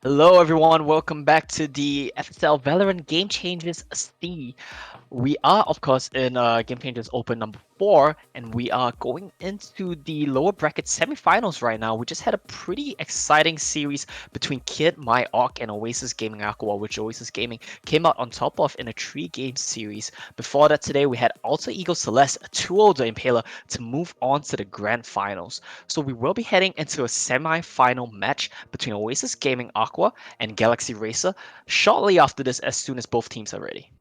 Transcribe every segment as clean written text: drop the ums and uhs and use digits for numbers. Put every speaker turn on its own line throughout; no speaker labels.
Hello, everyone. Welcome back to the FSL Valorant Game Changers C. We are, of course, in Game Changers Open number 4, and we are going into the lower bracket semifinals right now. We just had a pretty exciting series between Kid, My Orc, and Oasis Gaming Aqua, which Oasis Gaming came out on top of in a 3-game series. Before that, today we had Alter Ego Celeste, a 2-0 the Impaler, to move on to the grand finals. So we will be heading into a semi-final match between Oasis Gaming Aqua and Galaxy Racer shortly after this, as soon as both teams are ready.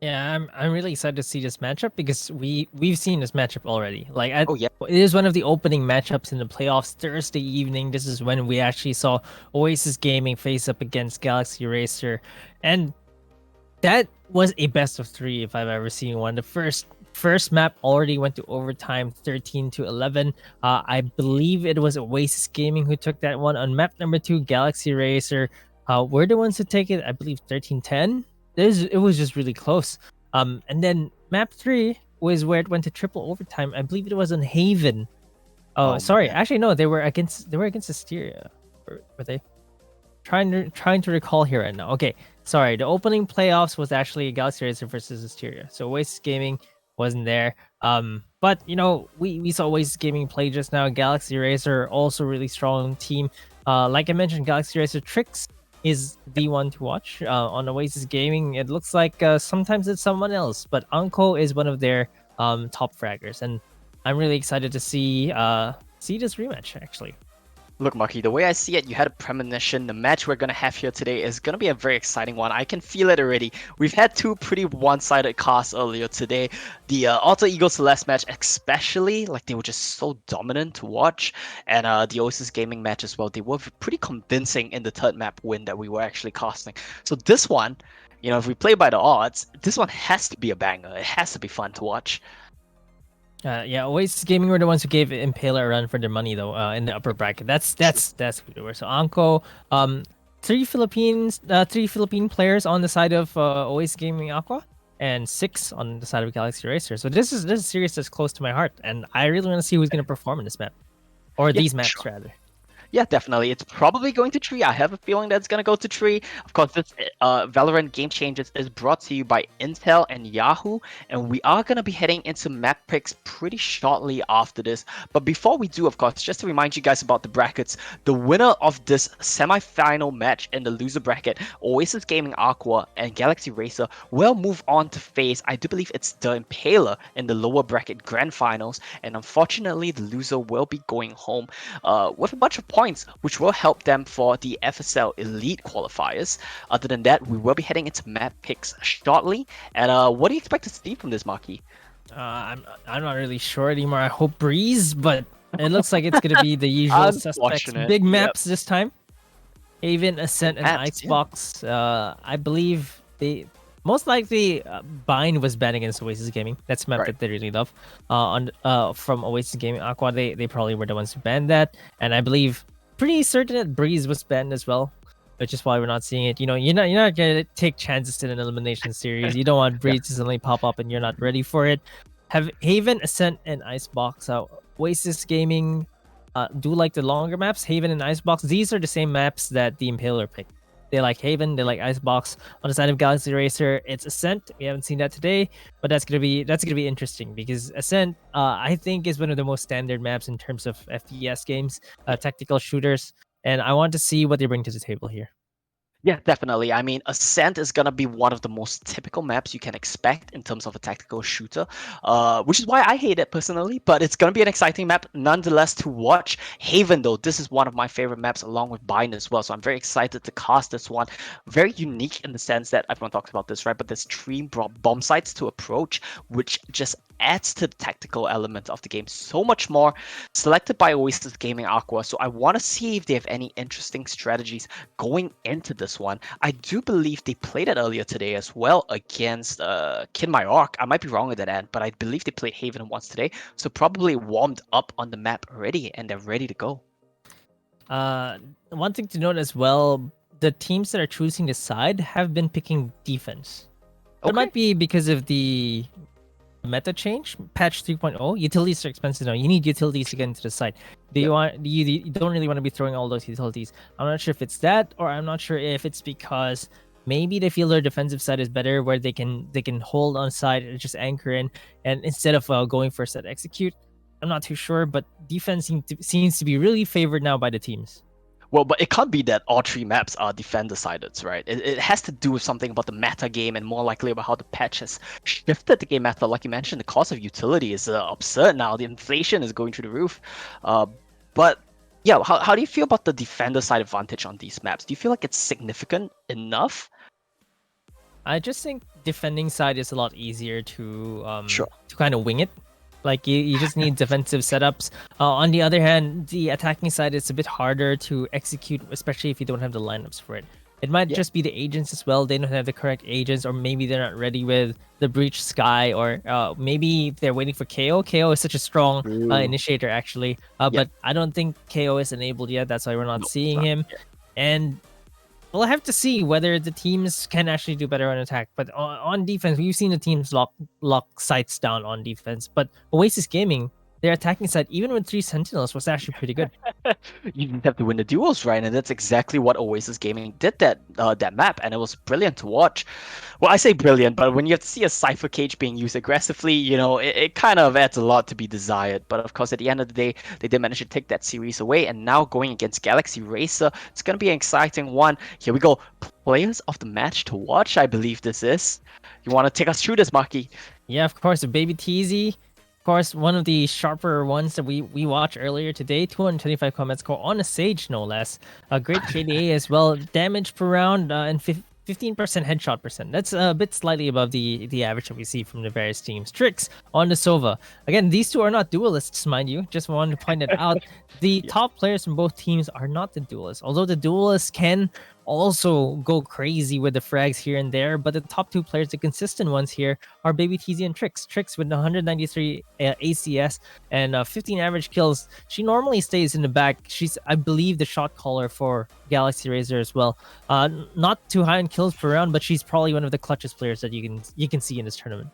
Yeah, I'm really excited to see this matchup because we've seen this matchup already.
Oh yeah.
It is one of the opening matchups in the playoffs Thursday evening. This is when we actually saw Oasis Gaming face up against Galaxy Racer, and that was a best of three if I've ever seen one. The first map already went to overtime, 13-11. I believe it was Oasis Gaming who took that one. On map number 2, Galaxy Racer, were the ones who take it. I believe 13-10. It was just really close. And then map 3 was where it went to triple overtime. I believe it was on Haven. Oh,
Oh
sorry.
man.
Actually, no, they were against Asteria. Were they? Trying to recall here right now. Okay, sorry. The opening playoffs was actually Galaxy Racer versus Asteria. So Oasis Gaming wasn't there. But we saw Oasis Gaming play just now. Galaxy Racer also really strong team. Like I mentioned, Galaxy Racer Tricks is the one to watch. On Oasis Gaming, it looks like sometimes it's someone else, but Anko is one of their top fraggers, and I'm really excited to see this rematch actually.
Look, Marky, the way I see it, you had a premonition. The match we're going to have here today is going to be a very exciting one. I can feel it already. We've had two pretty one-sided casts earlier today. The Alter Ego Celeste match especially, like they were just so dominant to watch. And the Oasis Gaming match as well. They were pretty convincing in the third map win that we were actually casting. So this one, if we play by the odds, this one has to be a banger. It has to be fun to watch.
Yeah, Oasis Gaming were the ones who gave Impaler a run for their money though. In the upper bracket, that's who they were. So Anko, three Philippine players on the side of Oasis Gaming Aqua, and 6 on the side of Galaxy Racer. So this is a series that's close to my heart, and I really want to see who's gonna perform in this map, or
Yeah,
these maps
sure.
rather.
Yeah, definitely. It's probably going to tree. I have a feeling that it's going to go to tree. Of course, this Valorant Game Changers is brought to you by Intel and Yahoo, and we are going to be heading into map picks pretty shortly after this. But before we do, of course, just to remind you guys about the brackets, the winner of this semi-final match in the loser bracket, Oasis Gaming Aqua and Galaxy Racer, will move on to face, I do believe it's the Impaler in the lower bracket grand finals, and unfortunately, the loser will be going home with a bunch of points, which will help them for the FSL Elite qualifiers. Other than that, we will be heading into map picks shortly. And what do you expect to see from this, Marquis?
I'm not really sure anymore. I hope Breeze, but it looks like it's gonna be the usual suspects.
Unfortunate.
Big
Yep.
maps this time. Haven,
Big
Ascent, and
maps. Yeah.
Icebox. I believe they most likely Bind was banned against Oasis Gaming. That's a map
Right.
that they really love. On From Oasis Gaming Aqua, they probably were the ones who banned that, and I believe pretty certain that Breeze was banned as well, which is why we're not seeing it. You're not gonna take chances in an elimination series. You don't want
Yeah.
Breeze to suddenly pop up and you're not ready for it. Have Haven, Ascent, and Icebox out. Oasis Gaming do like the longer maps, Haven and Icebox. These are the same maps that the Impaler picked. They like Haven, they like Icebox. On the side of Galaxy Racer, it's Ascent. We haven't seen that today, but that's gonna be interesting because Ascent, I think, is one of the most standard maps in terms of FPS games, tactical shooters, and I want to see what they bring to the table here.
Yeah, definitely. I mean, Ascent is gonna be one of the most typical maps you can expect in terms of a tactical shooter, which is why I hate it personally. But it's gonna be an exciting map nonetheless to watch. Haven, though, this is one of my favorite maps along with Bind as well. So I'm very excited to cast this one. Very unique in the sense that everyone talks about this, right? But there's 3 bomb sites to approach, which just adds to the tactical element of the game so much more. Selected by Oasis Gaming Aqua, so I want to see if they have any interesting strategies going into this one. I do believe they played it earlier today as well against Kin My Orc. I might be wrong with that end, but I believe they played Haven once today, so probably warmed up on the map already and they're ready to go.
One thing to note as well, the teams that are choosing the side have been picking defense. It
Okay.
might be because of the meta change, patch 3.0. Utilities are expensive now. You need utilities to get into the site. Do
Yep.
you want you don't really want to be throwing all those utilities. I'm not sure if it's that, or I'm not sure if it's because maybe they feel their defensive side is better, where they can hold on side and just anchor in, and instead of going for set execute. I'm not too sure, but defense seems to be really favored now by the teams.
Well, but it can't be that all three maps are defender-sided, right? It has to do with something about the meta game and more likely about how the patch has shifted the game meta. Like you mentioned, the cost of utility is absurd now. The inflation is going through the roof. Uh, but yeah, how do you feel about the defender side advantage on these maps? Do you feel like it's significant enough?
I just think defending side is a lot easier
Sure.
to kind of wing it. Like you just need defensive setups. On the other hand, the attacking side is a bit harder to execute, especially if you don't have the lineups for it. It might
Yeah.
just be the agents as well. They don't have the correct agents, or maybe they're not ready with the breach sky, or maybe they're waiting for KO. KO is such a strong
True.
initiator, actually.
Yeah.
But I don't think KO is enabled yet. That's why we're not
No,
seeing
it's not.
him.
Yeah.
And we'll have to see whether the teams can actually do better on attack. But on defense, we've seen the teams lock sights down on defense. But Oasis Gaming, their attacking side, even with 3 Sentinels, was actually pretty good.
You just have to win the duels, right? And that's exactly what Oasis Gaming did that map, and it was brilliant to watch. Well, I say brilliant, but when you have to see a Cypher Cage being used aggressively, it kind of adds a lot to be desired. But of course, at the end of the day, they did manage to take that series away, and now going against Galaxy Racer, it's going to be an exciting one. Here we go. Players of the match to watch, I believe this is. You want to take us through this, Maki?
Yeah, of course, the Baby Teasy. Of course, one of the sharper ones that we watched earlier today, 225 combat score on a Sage, no less. A great KDA as well, damage per round, and 15% headshot percent. That's a bit slightly above the average that we see from the various teams. Tricks on the Sova. Again, these two are not duelists, mind you. Just wanted to point it out. The
Yeah.
top players from both teams are not the duelists, although the duelists can also go crazy with the frags here and there. But the top 2 players, the consistent ones here, are Baby TZ and Tricks. Tricks with 193 ACS and 15 average kills. She normally stays in the back. She's, I believe, the shot caller for Galaxy Razor as well. Not too high in kills per round, but she's probably one of the clutchest players that you can see in this tournament.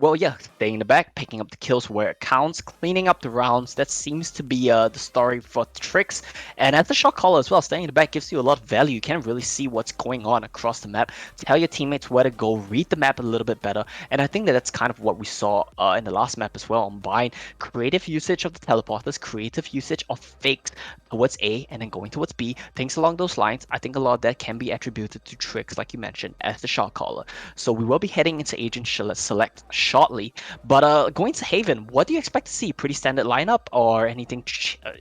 Well, yeah, staying in the back, picking up the kills where it counts, cleaning up the rounds. That seems to be the story for Tricks. And as the shot caller as well, staying in the back gives you a lot of value. You can really see what's going on across the map, tell your teammates where to go, read the map a little bit better. And I think that that's kind of what we saw in the last map as well on Bind. Creative usage of the teleporters, creative usage of fakes towards A and then going towards B, things along those lines. I think a lot of that can be attributed to Tricks, like you mentioned, as the shot caller. So we will be heading into Agent Select shortly. But going to Haven, what do you expect to see? Pretty standard lineup, or anything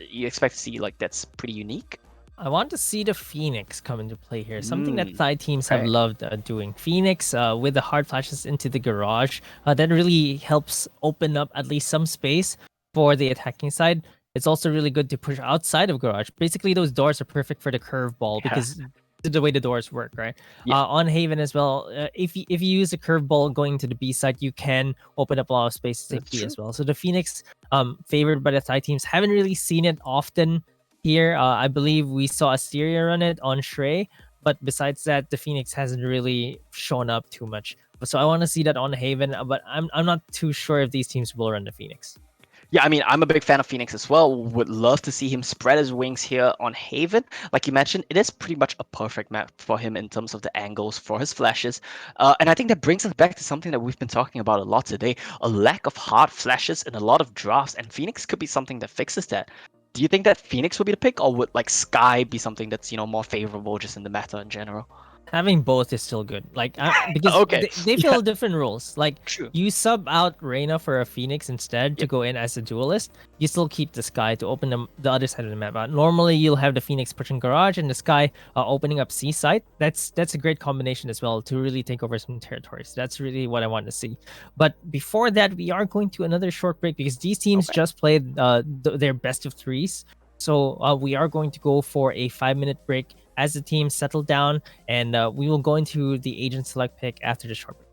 you expect to see like that's pretty unique?
I want to see the Phoenix come into play here. Something that side teams have
Right.
loved doing. Phoenix with the hard flashes into the garage. That really helps open up at least some space for the attacking side. It's also really good to push outside of garage. Basically, those doors are perfect for the curveball
Yeah.
because the way the doors work, right?
Yeah.
On Haven as well, if you use a curveball going to the B side, you can open up a lot of space to take
That's
B
true.
as well. So the Phoenix, favored by the side teams, haven't really seen it often here. I believe we saw Asteria run it on Shrey, but besides that, the Phoenix hasn't really shown up too much. So I want to see that on Haven, but I'm not too sure if these teams will run the Phoenix.
Yeah, I mean, I'm a big fan of Phoenix as well. Would love to see him spread his wings here on Haven. Like you mentioned, it is pretty much a perfect map for him in terms of the angles for his flashes. And I think that brings us back to something that we've been talking about a lot today, a lack of hard flashes and a lot of drafts. And Phoenix could be something that fixes that. Do you think that Phoenix would be the pick, or would like Sky be something that's more favorable just in the meta in general?
Having both is still good. Like because
Okay,
they
yeah,
fill different roles. Like
true.
you sub out Reyna for a Phoenix instead to
Yep.
go in as a duelist. You still keep the Sky to open the other side of the map out. Normally you'll have the Phoenix pushing garage and the Sky opening up C side. That's a great combination as well to really take over some territories. That's really what I want to see. But before that, we are going to another short break because these teams
Okay.
just played their best of threes. So we are going to go for a 5-minute break as the teams settle down, and we will go into the agent select pick after the short break.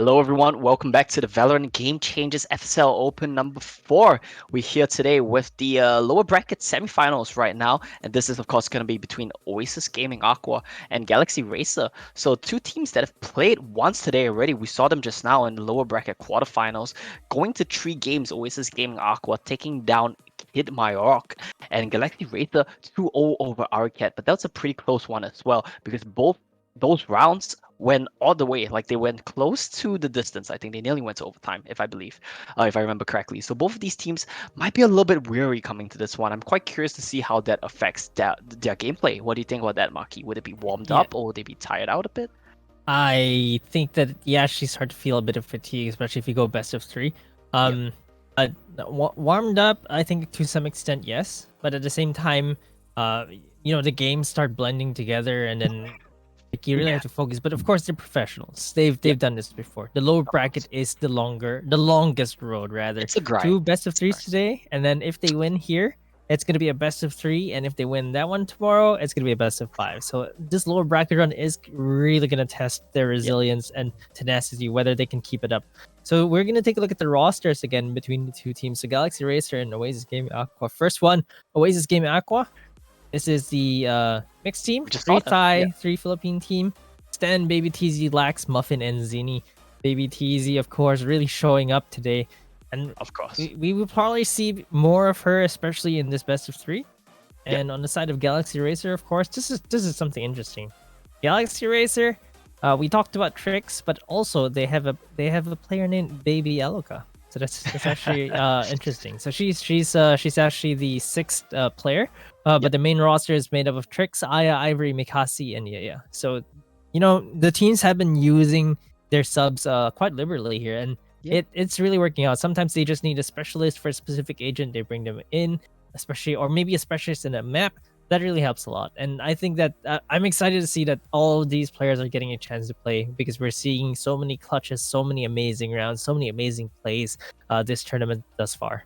Hello, everyone. Welcome back to the Valorant Game Changers FSL Open number 4. We're here today with the lower bracket semifinals right now, and this is, of course, going to be between Oasis Gaming Aqua and Galaxy Racer. So, two teams that have played once today already. We saw them just now in the lower bracket quarterfinals, going to 3 games. Oasis Gaming Aqua taking down Kid Mayork and Galaxy Racer 2-0 over Arcade. But that's a pretty close one as well, because both those rounds went all the way, like they went close to the distance. I think they nearly went to overtime, if I remember correctly. So both of these teams might be a little bit weary coming to this one. I'm quite curious to see how that affects their gameplay. What do you think about that, Maki? Would it be warmed
Yeah.
up or would they be tired out a bit?
I think that actually start to feel a bit of fatigue, especially if you go best of 3. Warmed up, I think to some extent, yes, but at the same time, the games start blending together, and then like, you really have to focus. But of course, they're professionals. They've done this before. The lower bracket is the longest road rather.
It's a grind.
2 best of 3s today, and then if they win here, it's gonna be a best of 3, and if they win that one tomorrow, it's gonna be a best of 5. So this lower bracket run is really gonna test their resilience and tenacity, whether they can keep it up. So we're gonna take a look at the rosters again between the two teams, so Galaxy Racer and Oasis Gaming Aqua. First one, Oasis Gaming Aqua. This is the mixed team. 3 Thai, 3 Philippine team. Stan, Baby TZ, Lax, Muffin, and Zini. Baby TZ, of course, really showing up today. And
of course,
we will probably see more of her, especially in this best of 3. And on the side of Galaxy Racer, of course, this is something interesting. Galaxy Racer, we talked about tricks, but also they have a player named Baby Aloka. So that's actually interesting. So she's actually the 6th player, but the main roster is made up of Trix, Aya, Ivory, Mikasi, and Yaya. So, the teams have been using their subs quite liberally here, and it's really working out. Sometimes they just need a specialist for a specific agent. They bring them in, especially, or maybe a specialist in a map. That really helps a lot. And I think that I'm excited to see that all of these players are getting a chance to play, because we're seeing so many clutches, so many amazing rounds, so many amazing plays this tournament thus far.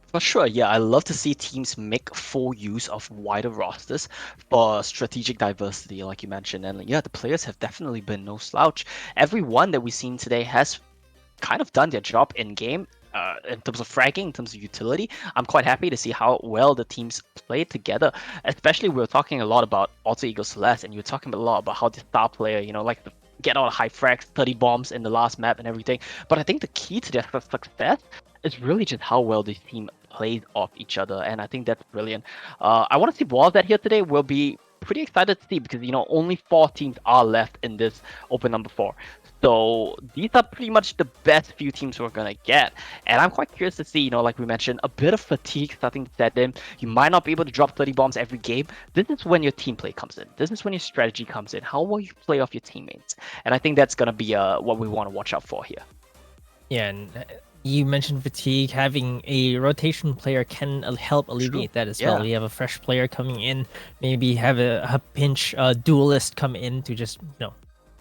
For sure, yeah. I love to see teams make full use of wider rosters for strategic diversity, like you mentioned. And yeah, the players have definitely been no slouch. Everyone that we've seen today has kind of done their job in game. In terms of fragging, in terms of utility, I'm quite happy to see how well the teams play together. Especially, we were talking a lot about Alter Ego Celeste, and you were talking a lot about how the star player, like the get all the high frags, 30 bombs in the last map and everything. But I think the key to their success is really just how well this team plays off each other, and I think that's brilliant. I want to see more of that here today. We'll be pretty excited to see, because only 4 teams are left in this open number 4. So these are pretty much the best few teams we're gonna get, and I'm quite curious to see, like we mentioned, a bit of fatigue starting to set in. You might not be able to drop 30 bombs every game. This is when your team play comes in. This is when your strategy comes in. How will you play off your teammates? And I think that's gonna be what we want to watch out for here.
Yeah, and you mentioned fatigue. Having a rotation player can help alleviate that as well. You have a fresh player coming in, maybe have a pinch duelist come in to just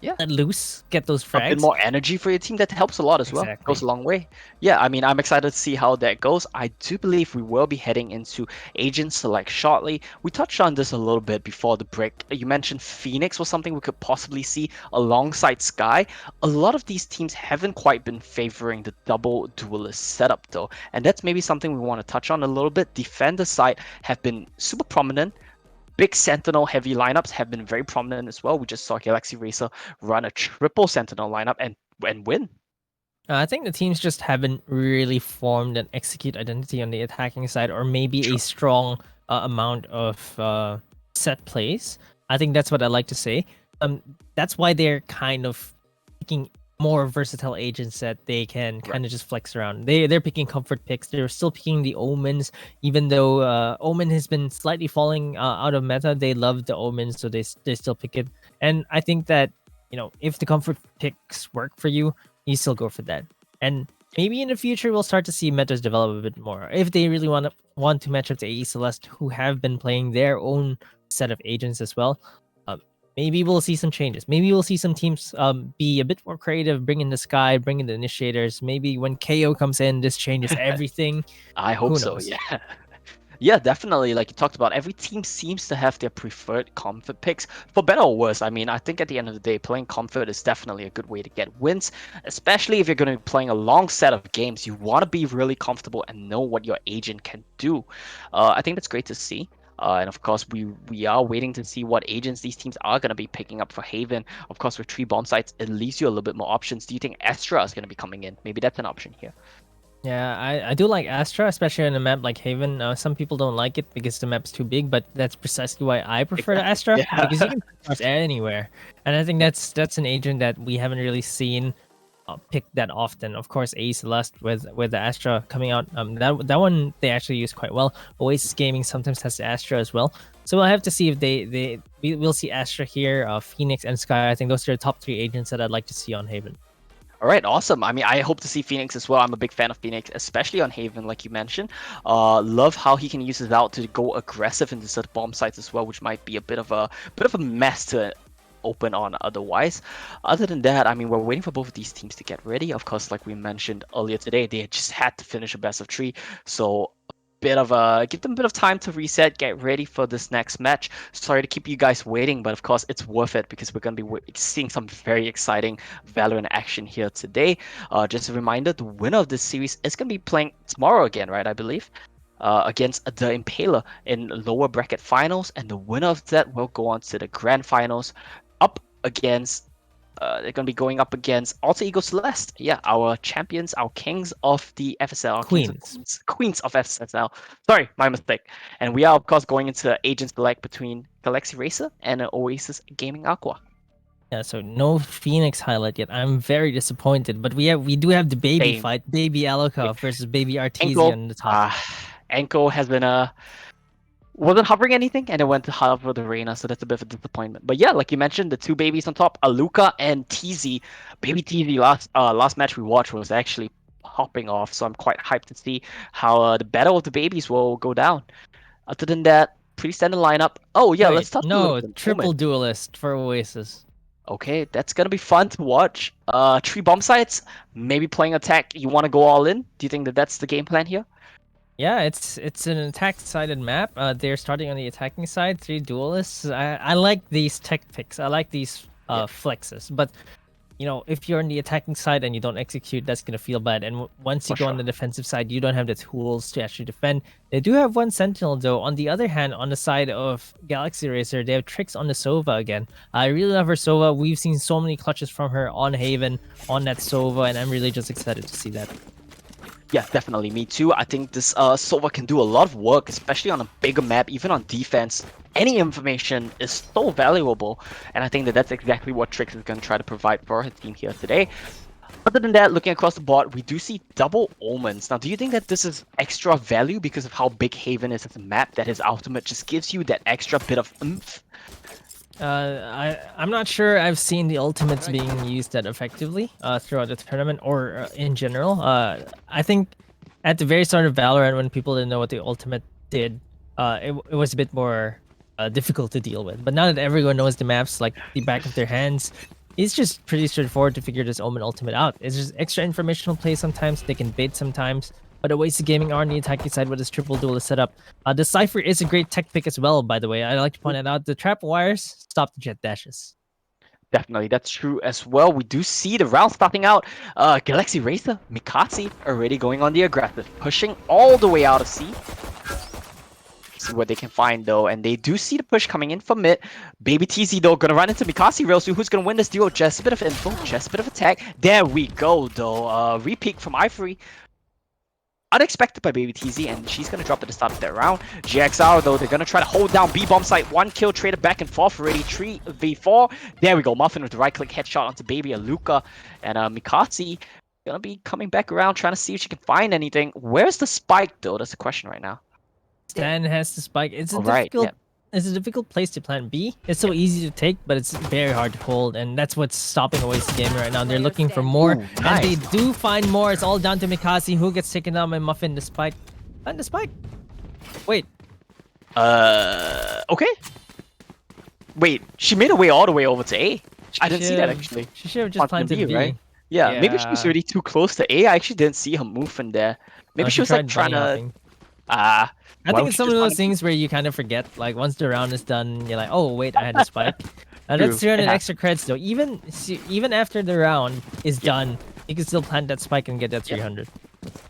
let loose, get those frags.
A bit more energy for your team. That helps a lot as well. Goes a long way. Yeah, I mean, I'm excited to see how that goes. I do believe we will be heading into agent select shortly. We touched on this a little bit before the break. You mentioned Phoenix was something we could possibly see alongside Sky. A lot of these teams haven't quite been favoring the double duelist setup though, and that's maybe something we want to touch on a little bit. Defender side have been super prominent. Big Sentinel heavy lineups have been very prominent as well. We just saw Galaxy Racer run a triple Sentinel lineup and win.
I think the teams just haven't really formed an execute identity on the attacking side, or maybe a strong amount of set plays. I think that's what I like to say. That's why they're kind of picking more versatile agents that they can kind of just flex around. They're picking comfort picks. They're still picking the Omens, even though Omen has been slightly falling out of meta. They love the Omens, so they still pick it. And I think that if the comfort picks work for you, you still go for that. And maybe in the future we'll start to see metas develop a bit more if they really want to match up to AE Celeste, who have been playing their own set of agents as well. Maybe we'll see some changes. Maybe we'll see some teams be a bit more creative, bring in the Sky, bring in the initiators. Maybe when KO comes in, this changes everything.
I hope so, yeah. Yeah, definitely. Like you talked about, every team seems to have their preferred comfort picks, for better or worse. I mean, I think at the end of the day, playing comfort is definitely a good way to get wins, especially if you're going to be playing a long set of games. You want to be really comfortable and know what your agent can do. I think that's great to see. And of course, we are waiting to see what agents these teams are going to be picking up for Haven. Of course, with 3 bomb sites, it leaves you a little bit more options. Do you think Astra is going to be coming in? Maybe that's an option here.
Yeah, I do like Astra, especially on a map like Haven. Some people don't like it because the map's too big, but that's precisely why I prefer the
Exactly.
Astra
Yeah.
because you can cross anywhere, and I think that's an agent that we haven't really seen picked that often. Of course, A Celeste with the Astra coming out, that one they actually use quite well. Oasis Gaming sometimes has the Astra as well, so we'll have to see if we'll see Astra here, Phoenix and Sky. I think those are the top 3 agents that I'd like to see on Haven.
All right, awesome. I mean, I hope to see Phoenix as well. I'm a big fan of Phoenix, especially on Haven, like you mentioned. Love how he can use his out to go aggressive into certain bomb sites as well, which might be a bit of a mess to open on otherwise. Other than that, I mean, we're waiting for both of these teams to get ready. Of course, like we mentioned earlier today, they just had to finish a best of 3, so give them a bit of time to reset, get ready for this next match. Sorry to keep you guys waiting, but of course it's worth it because we're going to be seeing some very exciting Valorant action here today. Just a reminder, the winner of this series is going to be playing tomorrow again, right? I believe. Against the Impaler in lower bracket finals, and the winner of that will go on to the grand finals, up against they're going to be going up against Alter Ego Celeste. Yeah, our champions, our kings of the FSL, our kings of
Queens.
queens of FSL. Sorry, my mistake. And we are, of course, going into Agent Select between Galaxy Racer and Oasis Gaming Aqua.
Yeah, so no Phoenix highlight yet. I'm very disappointed, but we do have the baby
Same.
fight, baby Alokov versus baby Arteezy
Ankle,
on the top.
Ankle has been wasn't hovering anything, and it went to hover the Reina, so that's a bit of a disappointment. But yeah, like you mentioned, the 2 babies on top, Aluka and TZ. Baby TZ last match we watched was actually popping off, so I'm quite hyped to see how the battle of the babies will go down. Other than that, pretty standard lineup. Oh yeah,
Wait,
let's talk a little
no,
bit.
triple duelist for Oasis.
Okay, that's gonna be fun to watch. 3 bomb sites, maybe playing attack. You want to go all in? Do you think that that's the game plan here?
Yeah, it's an attack-sided map. They're starting on the attacking side, 3 duelists. I like these tech picks. I like these
Yeah,
flexes. But if you're on the attacking side and you don't execute, that's gonna feel bad. And once you
for
go on
sure.
the defensive side, you don't have the tools to actually defend. They do have one Sentinel though. On the other hand, on the side of Galaxy Racer, they have tricks on the Sova again. I really love her Sova. We've seen so many clutches from her on Haven, on that Sova, and I'm really just excited to see that.
Yeah, definitely. Me too. I think this Sova can do a lot of work, especially on a bigger map, even on defense. Any information is so valuable, and I think that that's exactly what Trix is going to try to provide for her team here today. Other than that, looking across the board, we do see double omens. Now, do you think that this is extra value because of how big Haven is as a map, that his ultimate just gives you that extra bit of oomph?
I'm not sure I've seen the ultimates being used that effectively throughout the tournament or in general. I think at the very start of Valorant, when people didn't know what the ultimate did, it was a bit more difficult to deal with. But now that everyone knows the maps like the back of their hands, it's just pretty straightforward to figure this Omen ultimate out. It's just extra informational play sometimes. They can bait sometimes. But Oasis Gaming are on the attacking side with this triple duelist setup. The Cypher is a great tech pick as well, by the way. I like to point it out. The trap wires stop the jet dashes.
Definitely, that's true as well. We do see the round starting out. Galaxy Racer, Mikasi already going on the aggressive, pushing all the way out of C. See what they can find though, and they do see the push coming in from mid. Baby TZ though gonna run into Mikasi real soon. Who's gonna win this duel? Just a bit of info, just a bit of attack. There we go though. Repeat from Ivory. Unexpected by Baby TZ, and she's gonna drop at the start of that round. GXR though, they're gonna try to hold down B bomb site. 1 kill traded back and forth already. 3v4. There we go. Muffin with the right click headshot onto Baby Aluka, and Mikasi gonna be coming back around trying to see if she can find anything. Where's the spike though? That's the question right now.
Stan has the spike. It's a
Alright,
difficult
yeah.
it's a difficult place to plant B. It's so easy to take, but it's very hard to hold, and that's what's stopping Oasis Gaming right now. They're looking for more,
Ooh,
and
nice.
they do find more. It's all down to Mikasi, who gets taken down by Muffin. The spike. And the spike. Wait.
Okay. Wait, she made her way all the way over to A. I didn't see that actually.
She should have just
Onto
planted B.
right? Yeah, maybe she was
Yeah.
already too close to A. I actually didn't see her move from there. Maybe she was like
tried
trying
bunny
to.
hopping.
Ah,
I
why
think
would
it's
you
some of
just
those
want to
things where you kind of forget. Like once the round is done, you're like, oh wait, I had a spike. That's
True, it
300
happens.
extra creds though. Even after the round is
Yep,
done, you can still plant that spike and get that
yep.
300.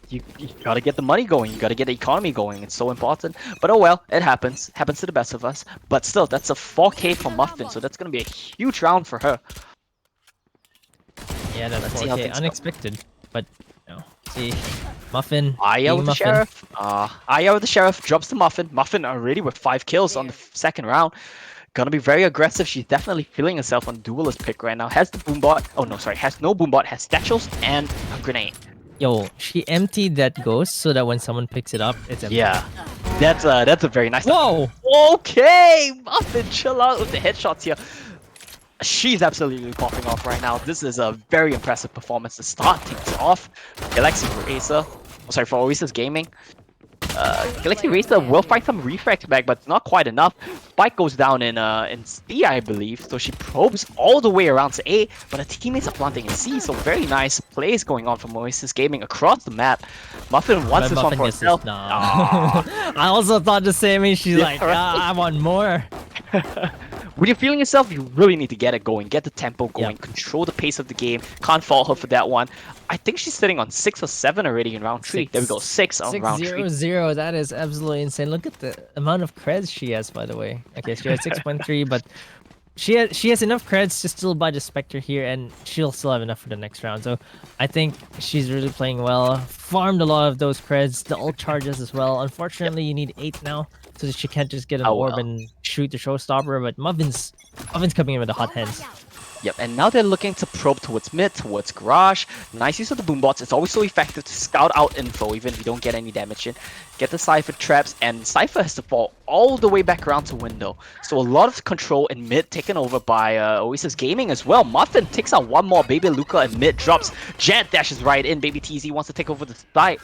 You gotta get the money going. You gotta get the economy going. It's so important. But oh well, it happens. Happens to the best of us. But still, that's a 4K for Muffin, so that's gonna be a huge round for her.
Yeah, that
Let's see how
4K
things go.
unexpected, but see, Muffin
Aya
being
with the
Muffin.
sheriff. Aya with the sheriff drops the Muffin. Muffin already with 5 kills on the second round. Gonna be very aggressive. She's definitely feeling herself on duelist pick right now. Has the boombot. Oh no, sorry. Has no boombot. Has satchels and a grenade.
Yo, she emptied that ghost so that when someone picks it up, it's empty.
Yeah, that's a very nice.
Whoa!
Okay, Muffin, chill out with the headshots here. She's absolutely popping off right now. This is a very impressive performance to start things off. Galaxy Racer, sorry, for Oasis Gaming. Galaxy Racer will find some refract back, but it's not quite enough. Spike goes down in C, I believe, so she probes all the way around to A, but her teammates are planting in C, so very nice plays going on from Oasis Gaming across the map. Muffin wants this one for herself.
Nah. I also thought the same, and she's like,
right.
I want more.
When you're feeling yourself, you really need to get it going, get the tempo going,
Yep.
control the pace of the game. Can't fault her for that one. I think she's sitting on 6 or 7 already in round 3. There we go, 6 on round 3.
6-0-0. That is absolutely insane. Look at the amount of creds she has, by the way. Okay, she has 6.3, but she has enough creds to still buy the Spectre here, and she'll still have enough for the next round. So I think she's really playing well. Farmed a lot of those creds, the ult charges as well. Unfortunately, you need 8 now, so she can't just get an orb and shoot the showstopper. But Muffin's coming in with the hot hands.
Yep, and now they're looking to probe towards mid, towards garage. Nice use of the boombots. It's always so effective to scout out info, even if you don't get any damage in. Get the Cypher traps, and Cypher has to fall all the way back around to window. So a lot of control in mid taken over by Oasis Gaming as well. Muffin takes out one more. Baby Luca in mid drops. Jet dashes right in. Baby TZ wants to take over the site.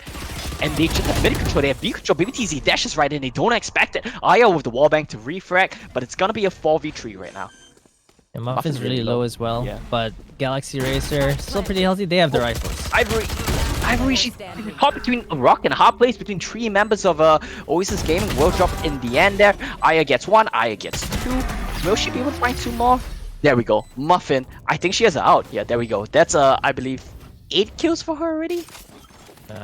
And they just have mid control, they have B control. Baby TZ dashes right in. They don't expect it. Aya with the wallbang to refrag, but it's gonna be a 4v3 right now.
And Muffin's really low as well,
yeah.
but Galaxy Racer still pretty healthy. They have the rifles.
Ivory, she's caught between a rock and a hard place between 3 members of Oasis Gaming. Will drop in the end there. Aya gets 1, Aya gets 2. Will she be able to find 2 more? There we go. Muffin, I think she has her out. Yeah, there we go. That's I believe 8 kills for her already.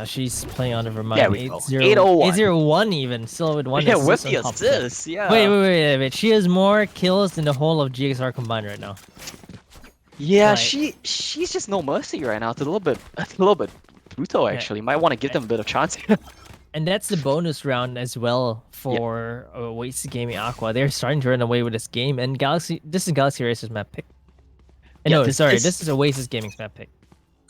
She's playing out of her mind.
There we go.
801. 801 even. Still with 1
Yeah,
assist
with the
on top of it.
assist. Yeah.
Wait. She has more kills than the whole of GXR combined right now.
Yeah,
Like-
she's just no mercy right now. It's a little bit brutal actually. Might want to give them a bit of chance.
And that's the bonus round as well for Oasis Gaming Aqua. They're starting to run away with this game. And this is Galaxy Racer's map pick.
Yeah,
No,
this
this is Oasis Gaming's map pick.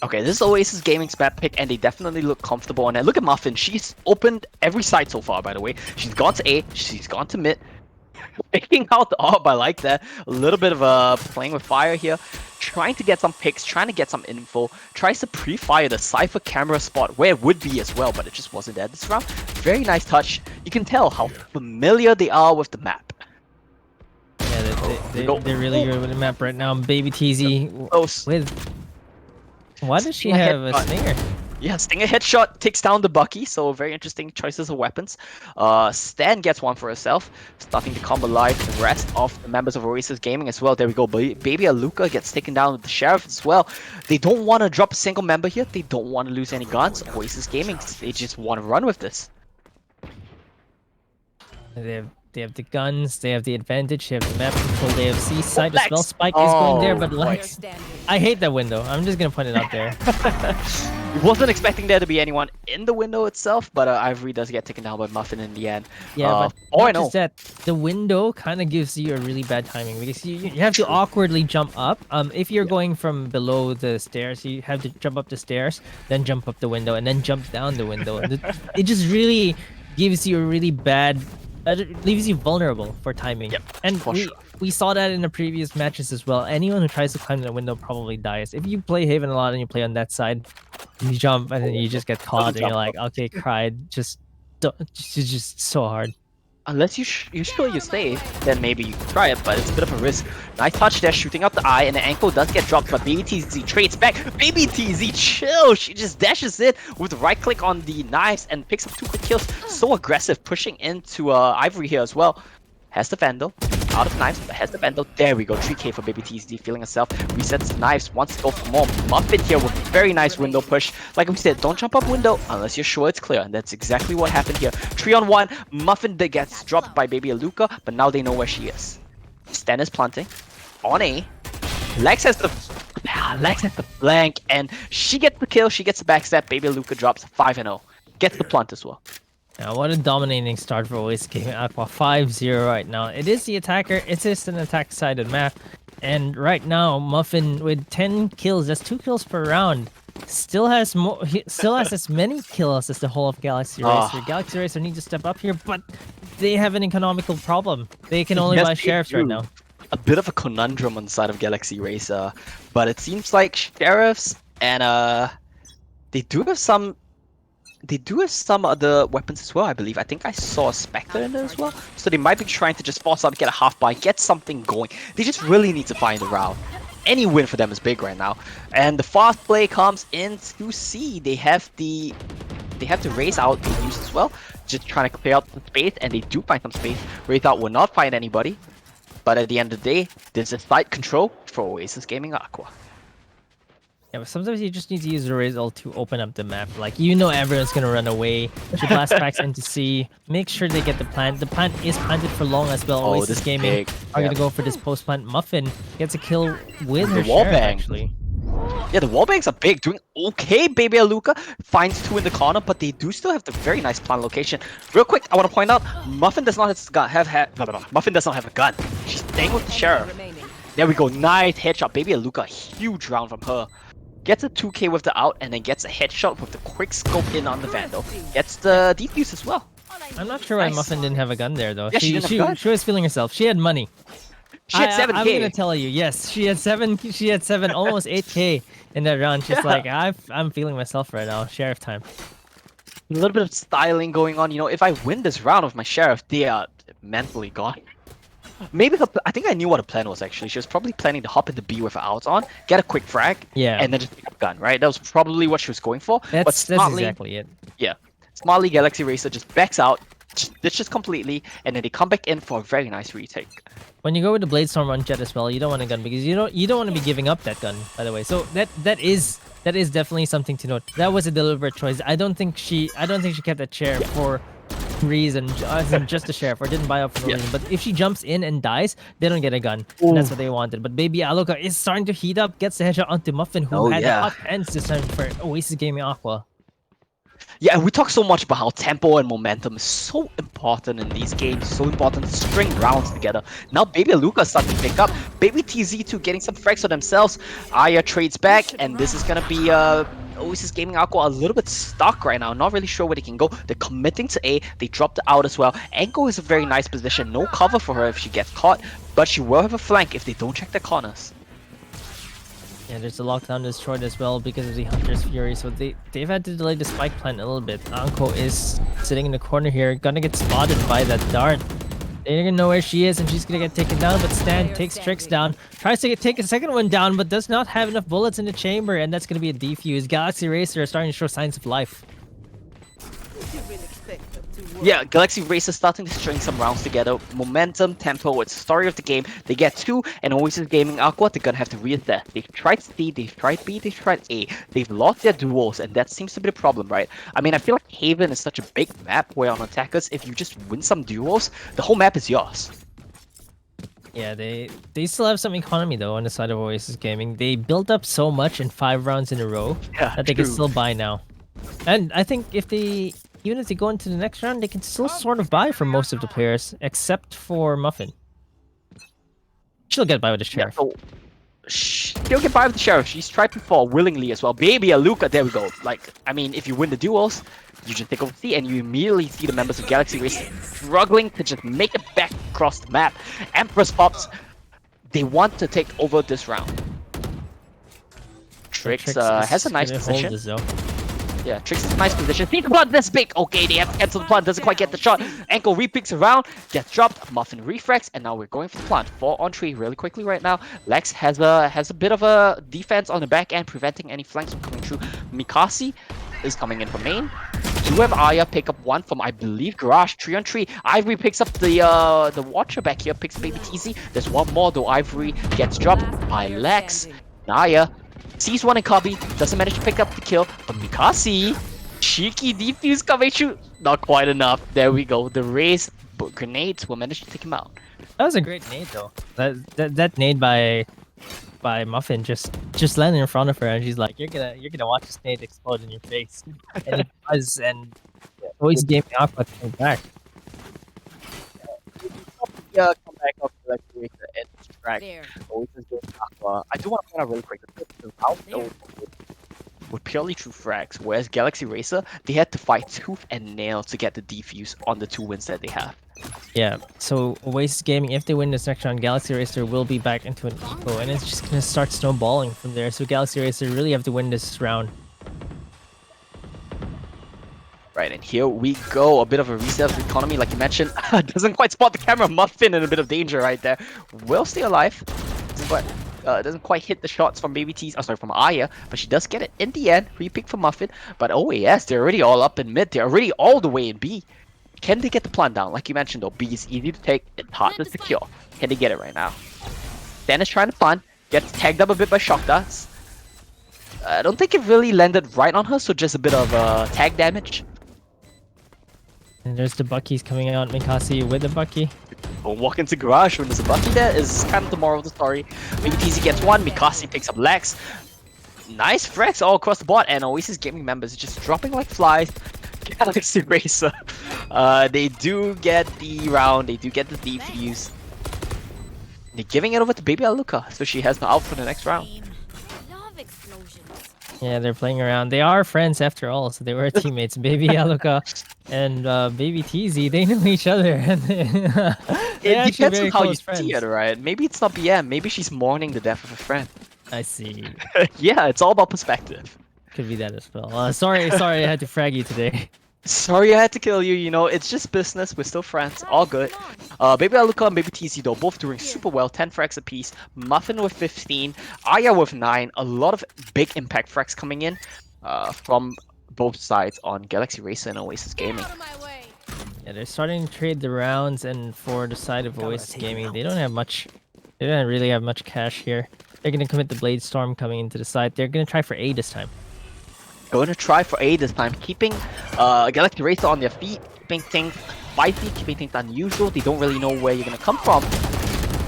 Okay, this is Oasis Gaming's map pick, and they definitely look comfortable on it. Look at Muffin. She's opened every side so far, by the way. She's gone to A. She's gone to mid. Picking out the orb, I like that. A little bit of playing with fire here. Trying to get some picks, trying to get some info. Tries to pre-fire the Cypher camera spot where it would be as well, but it just wasn't there this round. Very nice touch. You can tell how familiar they are with the map.
Yeah, they're really good with the map right now. Baby TZ
Close.
with... Why does she
Stinger
have a
headshot.
Stinger?
Yeah, Stinger headshot takes down the Bucky, so very interesting choices of weapons. Stan gets one for herself, starting to combo live the rest of the members of Oasis Gaming as well. There we go, Baby Luca gets taken down with the Sheriff as well. They don't want to drop a single member here, they don't want to lose any guns. Oasis Gaming, they just want to run with this.
They have the guns, they have the advantage, they have the map control, they have C side as well.
Lex.
Spike is going there, but
boy.
Lex... I hate that window. I'm just gonna point it out there.
Wasn't expecting there to be anyone in the window itself, but Ivory does get taken down by Muffin in the end.
Yeah, but
I
not
know.
just that, the window kind of gives you a really bad timing because you have to awkwardly jump up. If you're going from below the stairs, you have to jump up the stairs, then jump up the window, and then jump down the window. It just really gives you a really bad... It leaves you vulnerable for timing.
Yep,
and
for sure.
we saw that in the previous matches as well. Anyone who tries to climb the window probably dies. If you play Haven a lot and you play on that side, you jump and then you just get caught and you're like, okay, cried. Just so hard.
Unless you sure you're safe, then maybe you can try it, but it's a bit of a risk. Nice touch there, shooting out the eye, and the ankle does get dropped, but Baby TZ trades back. Baby TZ, chill! She just dashes in with the right click on the knives and picks up 2 quick kills. So aggressive, pushing into Ivory here as well. Has the Vandal, out of knives, but has the Vandal. There we go, 3k for Baby TZ, feeling herself. Resets the knives, wants to go for more. Muffin here with a very nice window push. Like we said, don't jump up window unless you're sure it's clear, and that's exactly what happened here. 3-on-1, Muffin that gets dropped by Baby Aluka, but now they know where she is. Stan is planting, on A. Lex has the flank, and she gets the kill, she gets the backstab. Baby Aluka drops 5-0. Gets the plant as well.
Now, what a dominating start for Oasis Gaming Aqua. 5-0 right now. It is the attacker. It is an attack-sided map. And right now, Muffin with 10 kills, that's 2 kills per round, still has more. He still has as many kills as the whole of Galaxy Racer. Galaxy Racer need to step up here, but they have an economical problem. They can only buy sheriffs right now.
A bit of a conundrum on the side of Galaxy Racer, but it seems like sheriffs and they do have some. They do have some other weapons as well, I believe. I think I saw a Spectre in there as well. So they might be trying to just force out, get a half buy, get something going. They just really need to find a route. Any win for them is big right now. And the fast play comes into C. They have the raise out they use as well. Just trying to clear out some space, and they do find some space. Raise out will not find anybody. But at the end of the day, there's a slight control for Oasis Gaming Aqua.
Yeah, but sometimes you just need to use the raise ult to open up the map. Like, you know everyone's gonna run away. She blast packs into C. Make sure they get the plant. The plant is planted for long as well. Oasis Gaming are gonna go for this post plant. Muffin gets a kill with her sheriff, actually.
Yeah, the wallbangs are big, doing okay. Baby Aluka finds 2 in the corner, but they do still have the very nice plant location. Real quick, I want to point out, Muffin does not Muffin does not have a gun. She's staying with the sheriff. There we go, nice headshot. Baby Aluka, huge round from her. Gets a 2k with the out, and then gets a headshot with the quick scope in on the Vandal. Gets the defuse as well.
I'm not sure why Muffin didn't have a gun there, though. Yeah, she was feeling herself. She had money.
She had 7k.
I'm gonna tell you, yes, she had 7, almost 8k in that round. She's like, I'm feeling myself right now. Sheriff time.
A little bit of styling going on. You know, if I win this round with my sheriff, they are mentally gone. Maybe I think I knew what the plan was actually. She was probably planning to hop into B with her outs on, get a quick frag, and then just pick up a gun, right? That was probably what she was going for.
That's exactly it.
Yeah. Smartly, Galaxy Racer just backs out, just ditches completely, and then they come back in for a very nice retake.
When you go with the Bladestorm on Jet as well, you don't want a gun because you don't want to be giving up that gun, by the way. So that is definitely something to note. That was a deliberate choice. I don't think she kept that chair for reason, just a sheriff, or didn't buy up for no reason. But if she jumps in and dies, they don't get a gun. And that's what they wanted. But Baby Aluka is starting to heat up, gets the headshot onto Muffin, who had hot hands this time for Oasis Gaming Aqua.
Yeah, and we talk so much about how tempo and momentum is so important in these games, so important to string rounds together. Now Baby Aluka is starting to pick up. Baby TZ2 getting some frags for themselves. Aya trades back, and this is gonna be Oasis Gaming Aqua a little bit stuck right now, not really sure where they can go. They're committing to A, they dropped out as well. Anko is a very nice position, no cover for her if she gets caught, but she will have a flank if they don't check the corners.
Yeah, there's a lockdown destroyed as well because of the Hunter's Fury, so they've had to delay the spike plant a little bit. Anko is sitting in the corner here, gonna get spotted by that dart. They're gonna know where she is, and she's gonna get taken down, but Stan takes Trix down, tries to take a second one down, but does not have enough bullets in the chamber, and that's gonna be a defuse. Galaxy Racer are starting to show signs of life.
Yeah, Galaxy Racer starting to string some rounds together. Momentum, tempo, it's the story of the game. They get 2, and Oasis Gaming Aqua, they're gonna have to reassess. They've tried C, they've tried B, they've tried A. They've lost their duels, and that seems to be the problem, right? I mean, I feel like Haven is such a big map where on attackers, if you just win some duels, the whole map is yours.
Yeah, they still have some economy though on the side of Oasis Gaming. They built up so much in 5 rounds in a row that they can still buy now. And I think even if they go into the next round, they can still sort of buy for most of the players, except for Muffin. She'll get by with the sheriff.
Yeah, so she'll get by with the sheriff. She's tried before willingly as well. Baby Aluka, there we go. Like, I mean, if you win the duels, you just take over C, and you immediately see the members of Galaxy Race struggling to just make it back across the map. Empress Pops, they want to take over this round. Trix has a nice position. Yeah, Trix is in a nice position. See the plant this big. Okay, they have to cancel the plant. Doesn't quite get the shot. Ankle repicks around, gets dropped. Muffin refracts, and now we're going for the plant. 4 on 3 really quickly right now. Lex has a bit of a defense on the back end, preventing any flanks from coming through. Mikasi is coming in from main. Do have Aya pick up 1 from, I believe, Garage. 3 on 3. Ivory picks up the Watcher back here, picks Baby TZ. There's one more though. Ivory gets dropped by Lex. Naya sees one in Cubby, doesn't manage to pick up the kill, but Mikasi, cheeky defuse coming through. Not quite enough. There we go. The raise grenades will manage to take him out.
That was a great nade though. That nade by Muffin just landed in front of her, and she's like, "You're gonna watch this nade explode in your face." And it does, and always game Aqua came back.
Yeah, come back up to like the edge track. Oasis goes Aqua. I do want to point out really quick the route with purely true frags, whereas Galaxy Racer, they had to fight tooth and nail to get the defuse on the 2 wins that they have.
Yeah, so Oasis Gaming, if they win this next round, Galaxy Racer will be back into an eco, and it's just gonna start snowballing from there. So Galaxy Racer really have to win this round.
Right, and here we go. A bit of a reset of economy, like you mentioned. Doesn't quite spot the camera. Muffin in a bit of danger right there. Will stay alive. Doesn't quite hit the shots from Baby T's. Oh, sorry, from Aya, but she does get it in the end. Repick from Muffin. But OAS, they're already all up in mid. They're already all the way in B. Can they get the plant down? Like you mentioned, though, B is easy to take. It's hard to secure. Can they get it right now? Dan is trying to fun. Gets tagged up a bit by Shock Dust. I don't think it really landed right on her, so just a bit of tag damage.
And there's the Buckies coming out. Mikasi with the Bucky.
Don't walk into Garage when there's a Bucky there is kind of the moral of the story. Maybe TZ gets 1, Mikasi picks up Lex. Nice frags all across the board, and Oasis Gaming members just dropping like flies. Galaxy Racer. They do get the round, they do get the defuse. They're giving it over to Baby Aluka, so she has no out for the next round.
Yeah, they're playing around. They are friends after all, so they were teammates. Baby Aluka and Baby TZ, they know each other. And
it depends on how you see it, right? Maybe it's not BM, maybe she's mourning the death of a friend.
I see.
Yeah, it's all about perspective.
Could be that as well. Sorry, I had to frag you today.
Sorry I had to kill you, you know, it's just business, we're still friends, all good. Baby Aluka and Baby TZ though, both doing super well, 10 frags apiece. Muffin with 15, Aya with 9, a lot of big impact frags coming in from both sides on Galaxy Racer and Oasis Gaming.
Yeah, they're starting to trade the rounds, and for the side of Oasis Gaming, they don't really have much cash here. They're gonna commit the Blade Storm coming into the side. They're gonna try for A this time.
Going to try for A this time, keeping Galaxy Racer on their feet, keeping things spicy, keeping things unusual. They don't really know where you're gonna come from.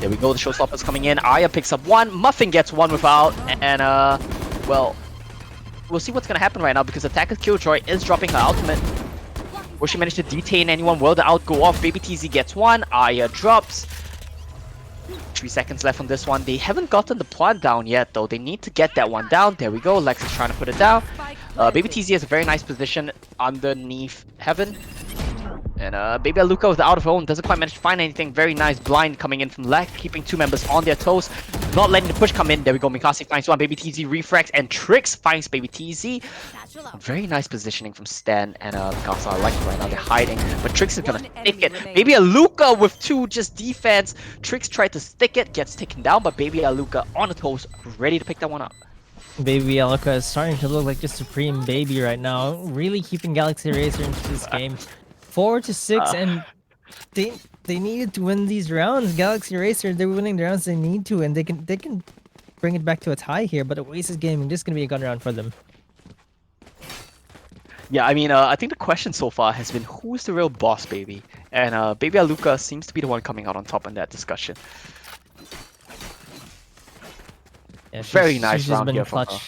There we go, the showstoppers coming in. Aya picks up 1, Muffin gets 1 without, and well, we'll see what's gonna happen right now because Attacker's Killjoy is dropping her ultimate. Will she manage to detain anyone? Will the out go off? Baby TZ gets 1, Aya drops. 3 seconds left on this one. They haven't gotten the plant down yet though. They need to get that one down. There we go. Lex is trying to put it down. Baby TZ has a very nice position underneath Heaven. And Baby Aluka with the out of her own doesn't quite manage to find anything. Very nice blind coming in from Lex, keeping 2 members on their toes. Not letting the push come in. There we go. Mikasi finds 1. Baby TZ refracts and Trix finds Baby TZ. Very nice positioning from Stan and Mikasa. I like it right now. They're hiding. But Trix is gonna stick it. Baby Aluka with 2 just defense. Trix tried to stick it, gets taken down, but Baby Aluka on the toes, ready to pick that one up.
Baby Aluka is starting to look like the supreme baby right now. Really keeping Galaxy Racer into this game. 4-6, and they needed to win these rounds. Galaxy Racer, they're winning the rounds they need to, and they can bring it back to a tie here. But Oasis Gaming, this is gonna be a gun round for them.
Yeah, I mean, I think the question so far has been who's the real boss, baby? And Baby Aluka seems to be the one coming out on top in that discussion.
Yeah,
very nice round here from her.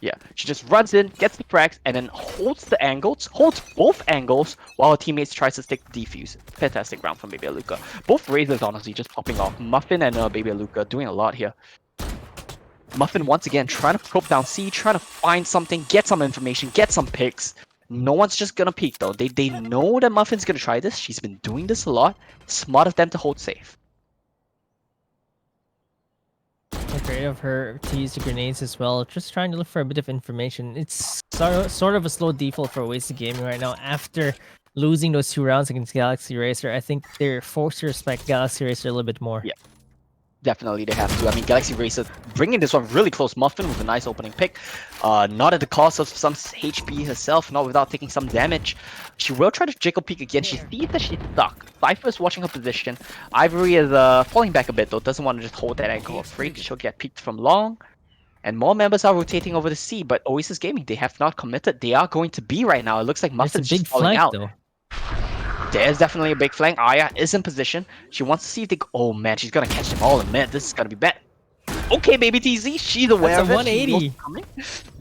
Yeah, she just runs in, gets the frags, and then holds the angles, holds both angles, while her teammates tries to stick the defuse. Fantastic round from Baby Aluka. Both razors honestly just popping off. Muffin and Baby Aluka doing a lot here. Muffin once again trying to probe down C, trying to find something, get some information, get some picks. No one's just gonna peek though. They know that Muffin's gonna try this. She's been doing this a lot. Smart of them to hold safe.
afraid of her to use the grenades as well. Just trying to look for a bit of information. It's sort of a slow default for Oasis Gaming right now. After losing those 2 rounds against Galaxy Racer, I think they're forced to respect Galaxy Racer a little bit more.
Yeah. Definitely, they have to. I mean, Galaxy Racer bringing this one really close. Muffin with a nice opening pick. Not at the cost of some HP herself, not without taking some damage. She will try to jiggle peek again. She sees that she's stuck. Cypher is watching her position. Ivory is falling back a bit though. Doesn't want to just hold that ankle free. She'll get peeked from long. And more members are rotating over the C, but Oasis Gaming, they have not committed. They are going to B right now. It looks like Muffin's
It's a big
just falling
flank
out.
though.
There's definitely a big flank. Aya is in position. She wants to see if they... Oh man, she's gonna catch them all in mid. This is gonna be bad. Okay, baby TZ, she's aware
That's
of
a
it. She knows
180.
it's coming.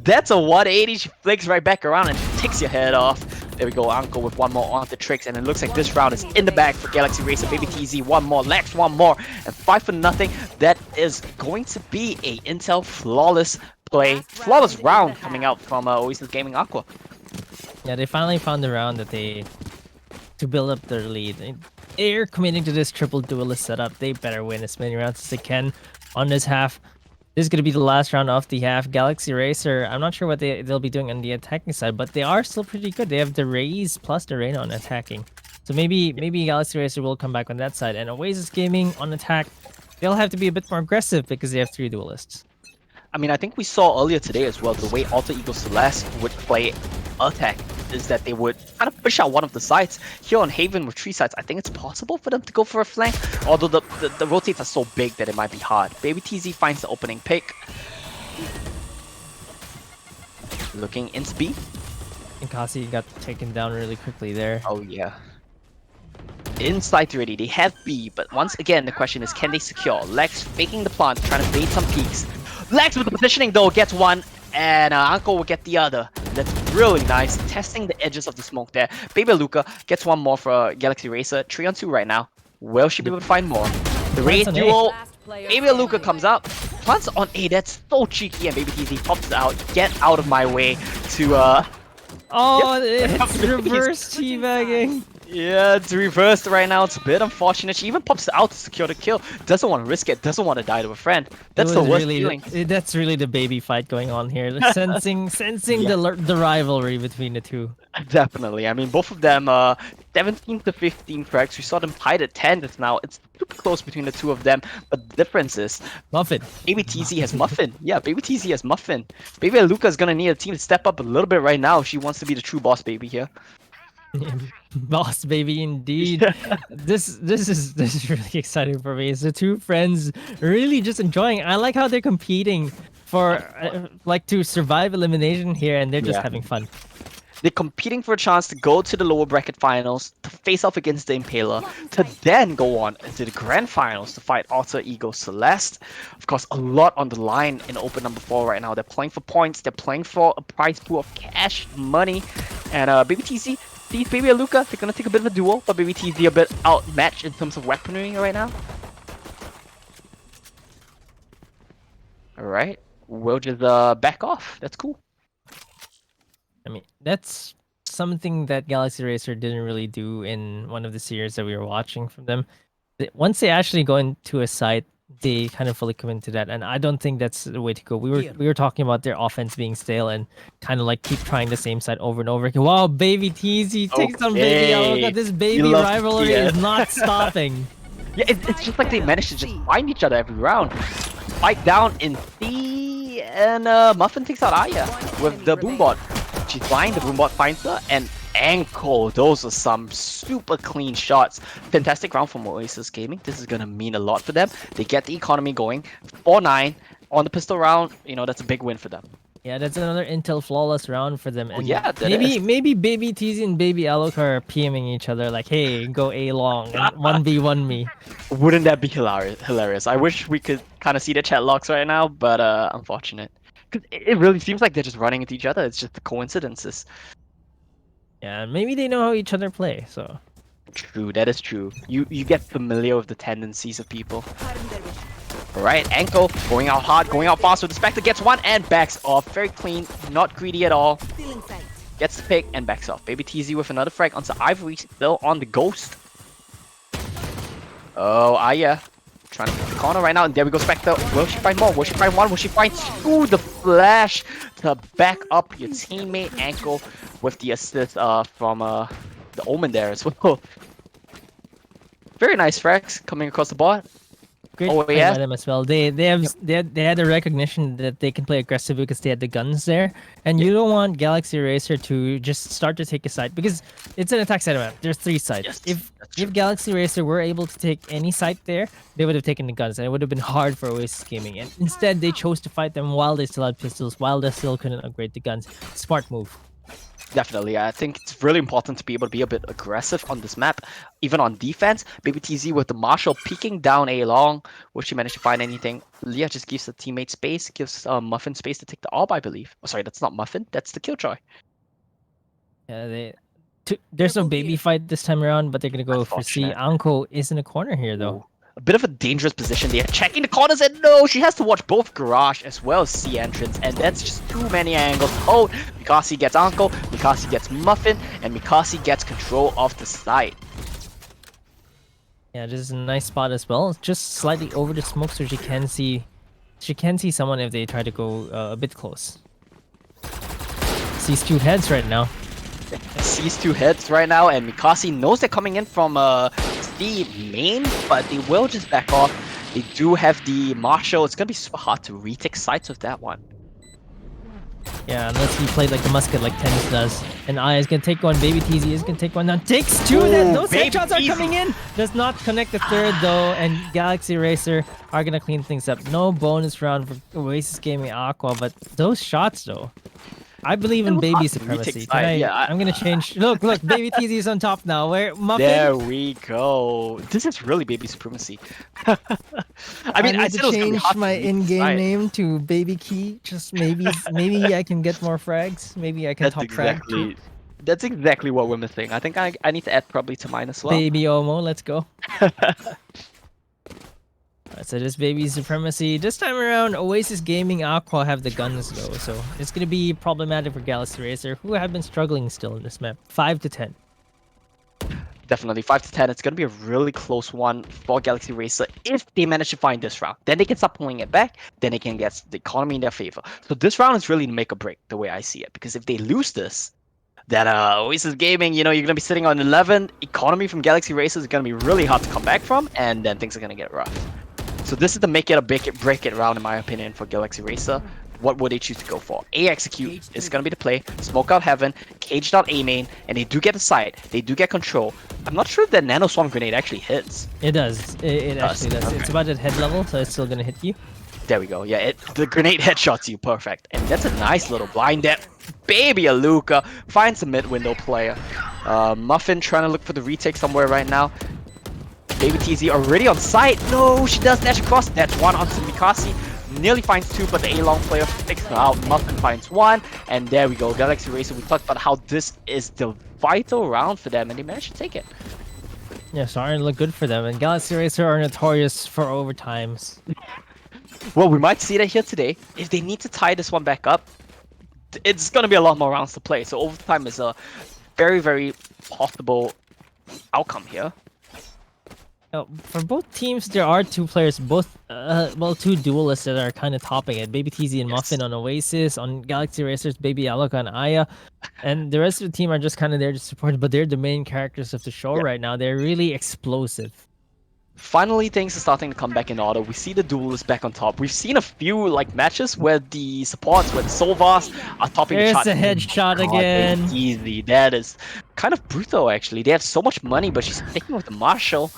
That's a 180. She flicks right back around and takes your head off. There we go, Uncle with one more on the tricks, and it looks like this round is in the bag for Galaxy Racer. Baby TZ, one more, Lex, one more, and 5-0. That is going to be a Intel flawless play, flawless round coming out from Oasis Gaming Aqua.
Yeah, they finally found the round that to build up their lead. They're committing to this triple duelist setup. They better win as many rounds as they can on this half. This is going to be the last round of the half. Galaxy Racer, I'm not sure what they'll be doing on the attacking side, but they are still pretty good. They have the Raze plus the Reyna on attacking. So maybe Galaxy Racer will come back on that side. And Oasis Gaming on attack, they'll have to be a bit more aggressive because they have 3 duelists.
I mean, I think we saw earlier today as well, the way Alter Ego Celeste would play attack is that they would kind of push out one of the sides. Here on Haven with 3 sides, I think it's possible for them to go for a flank, although the rotates are so big that it might be hard. Baby TZ finds the opening pick. Looking into B.
And Kasi got taken down really quickly there.
Oh yeah. Inside 3D, they have B, but once again, the question is, can they secure? Lex faking the plant, trying to bait some peeks. Lex with the positioning though gets one, and Uncle will get the other. That's really nice, testing the edges of the smoke there. Baby Luca gets one more for Galaxy Racer, 3-on-2 right now. Will she be able to find more? The Raid duel, Baby Luca comes up, plants on A, that's so cheeky, and Baby TZ pops out. Get out of my way to
Oh, it's reverse teabagging.
Yeah, it's reversed right now. It's a bit unfortunate. She even pops out to secure the kill. Doesn't want to risk it. Doesn't want to die to a friend. That's the worst feeling.
That's really the baby fight going on here. Sensing yeah. the rivalry between the two.
Definitely. I mean, both of them 17 to 15 frags. We saw them tied at 10 just now. It's super close between the two of them. But the difference is
Muffin.
Baby TZ has Muffin. Yeah, Baby TZ has Muffin. Baby Luca is gonna need a team to step up a little bit right now. She wants to be the true boss baby here.
Boss baby indeed. This is really exciting for me. It's the two friends really just enjoying. I like how they're competing for like to survive elimination here, and they're just having fun.
They're competing for a chance to go to the lower bracket finals, to face off against the Impaler, to then go on into the grand finals to fight Alter Ego Celeste. Of course, a lot on the line in Open number 4 right now. They're playing for points, they're playing for a prize pool of cash, money, and Baby TZ sees Baby Luca. They're gonna take a bit of a duel, but Baby TZ a bit outmatched in terms of weaponry right now. Alright, we'll just back off. That's cool.
I mean, that's something that Galaxy Racer didn't really do in one of the series that we were watching from them. Once they actually go into a site, they kind of fully commit to that, and I don't think that's the way to go. We were talking about their offense being stale and kind of like keep trying the same side over and over again. Wow, Baby TZ takes on Baby Alga. This baby rivalry is not stopping.
Yeah, it's just like they managed to just find each other every round. Fight down in C, and Muffin takes out Aya with the Boombot. She's flying, the Boombot finds her, and ankle. Those are some super clean shots. Fantastic round from Oasis Gaming. This is going to mean a lot for them. They get the economy going. 4-9 on the pistol round. You know, that's a big win for them.
Yeah, that's another Intel flawless round for them. And
yeah,
maybe Baby TZ and Baby Alok are PMing each other like, hey, go A long and 1v1 me.
Wouldn't that be hilarious? I wish we could kind of see the chat logs right now, but unfortunate. Because it really seems like they're just running into each other. It's just the coincidences.
Yeah, maybe they know how each other play, so.
True, that is true. You get familiar with the tendencies of people. Alright, Ankle going out hard, going out fast with the Spectre, gets one and backs off. Very clean, not greedy at all. Gets the pick and backs off. Baby TZ with another frag onto Ivory, still on the Ghost. Oh, Aya. Trying to pick the corner right now, and there we go, Spectre. Will she find more? Will she find one? Will she find two? The flash to back up your teammate. Ankle with the assist from the Omen there as well. Very nice frags coming across the board.
Great
Oh,
play
yeah.
by them as well. They had a recognition that they can play aggressive because they had the guns there, and you don't want Galaxy Racer to just start to take a side because it's an attack side map. There's 3 sides.
Yes,
If Galaxy Racer were able to take any side there, they would have taken the guns, and it would have been hard for Oasis Gaming. And instead, they chose to fight them while they still had pistols, while they still couldn't upgrade the guns. Smart move.
Definitely, I think it's really important to be able to be a bit aggressive on this map, even on defense. Baby TZ with the Marshall peeking down A long. Will she manage to find anything? Leah just gives the teammate space, gives Muffin space to take the AWP, I believe. Oh, sorry, that's not Muffin, that's the Killjoy.
Yeah, there's no baby fight this time around, but they're gonna go for C. Anko is in a corner here though.
Ooh. A bit of a dangerous position there. Checking the corners, and no, she has to watch both Garage as well as C entrance, and that's just too many angles. Oh, Mikasi gets Anko, Mikasi gets Muffin, and Mikasi gets control of the site.
Yeah, this is a nice spot as well. Just slightly over the smoke, so she can see someone if they try to go a bit close. Sees 2 heads right now.
Sees 2 heads right now, and Mikasi knows they're coming in from the main, but they will just back off. They do have the Marshall. It's gonna be super hard to retake sites with that one.
Yeah, unless he played like the musket like Tennis does. And I is gonna take one, Baby TZ is gonna take one now. Takes 2, then those headshots are coming in! Does not connect the 3rd though, and Galaxy Racer are gonna clean things up. No bonus round for Oasis Gaming Aqua, but those shots though. I believe in baby supremacy. I'm gonna change. Look, Baby TZ is on top now. Where Muffin?
There we go. This is really baby supremacy. I mean,
I need to change my in-game name to Baby Key. Just maybe I can get more frags. Maybe I can top frag.
That's exactly what we're missing. I think I need to add probably to mine as well.
Baby Omo, let's go. So this baby supremacy. This time around, Oasis Gaming Aqua have the guns though, so it's gonna be problematic for Galaxy Racer, who have been struggling still in this map. 5 to 10.
Definitely 5 to 10. It's gonna be a really close one for Galaxy Racer if they manage to find this round. Then they can start pulling it back. Then they can get the economy in their favor. So this round is really to make or break the way I see it, because if they lose this, then Oasis Gaming, you know, you're gonna be sitting on 11. Economy from Galaxy Racer is gonna be really hard to come back from, and then things are gonna get rough. So this is the make it or break it round, in my opinion, for Galaxy Racer. What would they choose to go for? A execute is going to be the play. Smoke out heaven, caged out A main, and they do get the side. They do get control. I'm not sure if that nano swarm grenade actually hits.
It does. It actually does.
Okay.
It's about at head level, so it's still going to hit you.
There we go. Yeah, the grenade headshots you. Perfect. And that's a nice little blind there. Baby Aluka finds a mid window player. Muffin trying to look for the retake somewhere right now. Baby TZ already on site. No, she does dash across. That's one onto Mikasi. Nearly finds 2, but the A-long player takes her out. Muffin finds 1. And there we go. Galaxy Racer, we talked about how this is the vital round for them, and they managed to take it.
Yeah, starting to look good for them. And Galaxy Racer are notorious for overtimes.
Well, we might see that here today. If they need to tie this one back up, it's going to be a lot more rounds to play. So overtime is a very, very possible outcome here.
For both teams, there are 2 players, two duelists that are kind of topping it. Baby TZ and Muffin on Oasis, on Galaxy Racers, Baby Aluka and Aya. And the rest of the team are just kind of there to support, but they're the main characters of the show right now. They're really explosive.
Finally, things are starting to come back in order. We see the duelists back on top. We've seen a few matches where the supports, where the Sovas are topping the chart.
There's a headshot again.
Easy. That is kind of brutal, actually. They have so much money, but she's sticking with the Marshall.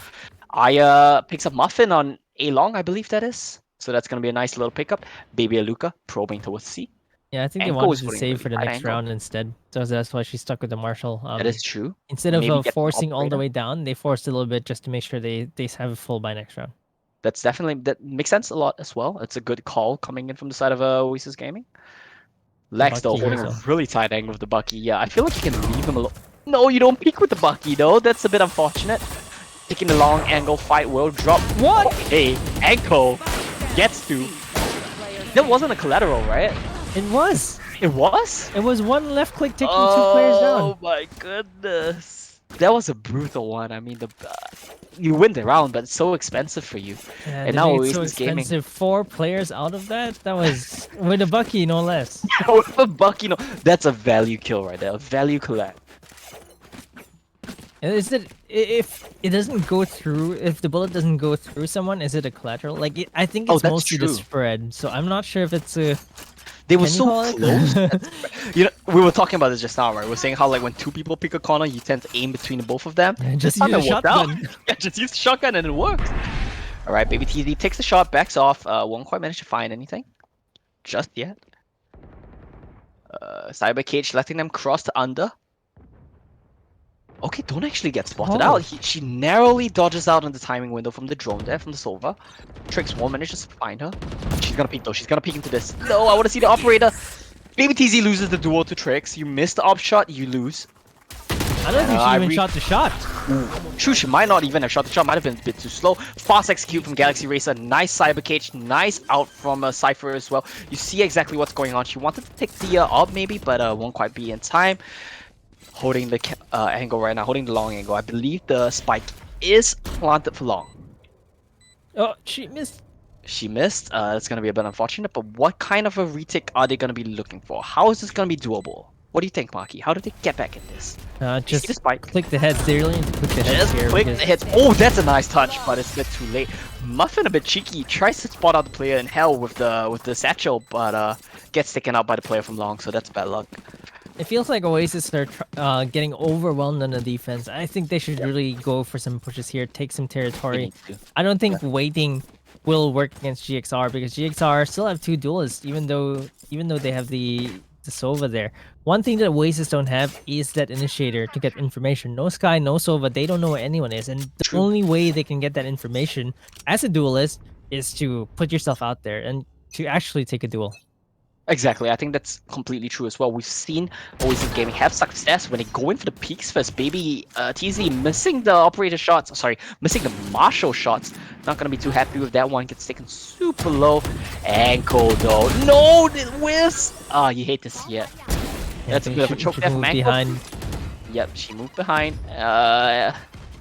Aya picks up Muffin on A long, I believe that is. So that's going to be a nice little pickup. Baby Aluka probing towards C.
Yeah, I think they wanted to save for the next round instead. So that's why she stuck with the Marshall.
That is true.
Instead of forcing all the way down, they forced a little bit just to make sure they have it full by next round.
That makes sense a lot as well. It's a good call coming in from the side of Oasis Gaming. Lex though holding a really tight angle with the Bucky. Yeah, I feel like you can leave him alone. No, you don't peek with the Bucky though. That's a bit unfortunate. Taking the long angle fight will drop.
What?
Okay, Anko gets to. That wasn't a collateral, right?
It was.
It was?
It was one left click taking 2 players down.
Oh my goodness. That was a brutal one. I mean, you win the round, but it's so expensive for you.
Yeah,
And
they
now
made it so
Oasis Gaming.
expensive. 4 players out of that. That was with a Bucky, no less.
With a buck, that's a value kill right there. A value collect.
Is it if it doesn't go through? If the bullet doesn't go through someone, is it a collateral? Like I think
Oh,
it's
that's
mostly the
true.
spread. So I'm not sure if it's a.
They were
Can you
so
call it?
close. We were talking about this just now, right? We're saying how like when two people pick a corner, you tend to aim between the both of them.
Just
This time
use a
it worked out.
shotgun.
Yeah, just use the shotgun and it works. All right, Baby TZ takes the shot, backs off. Won't quite manage to find anything just yet. Cyber Cage letting them cross to under. Okay, don't actually get spotted out. She narrowly dodges out in the timing window from the drone there, from the Sova. Trix won't manage to find her. She's gonna peek though. She's gonna peek into this. No, I want to see the operator. Baby TZ loses the duel to Trix. You missed the op shot, you lose.
I don't think she even shot the shot.
True, she might not even have shot the shot. Might have been a bit too slow. Fast execute from Galaxy Racer. Nice Cyber Cage. Nice out from Cypher as well. You see exactly what's going on. She wanted to take the up maybe, but won't quite be in time. Holding the angle right now, holding the long angle. I believe the spike is planted for long.
Oh, she missed.
She missed. It's going to be a bit unfortunate, but what kind of a retake are they going to be looking for? How is this going to be doable? What do you think, Maki? How do they get back in this?
Just
the spike.
click the heads. They really need to click the heads here.
Click the heads. Oh, that's a nice touch, but it's a bit too late. Muffin a bit cheeky. Tries to spot out the player in hell with the satchel, but gets taken out by the player from long, so that's bad luck.
It feels like Oasis are getting overwhelmed on the defense. I think they should really go for some pushes here, take some territory. I don't think waiting will work against GXR because GXR still have 2 duelists, even though they have the Sova there. One thing that Oasis don't have is that initiator to get information. No Sky, no Sova, they don't know where anyone is, and the only way they can get that information as a duelist is to put yourself out there and to actually take a duel.
Exactly, I think that's completely true as well. We've seen Oasis Gaming have success when they go in for the peaks first. Baby TZ missing the operator shots, sorry, missing the Marshall shots. Not gonna be too happy with that one. Gets taken super low. Ankle though. No, it whiffs! Ah, you hate to see it. That's a bit of a choke there from Ankle.
Behind.
Yep, she moved behind.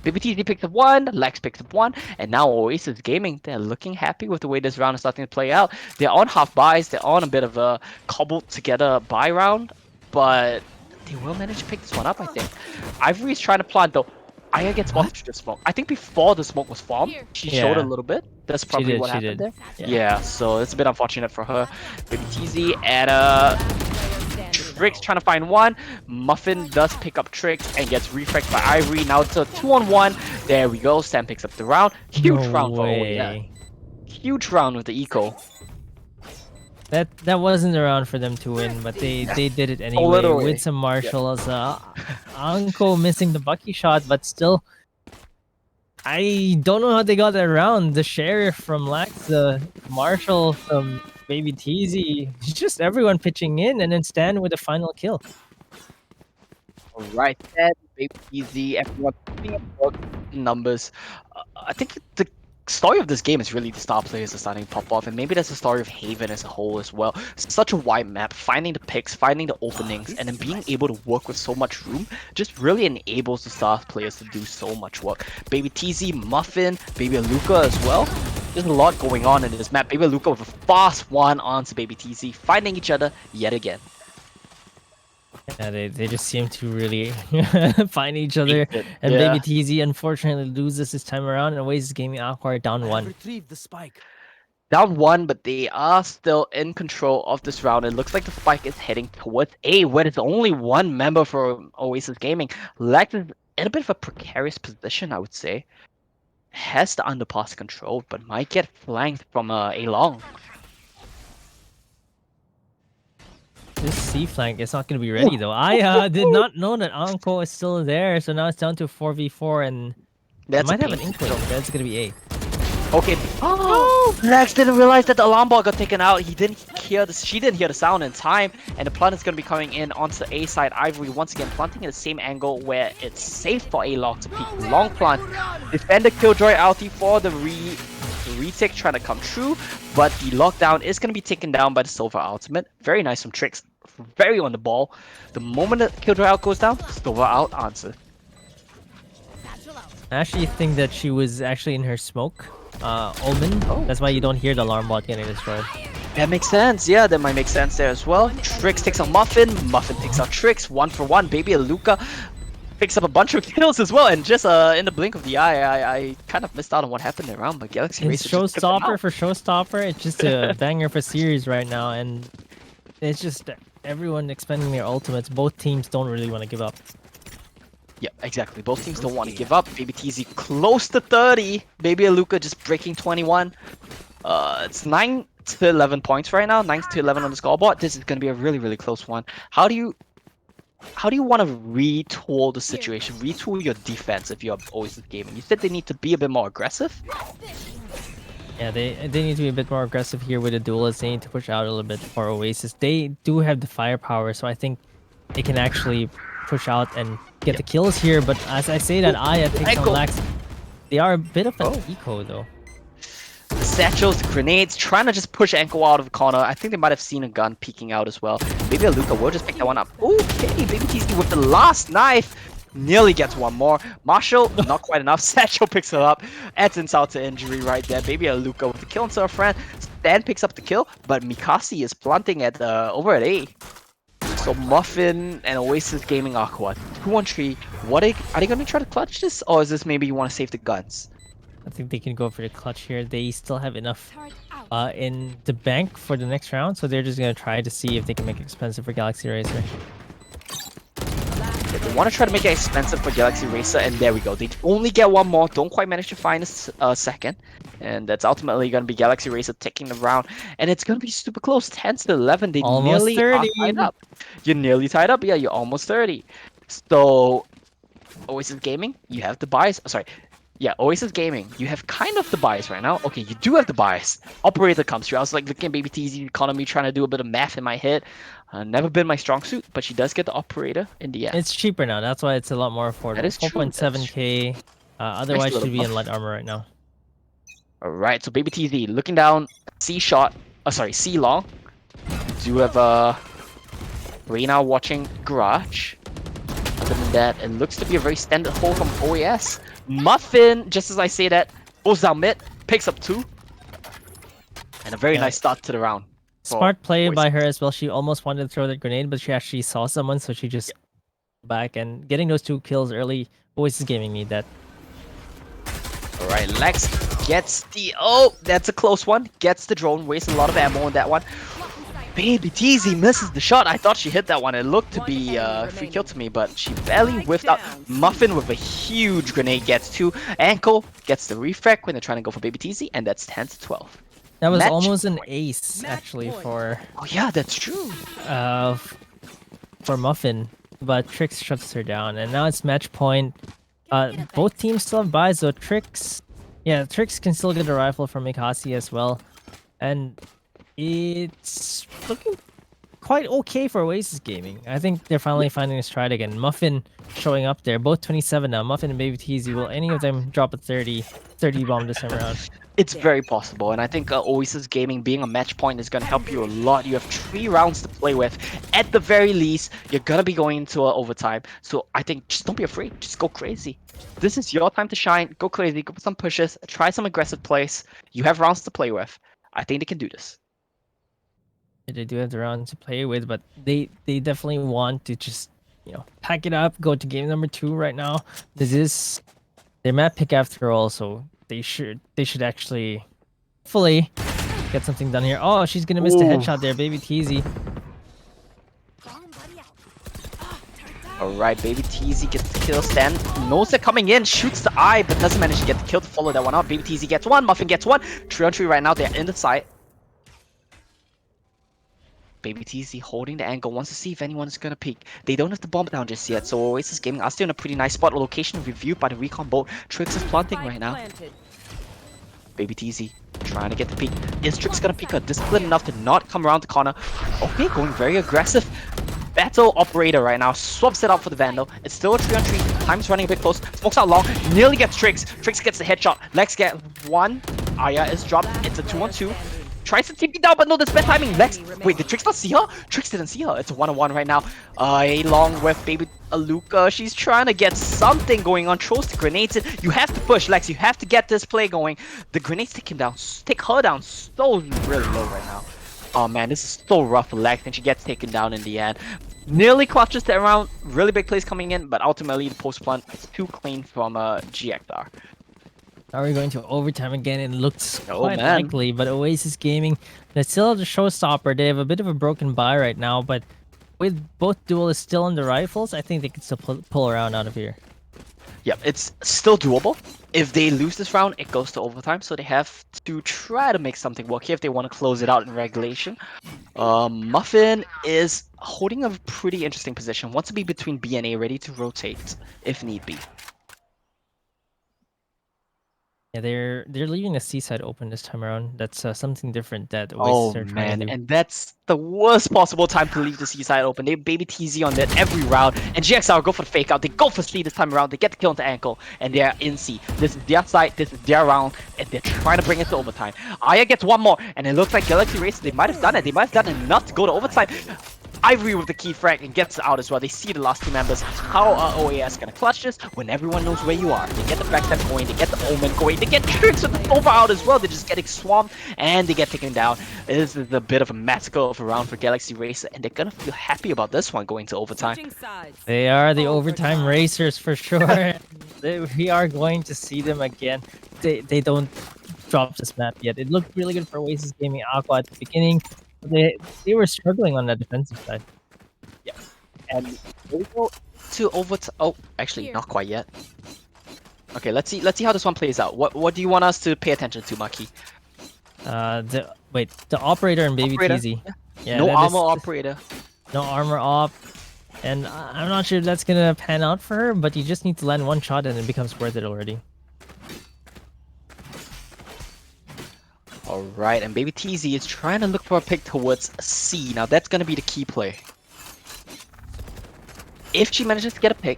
BBTZ picked up 1, Lex picked up 1, and now Oasis Gaming, they're looking happy with the way this round is starting to play out. They're on half buys, they're on a bit of a cobbled together buy round, but they will manage to pick this one up, I think. Ivory's trying to plant though. Aya gets spotted through the smoke. I think before the smoke was formed, she showed a little bit. That's probably what happened there. Yeah, so it's a bit unfortunate for her. BBTZ and Trix trying to find 1. Muffin does pick up Trix and gets refract by Ivory. Now it's a 2-on-1. There we go. Sam picks up the round. Huge round for OE. Huge round with the eco.
That wasn't a round for them to win, but they did it anyway with some marshals. Uncle missing the Bucky shot, but still, I don't know how they got that round. The sheriff from Lax, the marshal from Baby TZ, just everyone pitching in, and then Stan with the final kill.
Alright, Stan, Baby TZ, everyone putting up numbers. I think the story of this game is really the star players are starting to pop off, and maybe that's the story of Haven as a whole as well. Such a wide map, finding the picks, finding the openings, and then being able to work with so much room just really enables the star players to do so much work. Baby TZ, Muffin, Baby Luca as well. There's a lot going on in this map. Baby Luca with a fast one onto Baby TZ, finding each other yet again.
Yeah, they just seem to really find each other. And Baby TZ unfortunately loses this time around, and Oasis Gaming Aqua down 1.
Retrieve the spike.
Down 1, but they are still in control of this round. It looks like the spike is heading towards A, where there's only 1 member for Oasis Gaming. Lex is in a bit of a precarious position, I would say. Has the underpass control, but might get flanked from A long.
This C flank is not going to be ready though. I did not know that Anko is still there, so now it's down to 4v4, and
That's
might have an inkling. That's going to be A.
Okay. Oh, Lex didn't realize that the alarm ball got taken out. He didn't hear the. She didn't hear the sound in time, and the plant is going to be coming in onto the A side. Ivory once again planting at the same angle where it's safe for A long to peek. Long plant. Defender Killjoy ulti for the retake trying to come true, but the lockdown is going to be taken down by the Sova ultimate. Very nice from Trix. Very on the ball. The moment that Killjoy out goes down, Sova out answer.
I actually think that she was actually in her smoke. Omen.
Oh,
That's why you don't hear the alarm bot getting destroyed.
That makes sense. Yeah, that might make sense there as well. Trix takes out Muffin. Muffin takes out Trix. 1-for-1. Baby Luca picks up a bunch of kills as well. And just in the blink of the eye, I kind of missed out on what happened around. But Galaxy
It's
Racer just took them
showstopper
out.
for showstopper. It's just a banger for series right now, and it's just everyone expending their ultimates. Both teams don't really want to give up.
Yeah, exactly. Both teams don't want to give up. Baby TZ close to 30. Baby Luca just breaking 21. It's 9 to 11 points right now. 9 to 11 on the scoreboard. This is going to be a really, really close one. How do you want to retool the situation? Retool your defense if you're Oasis Gaming. You said they need to be a bit more aggressive.
Yeah, they need to be a bit more aggressive here with the duelists. They need to push out a little bit for Oasis. They do have the firepower, so I think they can actually push out and get the kills here. But as I say that, Aya takes on Lax. They are a bit of an eco though.
The satchels, the grenades, trying to just push Anko out of the corner. I think they might have seen a gun peeking out as well. Maybe a Luca will just pick that one up. Okay, Baby TZ with the last knife. Nearly gets one more. Marshall, not quite enough. Satchel picks it up. Adds insult to injury right there. Baby a Luca with the kill into her friend. Stan picks up the kill, but Mikasi is planting at over at A. So Muffin and Oasis Gaming Aqua. 2-on-3. Are they going to try to clutch this? Or is this maybe you want to save the guns?
I think they can go for the clutch here. They still have enough in the bank for the next round, so they're just going to try to see if they can make it expensive for Galaxy Racer.
They want to try to make it expensive for Galaxy Racer, and there we go. They only get one more. Don't quite manage to find a second. And that's ultimately going to be Galaxy Racer taking the round. And it's going to be super close. 10 to 11. They
Almost
nearly
30.
are tied up. You're nearly tied up. Yeah, you're almost 30. So, Oasis Gaming, you have the bias. Sorry. Yeah, Oasis Gaming, you have kind of the bias right now. Okay, you do have the bias. Operator comes through. I was like looking at Baby TZ economy, trying to do a bit of math in my head. Never been my strong suit, but she does get the operator in the end.
It's cheaper now. That's why it's a lot more affordable.
That is true.
4.7k. Otherwise, she'd be in light armor right now.
Alright, so Baby TZ looking down. C shot. C long. Do have Reina watching Garage. Other than that, it looks to be a very standard hold from OAS. Muffin, just as I say that, goes down mid, picks up 2. And a very nice start to the round.
Smart play by her as well. She almost wanted to throw that grenade, but she actually saw someone, so she just back and getting those 2 kills early. Oasis Gaming need that.
Alright, Lex gets the... Oh, that's a close one. Gets the drone, wastes a lot of ammo on that one. Baby TZ misses the shot. I thought she hit that one. It looked to be a free kill to me, but she barely whiffed out. Muffin with a huge grenade gets 2. Ankle gets the refract when they're trying to go for Baby TZ, and that's 10 to 12.
That was almost an ace, actually, for...
Oh yeah, that's true.
For Muffin, but Trix shuts her down, and now it's match point. Both teams still have buys, so Trix can still get a rifle from Mikasi as well, and it's looking quite okay for Oasis Gaming. I think they're finally finding a stride again. Muffin showing up there, both 27 now. Muffin and Baby TZ, will any of them drop a 30 bomb this time around?
It's very possible, and I think Oasis Gaming being a match point is going to help you a lot. You have 3 rounds to play with. At the very least, you're going to be going into overtime. So I think just don't be afraid. Just go crazy. This is your time to shine. Go crazy. Go for some pushes. Try some aggressive plays. You have rounds to play with. I think they can do this.
They do have the round to play with, but they definitely want to just, pack it up, go to game number 2 right now. This is their map pick after all, so they should actually hopefully get something done here. Oh, she's gonna miss the headshot there, Baby TZ.
Alright, Baby TZ gets the kill. Stan knows they're coming in, shoots the eye, but doesn't manage to get the kill to follow that one up. Baby TZ gets 1, Muffin gets 1. 3-on-3 right now, they're in the site. Baby TZ holding the angle, wants to see if anyone is gonna peek. They don't have the bomb down just yet, so Oasis Gaming are still in a pretty nice spot. Location reviewed by the recon boat. Trix is planting right now. Baby TZ trying to get the peek. Is Trix gonna peek her? Disciplined enough to not come around the corner. Okay, going very aggressive. Battle operator right now, swaps it out for the Vandal. It's still a 3-on-3. Time's running a bit close. Smokes out long, nearly gets Trix. Trix gets the headshot. Lex get 1. Aya is dropped. It's a 2-on-2. tries to take it down, but no, that's bad timing. Lex, wait, did Trix not see her? Trix didn't see her. It's a 1-on-1 right now. Along with baby Aluka, she's trying to get something going on. Throws the grenades in. You have to push, Lex. You have to get this play going. The grenades take him down, take her down so really low right now. Oh man, this is so rough for Lex, and she gets taken down in the end. Nearly clutches that round. Really big plays coming in, but ultimately the post plant is too clean from GXR.
Are we going to overtime again? It looks
Oh,
quite
man.
likely, but Oasis Gaming, they're still the showstopper. They have a bit of a broken buy right now, but with both duelists still on the rifles, I think they can still pull around out of here.
Yeah, it's still doable. If they lose this round, it goes to overtime, so they have to try to make something work here if they want to close it out in regulation. Muffin is holding a pretty interesting position. Wants to be between B and A, ready to rotate if need be.
Yeah, they're leaving the seaside open this time around. That's something different that Oasis
Oh
are trying
man,
to do.
and that's the worst possible time to leave the seaside open. They baby TZ on that every round, and GXR go for the fake out. They go for C this time around. They get the kill into ankle, and they're in C. This is their side, this is their round, and they're trying to bring it to overtime. Aya gets one more, and it looks like Galaxy Racer, they might have done it. They might have done enough to go to overtime. Ivory with the key frag and gets out as well. They see the last two members. How are OAS gonna clutch this when everyone knows where you are? They get the backstab going, they get the omen going, they get Tricks with the over out as well. They're just getting swamped and they get taken down. This is a bit of a massacre of a round for Galaxy Racer, and they're gonna feel happy about this one going to overtime.
They are the overtime racers for sure. We are going to see them again. They don't drop this map yet. It looked really good for Oasis Gaming Aqua at the beginning. They were struggling on the defensive side.
Yeah, and we go to overtime. Oh, actually, not quite yet. Okay, let's see how this one plays out. What do you want us to pay attention to, Maki?
The operator and baby
Operator?
TZ. Yeah,
No armor operator.
No armor op. And I'm not sure if that's gonna pan out for her, but you just need to land one shot and it becomes worth it already.
Alright, and baby TZ is trying to look for a pick towards C. Now that's gonna be the key play. If she manages to get a pick,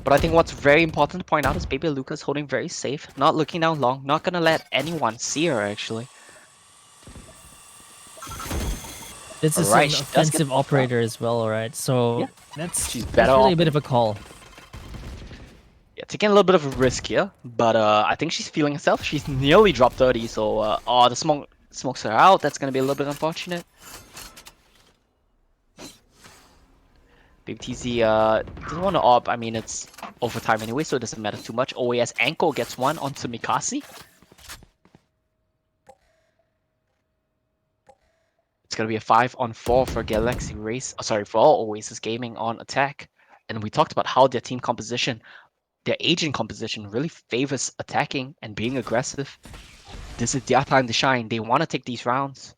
but I think what's very important to point out is baby Luca's holding very safe, not looking down long, not gonna let anyone see her actually.
This is
Alright,
an
she does
offensive
get
operator as well, alright? So
Yeah.
that's
She's
that's
better
really
off.
a bit of a call.
Yeah, taking a little bit of a risk here, but I think she's feeling herself. She's nearly dropped 30, so oh, the smokes her out. That's gonna be a little bit unfortunate. Baby TZ doesn't want to op. I mean, it's overtime anyway, so it doesn't matter too much. OAS Ankle gets one onto Mikasi. It's gonna be a 5-on-4 for Galaxy Race. Sorry, for all Oasis Gaming on attack. And we talked about how their team composition, their agent composition, really favors attacking and being aggressive. This is their time to shine. They want to take these rounds.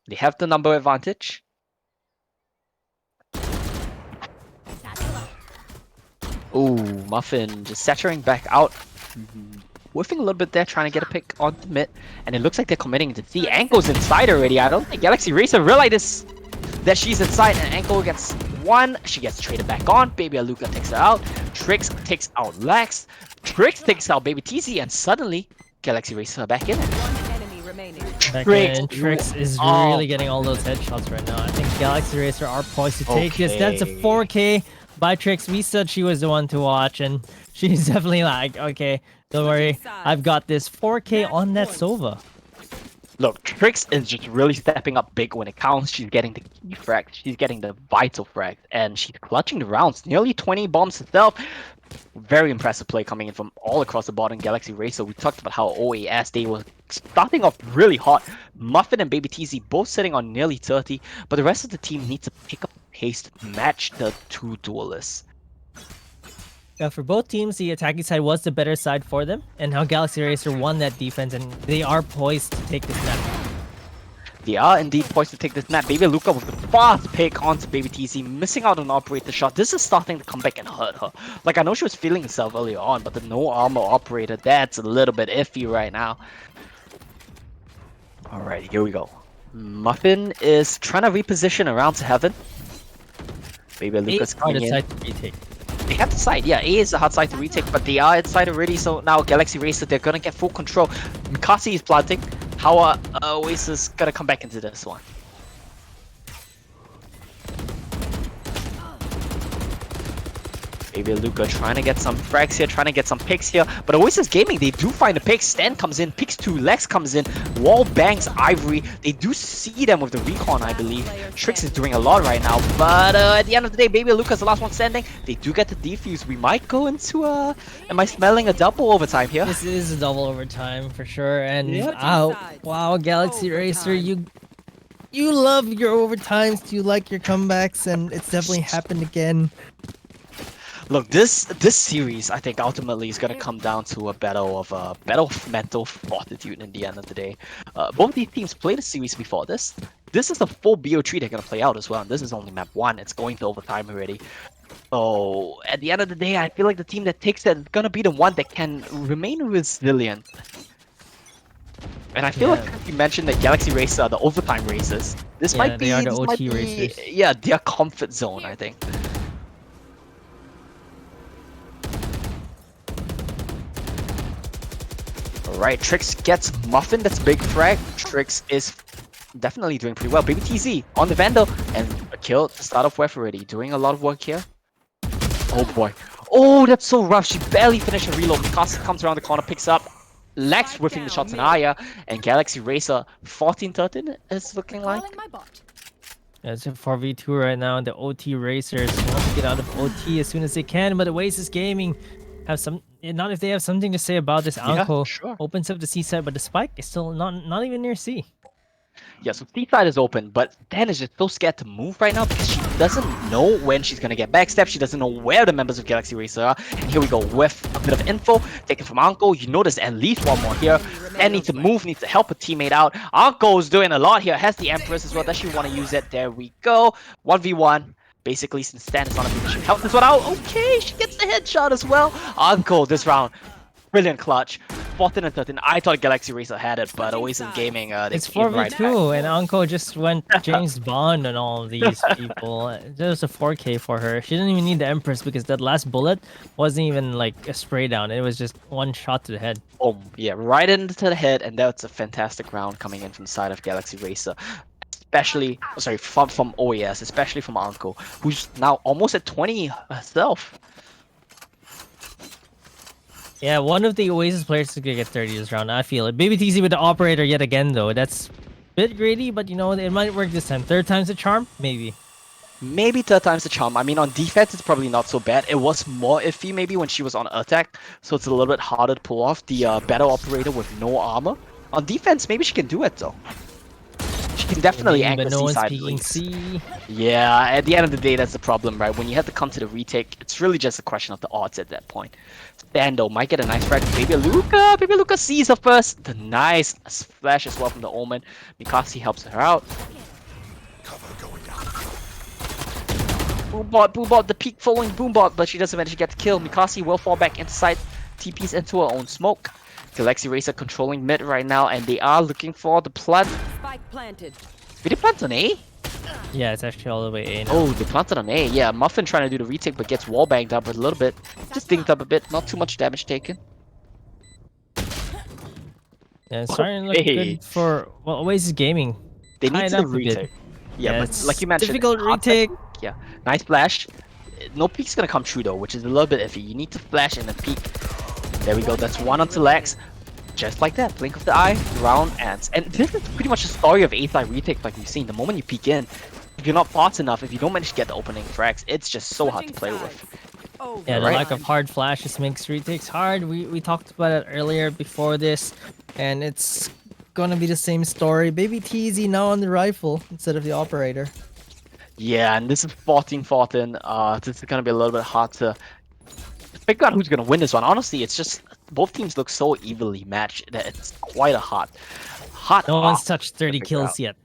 They have the number advantage. Oh, Muffin just saturating back out. Whiffing a little bit there, trying to get a pick on the mid. And it looks like they're committing to C. Ankle's inside already. I don't think Galaxy Racer realizes that she's inside, and Ankle gets one. She gets traded back on. Baby Aluka takes her out. Trix takes out Lex. Trix takes out Baby TZ, and suddenly Galaxy Racer are back in it.
Trix is really getting all those headshots right now. I think Galaxy Racer are poised to take this. That's a 4K by Trix. We said she was the one to watch, and she's definitely like, okay, don't worry, I've got this 4K on that Sova.
Look, Trix is just really stepping up big when it counts. She's getting the key frag, she's getting the vital frag, and she's clutching the rounds. Nearly 20 bombs herself. Very impressive play coming in from all across the board in Galaxy Racer. We talked about how OAS, they were starting off really hot. Muffin and Baby TZ both sitting on nearly 30, but the rest of the team needs to pick up pace to match the two duelists.
Yeah, for both teams, the attacking side was the better side for them, and now Galaxy Racer won that defense, and they are poised to take this map.
They are indeed poised to take this map. Baby Luca with the fast pick onto Baby TZ, missing out on an operator shot. This is starting to come back and hurt her. Like, I know she was feeling herself earlier on, but the no armor operator, that's a little bit iffy right now. Alright, here we go. Muffin is trying to reposition around to heaven. Baby Luca's coming in.
To retake.
They have the side, yeah, A is the hard side to retake, but they are inside already, so now Galaxy Racer, they're gonna get full control. Mikasi is planting. How are Oasis gonna come back into this one? Maybe Luca trying to get some frags here, trying to get some picks here. But Oasis Gaming, they do find a pick. Stan comes in, picks 2, Lex comes in, wall bangs Ivory. They do see them with the recon, I believe. Trix is doing a lot right now. But at the end of the day, Baby Luca's the last one standing. They do get the defuse. We might go into am I smelling a double overtime here?
This is a double overtime for sure. And
Yeah.
wow, Galaxy Racer, you love your overtimes, you like your comebacks, and it's definitely happened again.
Look, this series, I think, ultimately is gonna come down to a battle of mental fortitude in the end of the day. Both these teams played a series before this. This is the full BO3 they're gonna play out as well, and this is only map 1. It's going to overtime already. So at the end of the day, I feel like the team that takes it is gonna be the one that can remain resilient. And I feel like you mentioned that Galaxy Racer are the overtime racers. This might be
they are the
this
OT
might be,
racers.
yeah, their comfort zone, I think. Alright, Trix gets Muffin, that's big frag. Trix is definitely doing pretty well. Baby TZ on the Vandal, and a kill to start off with already. Doing a lot of work here. Oh boy. Oh, that's so rough. She barely finished her reload. Mikasa comes around the corner, picks up. Lex whiffing the shots in Aya, and Galaxy Racer 14-13 is looking like.
Yeah, it's a 4v2 right now, and the OT Racers want to get out of OT as soon as they can, but Oasis Gaming have some, not if they have something to say about this. Anko
sure.
opens up the C side, but the spike is still not even near C.
Yeah, so C side is open, but Dan is just so scared to move right now because she doesn't know when she's gonna get backstep. She doesn't know where the members of Galaxy Racer are. And here we go with a bit of info taken from Anko. You notice at least one more here. Dan needs to move, needs to help a teammate out. Anko is doing a lot here. Has the Empress as well. Does she want to use it? There we go. 1v1. Basically, since Stan is on a beat, she help this one out. Okay, she gets the headshot as well. Anko this round. Brilliant clutch. 14-13. I thought Galaxy Racer had it, but Oasis Gaming, they
It's
came
4v2,
right back.
and Anko just went James Bond on all of these people. There's a 4K for her. She didn't even need the Empress because that last bullet wasn't even like a spray down. It was just one shot to the head.
Oh, yeah, right into the head, and that's a fantastic round coming in from the side of Galaxy Racer. Especially, sorry, from OAS, especially from Anko, who's now almost at 20 herself.
Yeah, one of the Oasis players is gonna get 30 this round. I feel it. Baby TC with the operator yet again, though. That's a bit greedy, but you know, it might work this time. Third time's a charm? Maybe.
Maybe third time's the charm. I mean, on defense, it's probably not so bad. It was more iffy maybe when she was on attack, so it's a little bit harder to pull off the battle operator with no armor. On defense, maybe she can do it, though. She can definitely anchor
but no one's
C-side
peeking
lanes.
C.
Yeah, at the end of the day, that's the problem, right? When you have to come to the retake, it's really just a question of the odds at that point. Stando might get a nice frag. Baby Luca sees her first. The nice splash as well from the Omen. Mikasi helps her out. Boombot, the peak following Boombot, but she doesn't manage to get the kill. Mikasi will fall back inside, TPs into her own smoke. Galaxy Racer controlling mid right now, and they are looking for the plant.
Spike planted.
Did they plant on A?
Yeah, it's actually all the way A now.
Oh, they planted on A. Yeah, Muffin trying to do the retake, but gets wall banged up a little bit. Just dinged up a bit, not too much damage taken.
Yeah, it's starting to look
Hey.
good for, well, Oasis Gaming.
They need
Tied
to
up a bit.
retake. Yeah, but
it's
like you mentioned,
difficult
hard
retake.
Yeah, nice flash. No peek's gonna come true though, which is a little bit iffy. You need to flash and then peek. There we go. That's one onto Lex. Just like that, blink of the eye, round ends. And this is pretty much the story of A-side retake like we've seen. The moment you peek in, if you're not fast enough, if you don't manage to get the opening frags, it's just so hard to play with.
Yeah, the
Right.
lack of hard flashes makes retakes hard. We talked about it earlier before this, and it's gonna be the same story. Baby TZ now on the rifle instead of the operator.
Yeah, and this is 14-14. This is gonna be a little bit hard to figure out who's gonna win this one. Honestly, it's just both teams look so evenly matched that it's quite a hot.
No one's touched 30
figure
kills
out.
yet.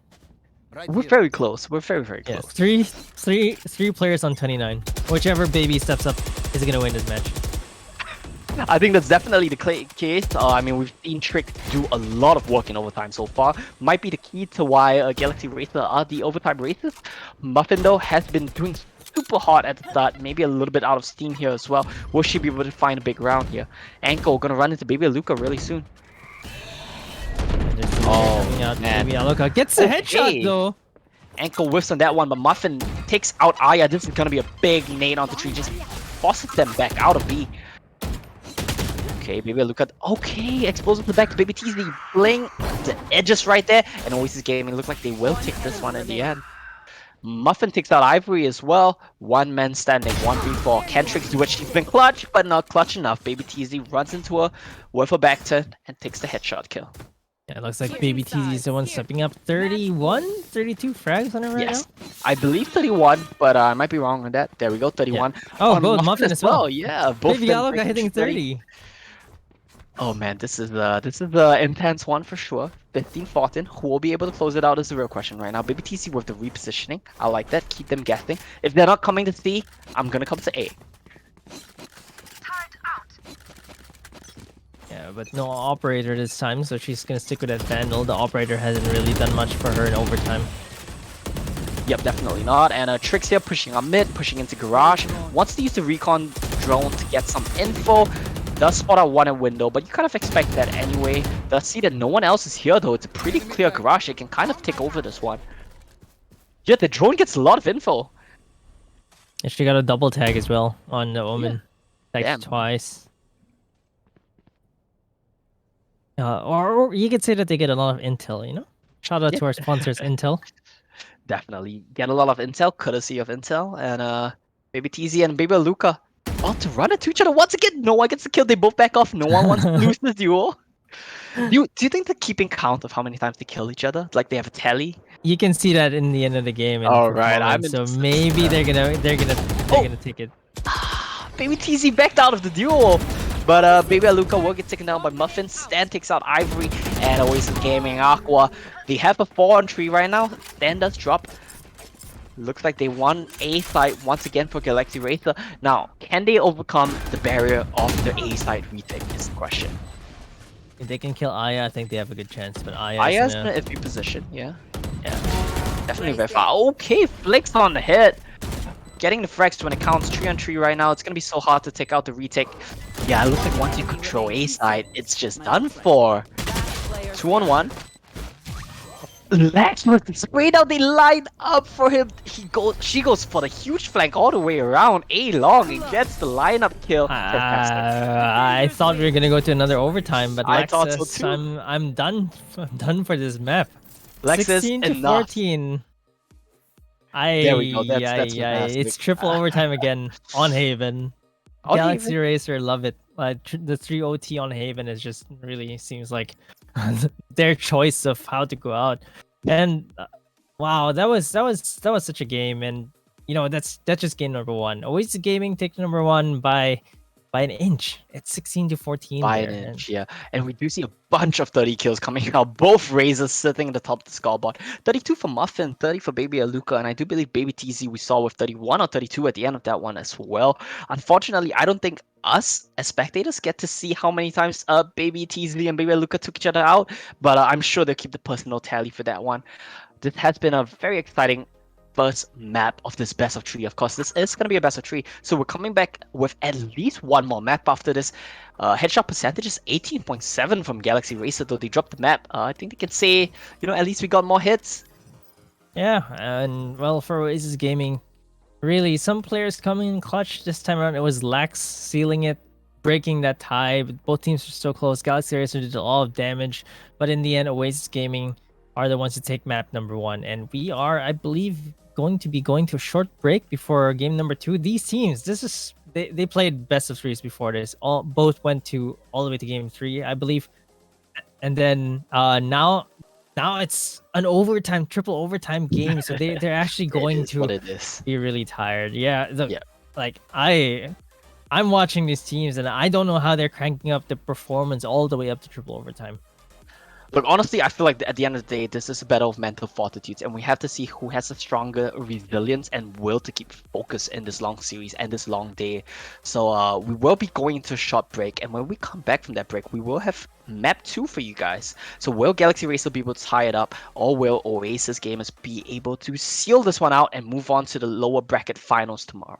We're very close. We're very, very
Yeah,
close.
three players on 29. Whichever baby steps up is gonna win this match.
I think that's definitely the case. I mean, we've seen Trick do a lot of work in overtime so far. Might be the key to why Galaxy Racer are the overtime racers. Muffin, though, has been doing super hard at the start. Maybe a little bit out of steam here as well. Will she be able to find a big round here? Anko gonna run into Baby Luca really soon.
There's Coming out,
man.
maybe Aloka gets a headshot
Okay.
though.
Ankle whiffs on that one, but Muffin takes out Aya. This is gonna be a big nade on the tree. Just forces them back out of B. Okay, maybe a look at. Okay, explosive to the back to Baby TZ. Bling the edges right there. And Oasis Gaming look like they will take this one in the end. Muffin takes out Ivory as well. One man standing, 1v4. Kentrix do what she's been clutch, but not clutch enough. Baby TZ runs into her with a back turn and takes the headshot kill.
Yeah, it looks like Baby TZ is the one stepping up. 31, 32 frags on it right
Yes,
now.
I believe 31, but I might be wrong on that. There we go, 31.
Yeah. Oh,
On
both Muffin as well.
Yeah, both
Baby
them
Aloka
breaking
hitting
30.
30.
Oh man, this is the intense one for sure. 15-14. Who will be able to close it out is the real question right now. Baby TC with the repositioning. I like that. Keep them guessing. If they're not coming to C, I'm gonna come to A.
Yeah, but no operator this time, so she's gonna stick with that Vandal. The operator hasn't really done much for her in overtime.
Yep, definitely not. And Tricks here pushing on mid, pushing into garage. Wants to use the recon drone to get some info. Does spot out one in window, but you kind of expect that anyway. Does see that no one else is here though. It's a pretty clear garage. It can kind of take over this one. Yeah, the drone gets a lot of info.
And she got a double tag as well on the Omen. Tagged
Damn.
twice. Or you could say that they get a lot of intel, you know? Shout out to our sponsors, Intel.
Definitely get a lot of intel, courtesy of Intel, and Baby TZ and Baby Luca about to run into each other once again. No one gets the kill. They both back off. No one wants to lose this duel. Do you think they're keeping count of how many times they kill each other? Like they have a tally?
You can see that in the end of the game. And
All right, I'm
so maybe they're gonna take it.
Baby TZ backed out of the duel. But Baby Luca will get taken down by Muffin. Stan takes out Ivory and Oasis Gaming Aqua. They have a 4-on-3 right now. Stan does drop. Looks like they won A side once again for Galaxy Racer. Now, can they overcome the barrier of the A side retake is the question.
If they can kill Aya, I think they have a good chance. But
Aya's in an iffy position, yeah. Definitely very far. Okay, Flicks on the hit. Getting the frags when it counts 3-on-3 right now. It's gonna be so hard to take out the retake. Yeah, it looks like once you control A side, it's just done for. 2-on-1. Lex with the spray down, they line up for him. She goes for the huge flank all the way around A long and gets the lineup kill.
I thought we were gonna go to another overtime, but
I thought so too.
I'm done. I'm done for this map.
Lex
16 to 14.
There we go. That's
it's triple overtime again on Haven. Galaxy Racer, love it. The 3 OT on Haven is just really seems like their choice of how to go out. And wow, that was such a game. And you know that's just game number one. Oasis Gaming takes number one by an inch. It's 16 to 14.
By an inch, yeah. And we do see a bunch of 30 kills coming out. Both Razors sitting at the top of the scoreboard. 32 for Muffin, 30 for Baby Aluka, and I do believe Baby TZ we saw with 31 or 32 at the end of that one as well. Unfortunately, I don't think us as spectators get to see how many times Baby TZ and Baby Aluka took each other out, but I'm sure they'll keep the personal tally for that one. This has been a very exciting first map of this best of 3. Of course, this is going to be a best of 3, so we're coming back with at least one more map after this. Headshot percentage is 18.7 from Galaxy Racer, though they dropped the map. I think they can say, you know, at least we got more hits.
Yeah, and well, for Oasis Gaming, really, some players coming in clutch this time around. It was Lax sealing it, breaking that tie. But both teams were so close. Galaxy Racer did a lot of damage, but in the end, Oasis Gaming are the ones to take map number 1, and we are, I believe, going to be going to a short break before game number 2. These teams, they played best of 3s before this. Both went all the way to game 3, I believe, and then now it's an overtime, triple overtime game. So they're actually going to be really tired. Yeah, like I'm watching these teams and I don't know how they're cranking up the performance all the way up to triple overtime.
Look, honestly, I feel like at the end of the day, this is a battle of mental fortitudes, and we have to see who has a stronger resilience and will to keep focus in this long series and this long day. So we will be going into a short break, and when we come back from that break, we will have map 2 for you guys. So will Galaxy Racer be able to tie it up, or will Oasis Gamers be able to seal this one out and move on to the lower bracket finals tomorrow?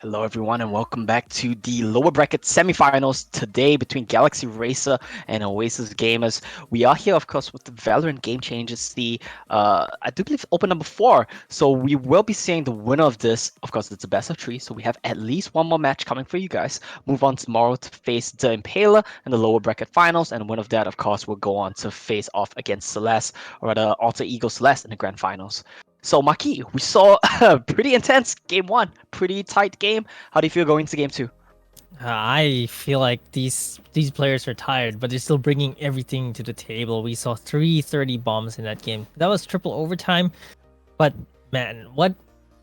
Hello, everyone, and welcome back to the lower bracket semifinals today between Galaxy Racer and Oasis Gamers. We are here, of course, with the Valorant Game Changers, I do believe open number 4. So we will be seeing the winner of this. Of course, it's a best of 3, so we have at least one more match coming for you guys. Move on tomorrow to face the Impaler in the lower bracket finals, and the winner of that, of course, will go on to face off against Celeste, or rather Alter Ego Celeste in the grand finals. So, Maki, we saw a pretty intense game 1, pretty tight game. How do you feel going into game 2?
I feel like these players are tired, but they're still bringing everything to the table. We saw 330 bombs in that game. That was triple overtime, but man, what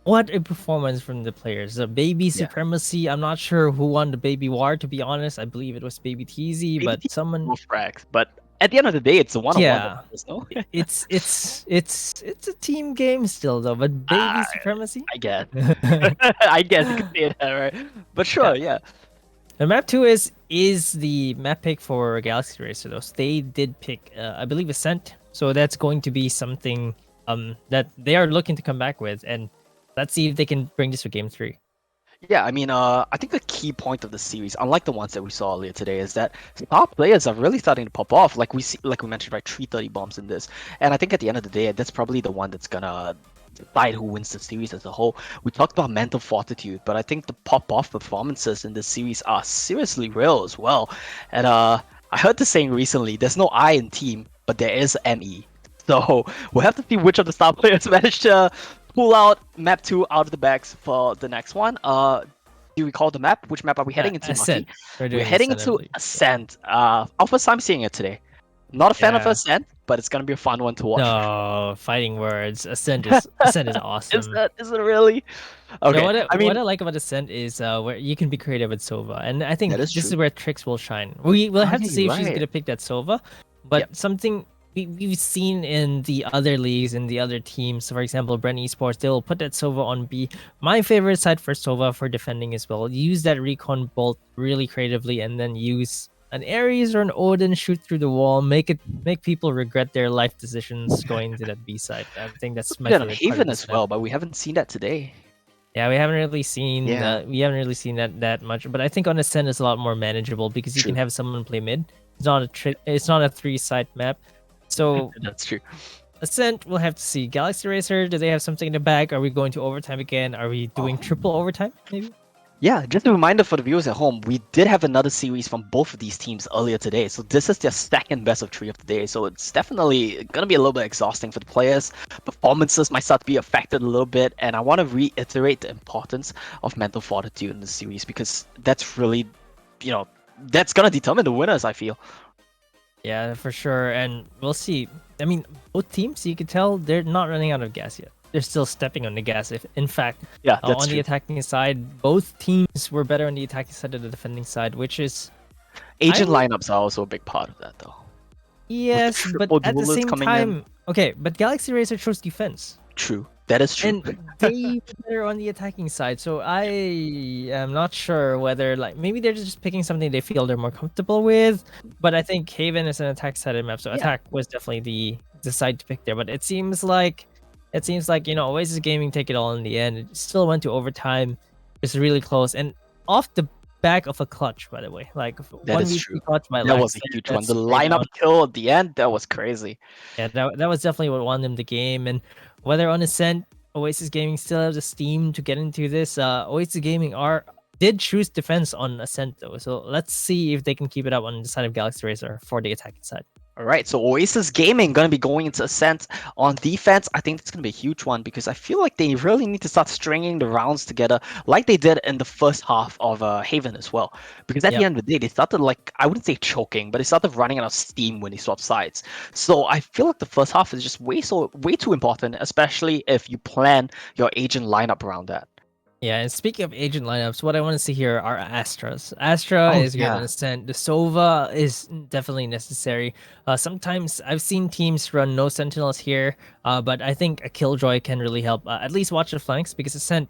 a performance from the players. The baby supremacy. I'm not sure who won the baby war. To be honest, I believe it was Baby TZ, but someone.
Frags, but at the end of the day, it's a one-on-one.
Yeah, it's a team game still though. But baby supremacy.
I guess. I guess you could say that, right? But sure, yeah.
The map 2 is the map pick for Galaxy Racer though. So they did pick, I believe, Ascent. So that's going to be something that they are looking to come back with, and let's see if they can bring this to game 3.
Yeah, I mean, I think the key point of the series, unlike the ones that we saw earlier today, is that top players are really starting to pop off. Like we mentioned, right, 330 bombs in this, and I think at the end of the day, that's probably the one that's gonna decide who wins the series as a whole. We talked about mental fortitude, but I think the pop-off performances in this series are seriously real as well. And I heard the saying recently: "There's no I in team, but there is ME." So we'll have to see which of the star players manage to pull out map 2 out of the bags for the next one. Do you recall the map? Which map are we heading into,
Ascent.
Maki? We're heading into Ascent. Our first time seeing it today. Not a fan of Ascent, but it's gonna be a fun one to watch.
No, fighting words. Ascent is awesome.
Is it really? Okay.
No, what I like about Ascent is where you can be creative with Sova, and I think this is where Trix will shine. We will have to see if she's gonna pick that Sova, but something we've seen in the other leagues, in the other teams, for example, Brent Esports, they'll put that Sova on B. My favorite side for Sova for defending as well. Use that recon bolt really creatively, and then use an Ares or an Odin, shoot through the wall, make people regret their life decisions going to that B side. I think that's my favorite
Haven as well, but we haven't seen that today.
Yeah, we haven't really seen that much. But I think on Ascent is a lot more manageable because you can have someone play mid. It's not a 3-side map. So
that's true.
Ascent, we'll have to see. Galaxy Racer, do they have something in the bag? Are we going to overtime again? Are we doing triple overtime, maybe?
Yeah, just a reminder for the viewers at home, we did have another series from both of these teams earlier today. So this is their second best of 3 of the day. So it's definitely going to be a little bit exhausting for the players. Performances might start to be affected a little bit. And I want to reiterate the importance of mental fortitude in this series because that's really, that's going to determine the winners, I feel.
Yeah, for sure. And we'll see. I mean, both teams, you can tell they're not running out of gas yet. They're still stepping on the gas. In fact, on the attacking side, both teams were better on the attacking side than the defending side, which is...
Agent lineups are also a big part of that, though.
Yes, but at the same time... Okay, but Galaxy Racer chose defense.
True. That is true.
And they were on the attacking side, so I am not sure whether maybe they're just picking something they feel they're more comfortable with. But I think Haven is an attack-sided map, so attack was definitely the side to pick there. But it seems like Oasis Gaming take it all in the end. It still went to overtime. It's really close, and off the back of a clutch, by the way.
That is true.
Clutch
that was a huge one. The lineup kill at the end, that was crazy.
Yeah, that was definitely what won them the game. And whether on Ascent, Oasis Gaming still has the steam to get into this. Oasis Gaming did choose defense on Ascent though, so let's see if they can keep it up on the side of Galaxy Racer for the attacking side.
All right, so Oasis Gaming going to be going into Ascent on defense. I think it's going to be a huge one because I feel like they really need to start stringing the rounds together like they did in the first half of Haven as well. Because at the end of the day, they started I wouldn't say choking, but they started running out of steam when they swapped sides. So I feel like the first half is just way too important, especially if you plan your agent lineup around that.
Yeah, and speaking of agent lineups, what I want to see here are Astras. Astra is going to Ascent. The Sova is definitely necessary. Sometimes I've seen teams run no Sentinels here, but I think a Killjoy can really help. At least watch the flanks because Ascent,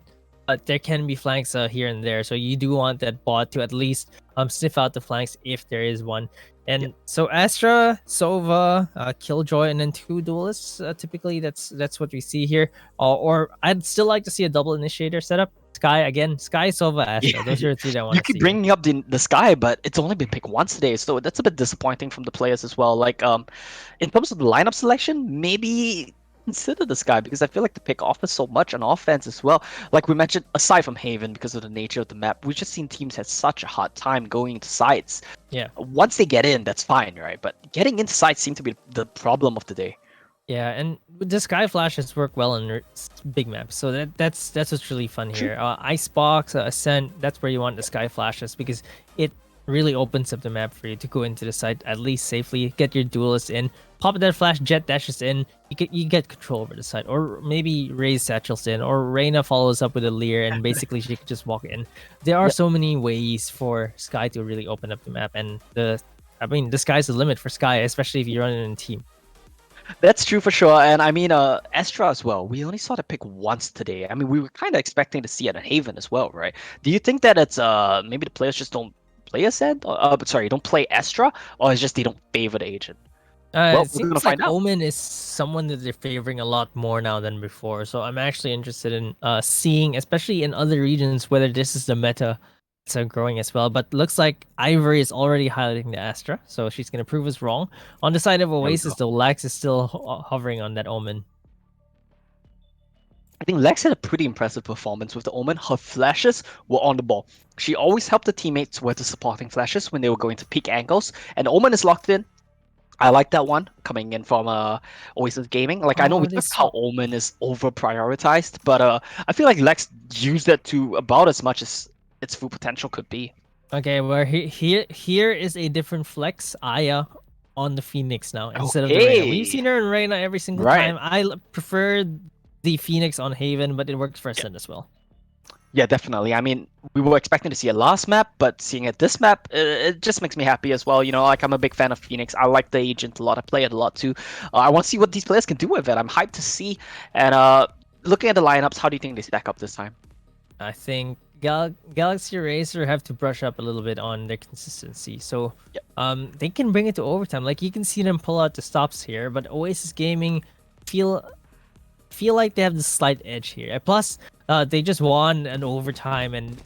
there can be flanks here and there. So you do want that bot to at least sniff out the flanks if there is one. And so Astra, Sova, Killjoy, and then 2 duelists. Typically, that's what we see here. Or I'd still like to see a double initiator setup. It's Sky again. Sky, Sova, Astra. Those are the three that I want
You
to see.
keep bringing up the Sky, but it's only been picked once today, so that's a bit disappointing from the players as well. Like, in terms of the lineup selection, maybe consider the Sky because I feel like the pick offers so much on offense as well. Like we mentioned, aside from Haven, because of the nature of the map, we've just seen teams have such a hard time going into sites.
Yeah.
Once they get in, that's fine, right? But getting into sites seemed to be the problem of the day.
Yeah, and the Sky Flashes work well in big maps, so that's what's really fun here. Icebox, Ascent, that's where you want the Sky Flashes because it really opens up the map for you to go into the site at least safely, get your duelists in, pop that flash, Jet dashes in, you get control over the site, or maybe Raze satchels in, or Reyna follows up with a Leer, and basically she can just walk in. There are so many ways for Sky to really open up the map, and the sky's the limit for Sky, especially if you run it in a team.
That's true for sure, and I mean, Astra as well. We only saw the pick once today. I mean, we were kind of expecting to see it at Haven as well, right? Do you think that it's maybe the players just don't play Ascent, but sorry, don't play Astra, or it's just they don't favor the agent? Well,
It
we're gonna
seems like
find out.
Omen is someone that they're favoring a lot more now than before. So I'm actually interested in seeing, especially in other regions, whether this is the meta that's growing as well. But looks like Ivory is already highlighting the Astra, so she's gonna prove us wrong. On the side of
There we
Oasis,
go.
though, Lax is still hovering on that Omen.
I think Lex had a pretty impressive performance with the Omen. Her flashes were on the ball. She always helped the teammates with the supporting flashes when they were going to peak angles, and Omen is locked in. I like that one coming in from Oasis Gaming. Like I know we talked how Omen is over prioritized, but I feel like Lex used it to about as much as its full potential could be.
Okay, well here is a different flex. Aya on the Phoenix now instead of the Reyna. We've seen her in Reyna every single time. I prefer the Phoenix on Haven, but it works for Ascent as well.
Yeah, definitely. I mean, we were expecting to see a last map, but seeing it this map, it just makes me happy as well. You know, like I'm a big fan of Phoenix. I like the agent a lot. I play it a lot too. I want to see what these players can do with it. I'm hyped to see. And looking at the lineups, how do you think they stack up this time?
I think Galaxy Racer have to brush up a little bit on their consistency. So they can bring it to overtime. Like you can see them pull out the stops here, but Oasis Gaming feel like they have the slight edge here. Plus, they just won an overtime, and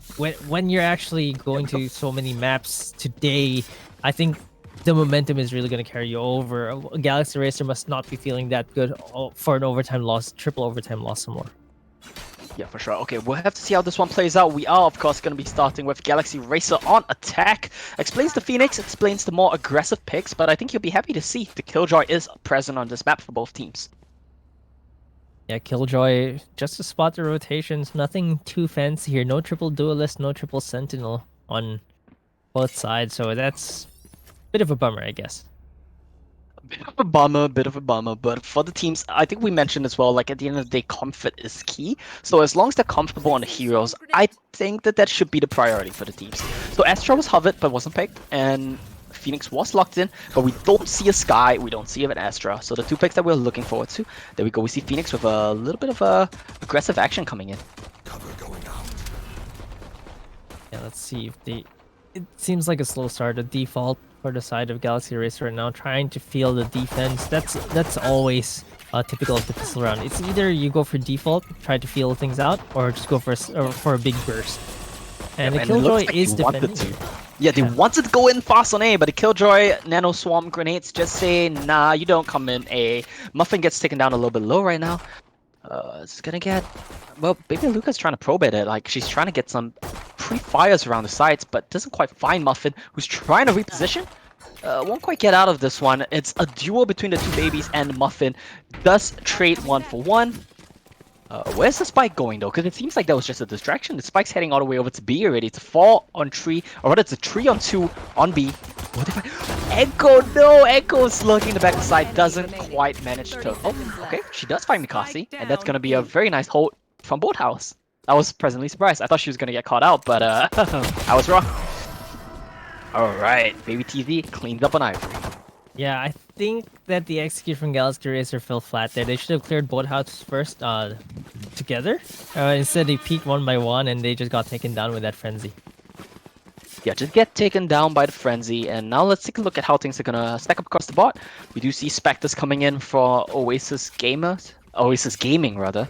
when you're actually going to so many maps today, I think the momentum is really going to carry you over. Galaxy Racer must not be feeling that good for an overtime loss, triple overtime loss somewhere.
Yeah, for sure. Okay, we'll have to see how this one plays out. We are, of course, going to be starting with Galaxy Racer on attack. Explains the Phoenix, explains the more aggressive picks, but I think you'll be happy to see the Killjoy is present on this map for both teams.
Yeah, Killjoy, just to spot the rotations, nothing too fancy here. No triple duelist, no triple sentinel on both sides, so that's a bit of a bummer, I guess.
A bit of a bummer, but for the teams, I think we mentioned as well, like at the end of the day, comfort is key. So as long as they're comfortable on the heroes, I think that should be the priority for the teams. So Astra was hovered, but wasn't picked, and Phoenix was locked in, but we don't see a Sky, we don't see an Astra. So the two picks that we're looking forward to, there we go, we see Phoenix with a little bit of aggressive action coming in.
Cover going out.
Yeah, let's see if it seems like a slow start. The default for the side of Galaxy Racer right now, trying to feel the defense. That's always typical of the pistol round. It's either you go for default, try to feel things out, or just go for a big burst. And the Killjoy is defending.
Yeah, they wanted to go in fast on A, but the Killjoy Nano Swarm grenades just say, nah, you don't come in A. Muffin gets taken down a little bit low right now. It's gonna get... Well, Baby Luca's trying to probe at it. Like, she's trying to get some pre-fires around the sides, but doesn't quite find Muffin, who's trying to reposition. Won't quite get out of this one. It's a duel between the two babies, and Muffin does trade 1-for-1. Where's the spike going though? Because it seems like that was just a distraction. The spike's heading all the way over to B already. It's a 4 on 3, or rather it's a 3 on 2 on B. What if Echo, no! Echo's lurking in the back of the side, doesn't quite manage to... Oh, okay, she does find Mikasi, and that's gonna be a very nice hold from Boathouse. I was pleasantly surprised. I thought she was gonna get caught out, but I was wrong. Alright, Baby TZ cleans up on Ivory.
Yeah, I think that the execute from Galaxy Racer fell flat there. They should have cleared both houses first together. Instead, they peeked one by one, and they just got taken down with that frenzy.
Yeah, just get taken down by the frenzy, and now let's take a look at how things are gonna stack up across the bot. We do see Spectres coming in for Oasis Gaming rather,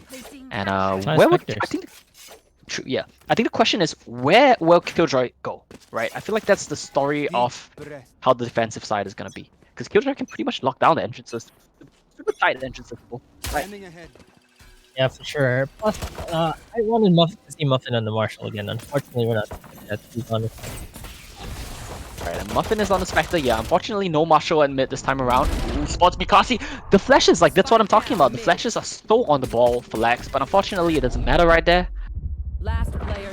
and where would I think True, yeah. I think the question is, where will Killjoy go, right? I feel like that's the story of how the defensive side is going to be. Because Killjoy can pretty much lock down the entrances. Super tight entrances, right?
Yeah, for sure. Plus, I wanted Muffin to see Muffin on the Marshall again. Unfortunately, we're not seeing that, to be honest.
Right, and Muffin is on the Spectre. Yeah, unfortunately, no Marshall at mid this time around. Ooh, spots Mikasi. The flashes, like, that's what I'm talking about. The flashes are so on the ball for Lex, but unfortunately, it doesn't matter right there.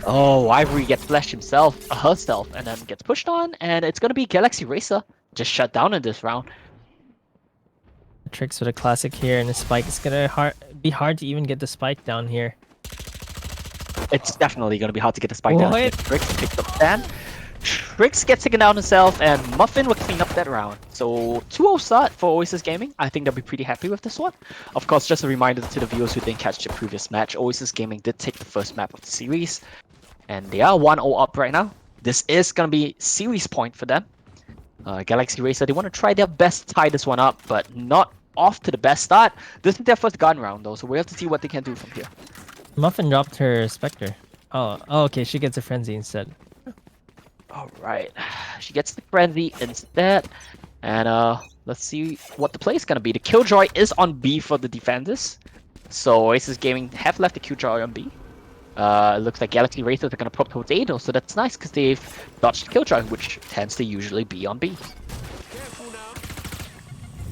Oh, Ivory gets flashed herself, and then gets pushed on, and it's gonna be Galaxy Racer just shut down in this round.
Tricks with a classic here, and the spike is gonna be hard to even get the spike down here.
It's definitely gonna be hard to get the spike down here. Tricks picks up Dan. Tricks gets taken down himself, and Muffin will clean up that round. So 2-0 start for Oasis Gaming. I think they'll be pretty happy with this one. Of course, just a reminder to the viewers who didn't catch the previous match, Oasis Gaming did take the first map of the series, and they are 1-0 up right now. This is gonna be series point for them. Galaxy Racer, they want to try their best to tie this one up, but not off to the best start. This is their first gun round though, so we have to see what they can do from here.
Muffin dropped her Spectre. Oh, okay, she gets a Frenzy instead.
Alright, she gets the Frenzy instead, and let's see what the play is gonna be. The Killjoy is on B for the defenders, so Oasis Gaming have left the Killjoy on B. It looks like Galaxy Racers are gonna prop towards A though, so that's nice because they've dodged the Killjoy, which tends to usually be on B.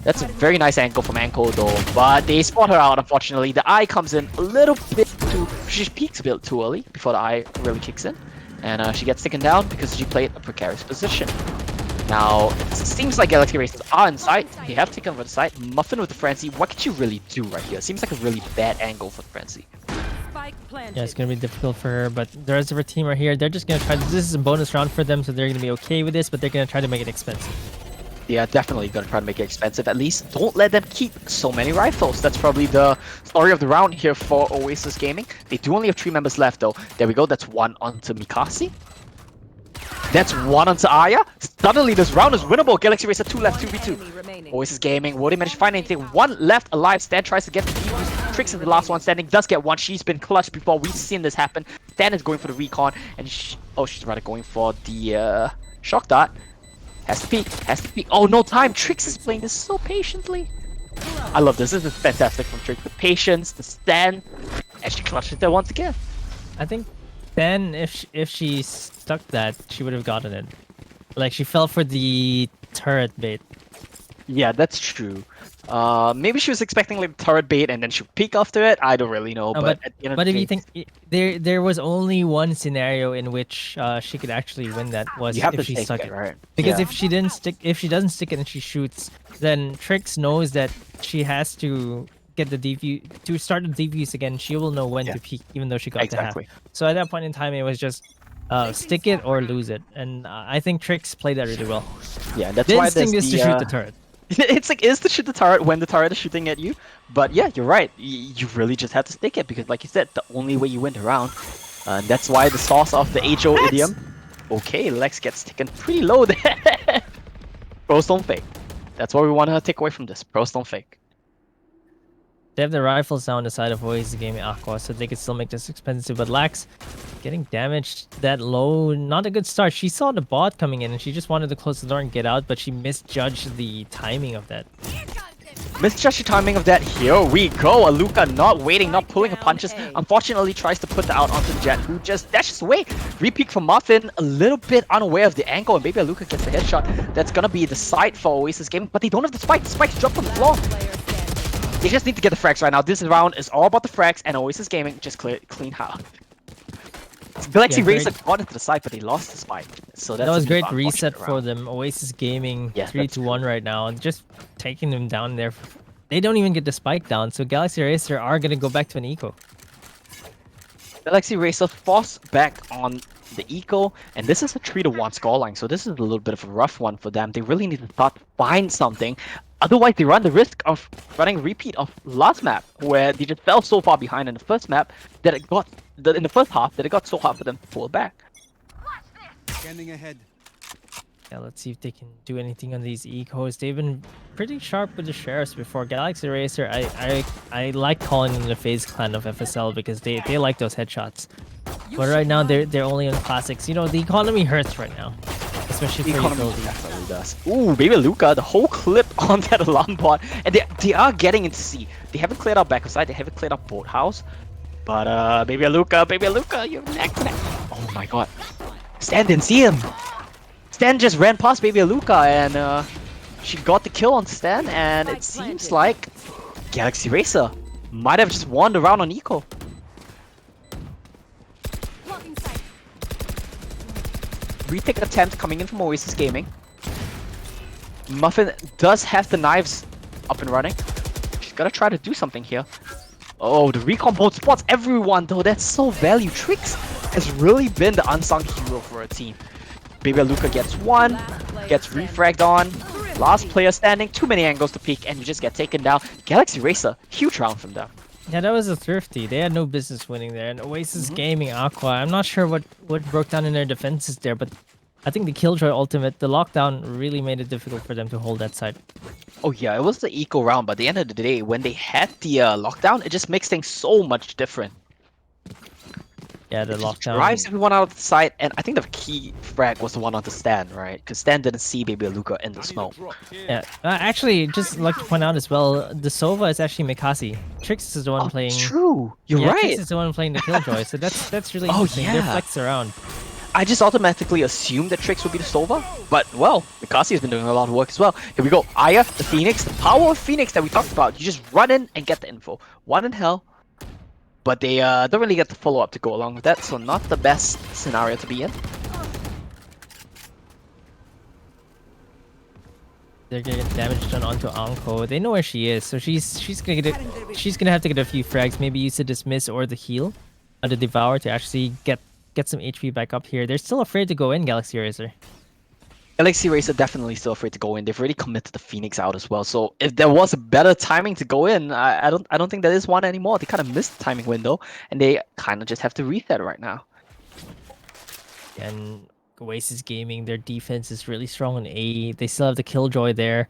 That's a very nice angle from Anko though, but they spot her out unfortunately. The eye comes in a little bit too... She peeks a bit too early before the eye really kicks in. And she gets taken down because she played a precarious position. Now, it seems like Galaxy Racers are inside. They have taken over the side. Muffin with the Frenzy. What could you really do right here? It seems like a really bad angle for the Frenzy.
Yeah, it's gonna be difficult for her, but the rest of her team are here. They're just gonna try. This is a bonus round for them, so they're gonna be okay with this, but they're gonna try to make it expensive.
Yeah, definitely gonna try to make it expensive. At least don't let them keep so many rifles. That's probably the story of the round here for Oasis Gaming. They do only have 3 members left though. There we go. That's 1 onto Mikasi. That's 1 onto Aya. Suddenly this round is winnable. Galaxy Racer 2 left, 2v2. Oasis Gaming, will they manage to find anything? 1 left alive. Stan tries to get the defuse. Tricks is the last one standing. Does get 1. She's been clutched before. We've seen this happen. Stan is going for the recon. And she's rather going for the shock dart. Has to peek. Has to peek. Oh, no time. Trix is playing this so patiently. I love this. This is fantastic from Trix. The patience, the stand. And she clutched it there once again.
I think then if she stuck that, she would have gotten it. Like, she fell for the turret bait.
Yeah, that's true. Maybe she was expecting like turret bait and then she'll peek after it. I don't really know.
But
at the end of
if
the
you
day,
think there was only one scenario in which she could actually win, that was
you have
if
to
she
take
stuck
it,
it.
right?
Because
Yeah.
if she doesn't stick it and she shoots, then Trix knows that she has to get the defuse to start the defuse again. She will know when to peek, even though she got
Exactly.
the half. So at that point in time, it was just stick it or lose it, and I think Trix played that really well.
Yeah, that's
The
why
instinct
there's
is to shoot the turret.
It's like, is to shoot the turret when the turret is shooting at you. But yeah, you're right. You really just have to stick it because, like you said, the only way you win the round. And that's why the source of the HO idiom. Okay, Lex gets taken pretty low there. Pros don't fake. That's what we want to take away from this. Pros don't fake.
They have the rifles now on the side of Oasis Gaming Aqua, so they can still make this expensive. But Lax getting damaged that low, not a good start. She saw the bot coming in and she just wanted to close the door and get out, but she misjudged the timing of that.
Misjudged the timing of that. Here we go. Aluka not waiting, not pulling her punches. Unfortunately, tries to put the out onto Jet, who just dashes away. Repeat from Muffin, a little bit unaware of the angle, and maybe Aluka gets the headshot. That's gonna be the site for Oasis Gaming, but they don't have the spike. The spike's dropped on the floor. They just need to get the frags right now. This round is all about the frags, and Oasis Gaming just clean house. Galaxy Racer got into the side, but they lost the spike. So that
was great reset for them. Oasis Gaming 3-1 right now, and just taking them down there. They don't even get the spike down, so Galaxy Racer are gonna go back to an eco.
Galaxy Racer forced back on the eco, and this is a 3-1 scoreline, so this is a little bit of a rough one for them. They really need to start to find something. Otherwise, they run the risk of running a repeat of last map, where they just fell so far behind in the first map that it got in the first half that it got so hard for them to pull back.
Scanning ahead.
Yeah, let's see if they can do anything on these ecos. They've been pretty sharp with the sheriffs before. Galaxy Racer, I like calling them the FaZe clan of FSL because they like those headshots. But right now they're only on classics. You know, the economy hurts right now, especially
The
for
economy
utility.
definitely does. Ooh, Baby Luca, the whole clip on that alarm bot. And they are getting into C. They haven't cleared out back side, they haven't cleared out boathouse. But Baby Luca, you're next. Oh my god. Stan didn't see him. Stan just ran past Baby Luca and she got the kill on Stan, and it seems like Galaxy Racer might have just won the round on eco. Retake attempt coming in from Oasis Gaming. Muffin does have the knives up and running. She's gotta try to do something here. Oh, the recon bolt spots everyone though. That's so value. Trix has really been the unsung hero for a team. Baby Luca gets one, gets refragged on. Last player standing, too many angles to peek, and you just get taken down. Galaxy Racer, huge round from them.
Yeah, that was a thrifty. They had no business winning there. And Oasis Gaming, Aqua. I'm not sure what broke down in their defenses there, but I think the Killjoy ultimate, the lockdown really made it difficult for them to hold that side.
Oh yeah, it was the eco round, but at the end of the day, when they had the lockdown, it just makes things so much different.
Yeah, the lockdown.
Drives everyone out of the site, and I think the key frag was the one on the stand, right? Because Stan didn't see Baby Luca in the smoke.
Yeah, actually, just like to point out as well, the Sova is actually Mikasi. Trix is the one playing.
True, you're
yeah,
right.
Trix is the one playing the Killjoy, so that's really interesting. They're flexed around.
I just automatically assumed that Trix would be the Sova, but well, Mikasi has been doing a lot of work as well. Here we go, Aya, the Phoenix, the power of Phoenix that we talked about. You just run in and get the info. One in hell. But they don't really get the follow-up to go along with that, so not the best scenario to be in.
They're getting damage done onto Anko. They know where she is, so she's gonna have to get a few frags, maybe use the dismiss or the heal, the devour to actually get some HP back up here. They're still afraid to go in, Galaxy Racer.
Galaxy Racer definitely still afraid to go in. They've already committed the Phoenix out as well. So if there was a better timing to go in, I don't think there is one anymore. They kind of missed the timing window, and they kind of just have to reset right now.
And Oasis Gaming, their defense is really strong on A. They still have the Killjoy there.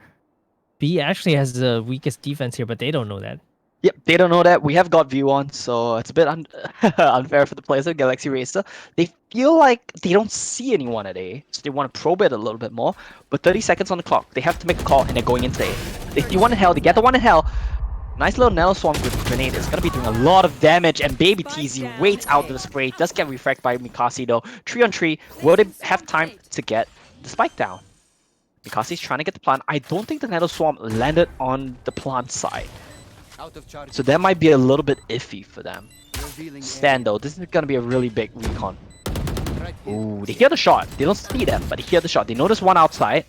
B actually has the weakest defense here, but they don't know that.
Yep, they don't know that. We have got view on, so it's a bit unfair for the players of Galaxy Racer. They feel like they don't see anyone at A, so they want to probe it a little bit more. But 30 seconds on the clock. They have to make a call, and they're going into A. They see one in hell. They get the one in hell. Nice little Nano Swarm with the grenade. It's going to be doing a lot of damage, and Baby TZ waits out the spray. Does get refragged by Mikasi, though. 3 on 3. Will they have time to get the spike down? Mikasi's trying to get the plant. I don't think the Nano Swarm landed on the plant side. So that might be a little bit iffy for them. Stan though, this is gonna be a really big recon. Ooh, they hear the shot. They don't see them, but they hear the shot. They notice one outside,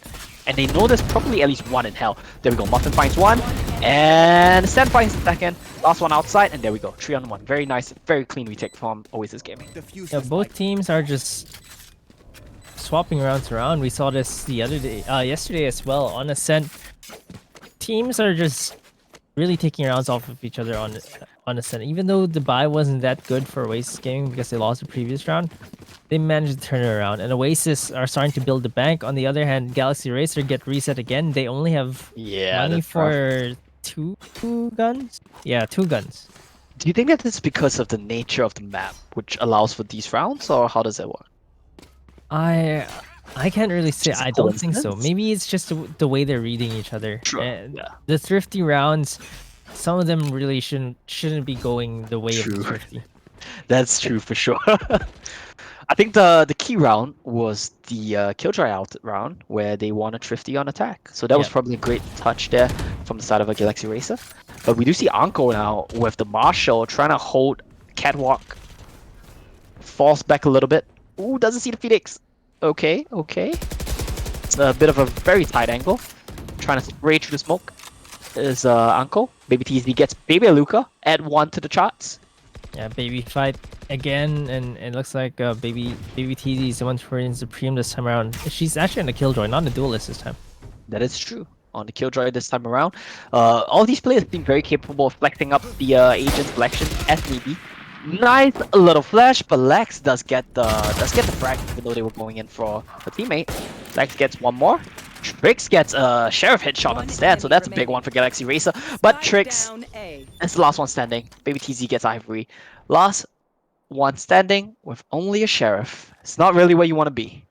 and they know there's probably at least one in hell. There we go. Muffin finds one, and Stan finds the second. Last one outside, and there we go. 3 on 1. Very nice, very clean retake from Oasis Gaming.
Yeah, both teams are just swapping rounds around. We saw this the other day, yesterday as well on Ascent. Teams are just really taking rounds off of each other on Ascent. Even though the buy wasn't that good for Oasis Gaming because they lost the previous round, they managed to turn it around. And Oasis are starting to build the bank. On the other hand, Galaxy Racer get reset again. They only have money for two guns. Yeah, 2 guns.
Do you think that it's because of the nature of the map, which allows for these rounds, or how does it work?
I can't really say.
Just
I don't think so.
coincidence?
Maybe it's just the way they're reading each other.
Sure,
And
yeah.
the thrifty rounds, some of them really shouldn't be going the way of the
True.
thrifty.
That's true for sure. I think the key round was the Killjoy out round where they won a thrifty on attack. So that was probably a great touch there from the side of a Galaxy Racer. But we do see Anko now with the Marshall trying to hold Catwalk. Falls back a little bit. Ooh, doesn't see the Phoenix. Okay. It's a bit of a very tight angle. Trying to spray through the smoke is Anko. Baby TZ gets Baby Luca, add 1 to the charts.
Yeah, baby fight again, and it looks like baby TZ is the one for in Supreme this time around. She's actually on the Killjoy, not the Duelist this time.
That is true. On the Killjoy this time around. All these players seem very capable of flexing up the agent selection as need be. Nice little flash, but Lex does get the frag, even though they were going in for a teammate. Lex gets one more. Trix gets a Sheriff headshot on the stand, so that's a big one for Galaxy Racer. But Trix is the last one standing. Baby TZ gets Ivory. Last one standing with only a sheriff. It's not really where you want to be.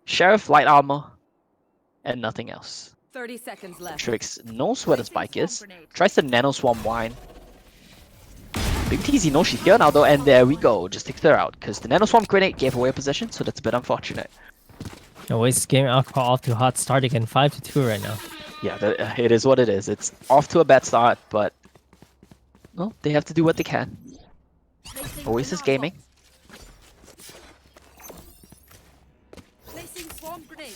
Sheriff, light armor, and nothing else.
30 seconds left.
Trix knows where the spike is. Tries to nano swarm wine. Big TZ knows she's here now though, and there we go. Just takes her out because the nano swarm grenade gave away a position, so that's a bit unfortunate.
Oasis game Aqua off to a hot start again, 5-2 right now.
Yeah, it is what it is. It's off to a bad start, but well, they have to do what they can. Oasis gaming.
Placing swarm grenade.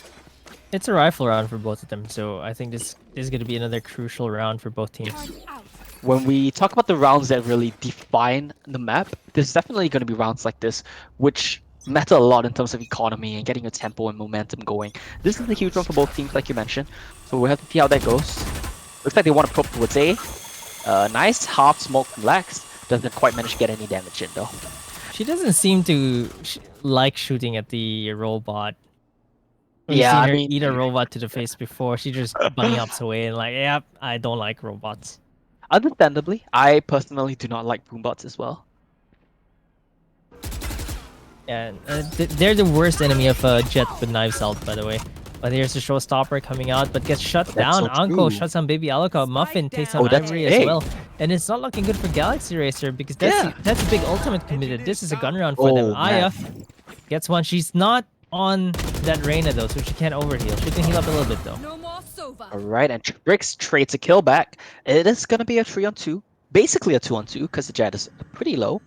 It's a rifle round for both of them, so I think this is going to be another crucial round for both teams.
Out.
When we talk about the rounds that really define the map, there's definitely going to be rounds like this, which matter a lot in terms of economy and getting your tempo and momentum going. This is a huge one for both teams, like you mentioned, so we'll have to see how that goes. Looks like they want to probe towards A. Nice half smoke from Lex. Doesn't quite manage to get any damage in though.
She doesn't seem to like shooting at the robot. We've
Yeah,
seen
I
her
mean-
eat a robot to the face before. She just bunny hops away and like, yep, I don't like robots.
Understandably, I personally do not like boombots as well.
And they're the worst enemy of Jet with knives out, by the way. But here's the showstopper coming out, but gets shut down.
so
Anko
true.
shuts down Baby Aluka. Muffin takes on
Oh, that's
Ivory as
big.
well. And it's not looking good for Galaxy Racer because that's a big ultimate committed. This is a gun round for
Oh,
them.
man.
Aya gets one. She's not on that Reyna though, so she can't overheal. She can heal up a little bit though.
No more Sova.
Alright, and Trix trades a kill back. It is going to be a 3-on-2. Basically a 2-on-2 because the Jet is pretty low.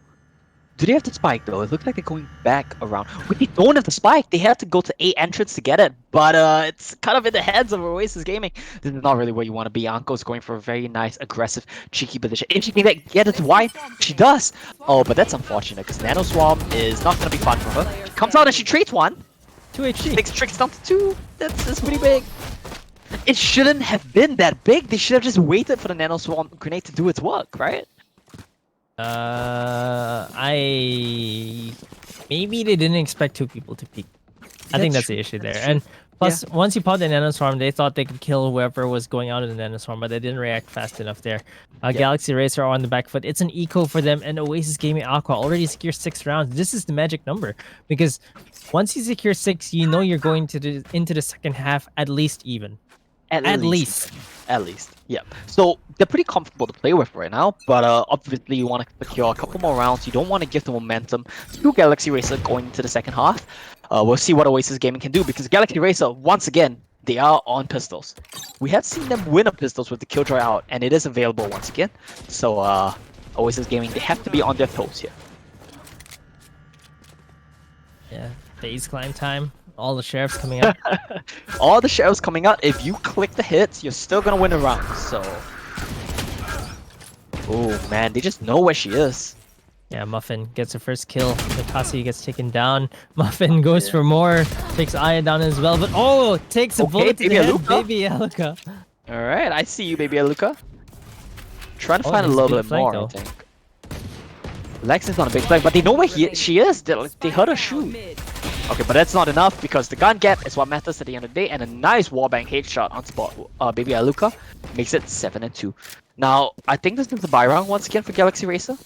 Do they have the spike though? It looks like they're going back around. Wait, they don't have the spike. They have to go to A entrance to get it. But it's kind of in the heads of Oasis Gaming. This is not really where you want to be. Anko's going for a very nice, aggressive, cheeky position. If she can get it wide, she does. Oh, but that's unfortunate because Nano Swarm is not going to be fun for her. Comes out and she trades one.
2 HP.
Takes Trix down to 2. That's pretty big. It shouldn't have been that big. They should have just waited for the Nano Swarm grenade to do its work, right?
Maybe they didn't expect 2 people to peek. I think that's the issue there. And plus, once you pop the Nano Swarm, they thought they could kill whoever was going out of the Nano Swarm, but they didn't react fast enough there. Galaxy Racer are on the back foot. It's an eco for them, and Oasis Gaming Aqua already secure 6 rounds. This is the magic number because once you secure 6, you know you're going to into the second half at least even. At least.
At least, yeah. So they're pretty comfortable to play with right now, but obviously you want to secure a couple more rounds. You don't want to give the momentum to Galaxy Racer going into the second half. We'll see what Oasis Gaming can do because Galaxy Racer, once again, they are on pistols. We have seen them win a pistols with the Killjoy out, and it is available once again. So Oasis Gaming, they have to be on their toes here.
Yeah, phase climb time. All the sheriffs coming out.
All the sheriffs coming out. If you click the hits, you're still gonna win a round. So, oh man, they just know where she is.
Yeah, Muffin gets her first kill. Mikasi gets taken down. Muffin goes for more. Takes Aya down as well. But oh, takes a
Okay,
bullet to the
Baby
head.
Aluka.
Baby Aluka.
All right, I see you, Baby Aluka. Trying to
Oh,
find a
he's
little
being
bit more, I
flanked, though.
think. Lex is on a big flag, but they know where she is. They heard her shoot.
Mid.
Okay, but that's not enough because the gun gap is what matters at the end of the day, and a nice wallbang headshot on spot. Baby Aluka makes it 7-2. Now, I think this is the buy round once again for Galaxy Racer.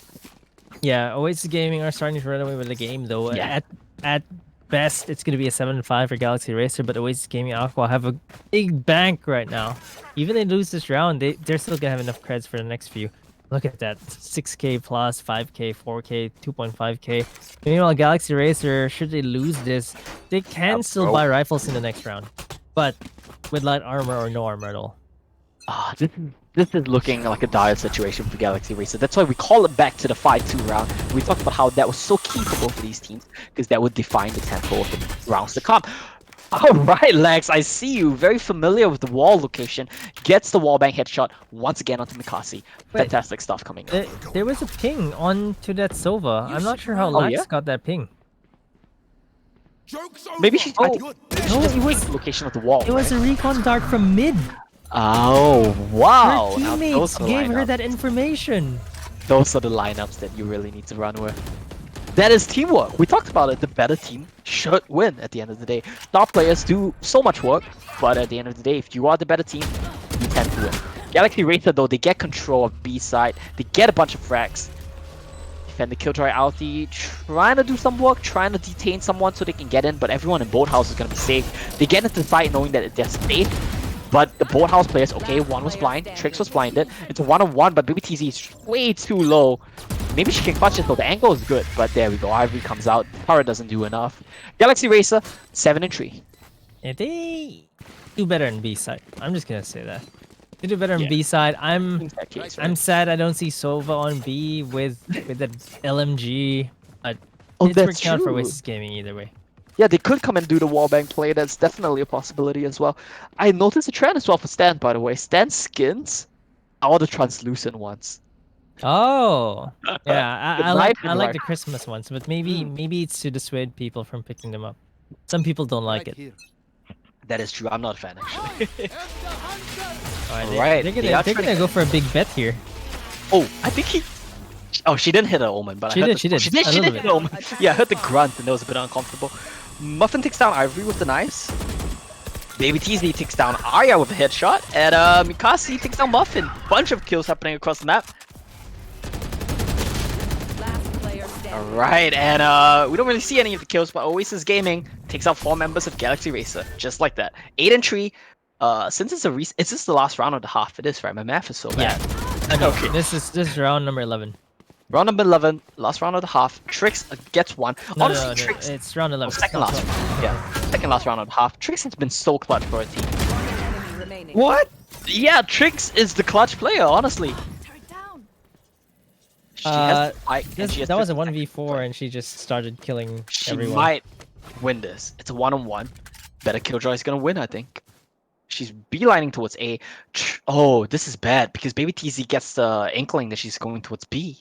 Yeah, Oasis Gaming are starting to run away with the game though.
Yeah.
At best, it's gonna be a 7-5 for Galaxy Racer, but Oasis Gaming Aqua have a big bank right now. Even if they lose this round, they're still gonna have enough creds for the next few. Look at that, 6k plus, 5k, 4k, 2.5k. Meanwhile, Galaxy Racer, should they lose this, they can still
bro.
buy rifles in the next round, but with light armor or no armor at all.
This is looking like a dire situation for Galaxy Racer. That's why we call it back to the 5-2 round. We talked about how that was so key for both of these teams because that would define the tempo of the rounds to come. Alright, Lex, I see you. Very familiar with the wall location. Gets the wallbang headshot once again onto Mikasi.
Wait.
Fantastic stuff coming up.
There was a ping onto that Sova. I'm not sure how
Oh,
Lex
yeah?
got that ping.
Joke's over.
Maybe she. I think
Good.
No,
just
it was
the location of the wall.
it was
right?
a recon dart from mid.
Oh wow!
Her
Now
teammates
those are the
gave her
lineups.
that information.
Those are the lineups that you really need to run with. That is teamwork. We talked about it. The better team should win at the end of the day. Star players do so much work, but at the end of the day, if you are the better team, you tend to win. Galaxy Racer though, they get control of B side. They get a bunch of frags. defend the Killjoy ulti, trying to do some work, trying to detain someone so they can get in, but everyone in boathouse is gonna be safe. They get into the fight knowing that they're safe, but the boathouse players, okay, one was blind, Trix was blinded. It's a 1-on-1, but Baby TZ is way too low. Maybe she can clutch it though, the angle is good, but there we go, Ivory comes out, Tara doesn't do enough. Galaxy Racer, 7-3.
Yeah, they do better in B side. I'm just gonna say that. They do better in
Yeah.
B side.
In that case, right?
I'm sad I don't see Sova on B with the LMG. But
Oh,
it's
that's
working out for
true.
Oasis Gaming either way.
Yeah, they could come and do the wallbang play. That's definitely a possibility as well. I noticed a trend as well for Stan, by the way. Stan skins are all the translucent ones.
Oh, yeah.
The
I like
knife and
the
rifle.
Christmas ones, but maybe it's to dissuade people from picking them up. Some people don't like
Right
it.
here.
That is true. I'm not a fan actually.
Alright,
Alright,
they're gonna go for a big bet here.
Oh, I think he. Oh, she didn't hit an omen, but
She
I heard
did,
the...
she
oh,
did.
She did.
A
She
little
did
bit.
hit an omen. Yeah, I heard the grunt, and that was a bit uncomfortable. Muffin takes down Ivory with the knives. Baby TZ takes down Arya with a headshot, and Mikasi takes down Muffin. Bunch of kills happening across the map.
Last player standing.
Alright, and we don't really see any of the kills, but Oasis Gaming takes out 4 members of Galaxy Racer, just like that. 8-3. Since it's is this the last round of the half? It is, right? My math is so
Yeah.
bad.
Okay. This is round number 11.
Round number 11, last round of the half. Trix gets one.
No,
Honestly,
no,
Trix.
it's round 11.
Second last round. Yeah, second last round of the half. Trix has been so clutch for a team.
Enemy remaining.
What?
Yeah, Trix is the clutch player, honestly.
Turret down.
She has the spike, and
This,
she has
that was a
50 seconds to
1v4
play.
and she just started killing
She
everyone.
might win this. It's a 1-on-1. Better Killjoy is gonna win, I think. She's beelining towards A. Oh, this is bad because Baby TZ gets the inkling that she's going towards B.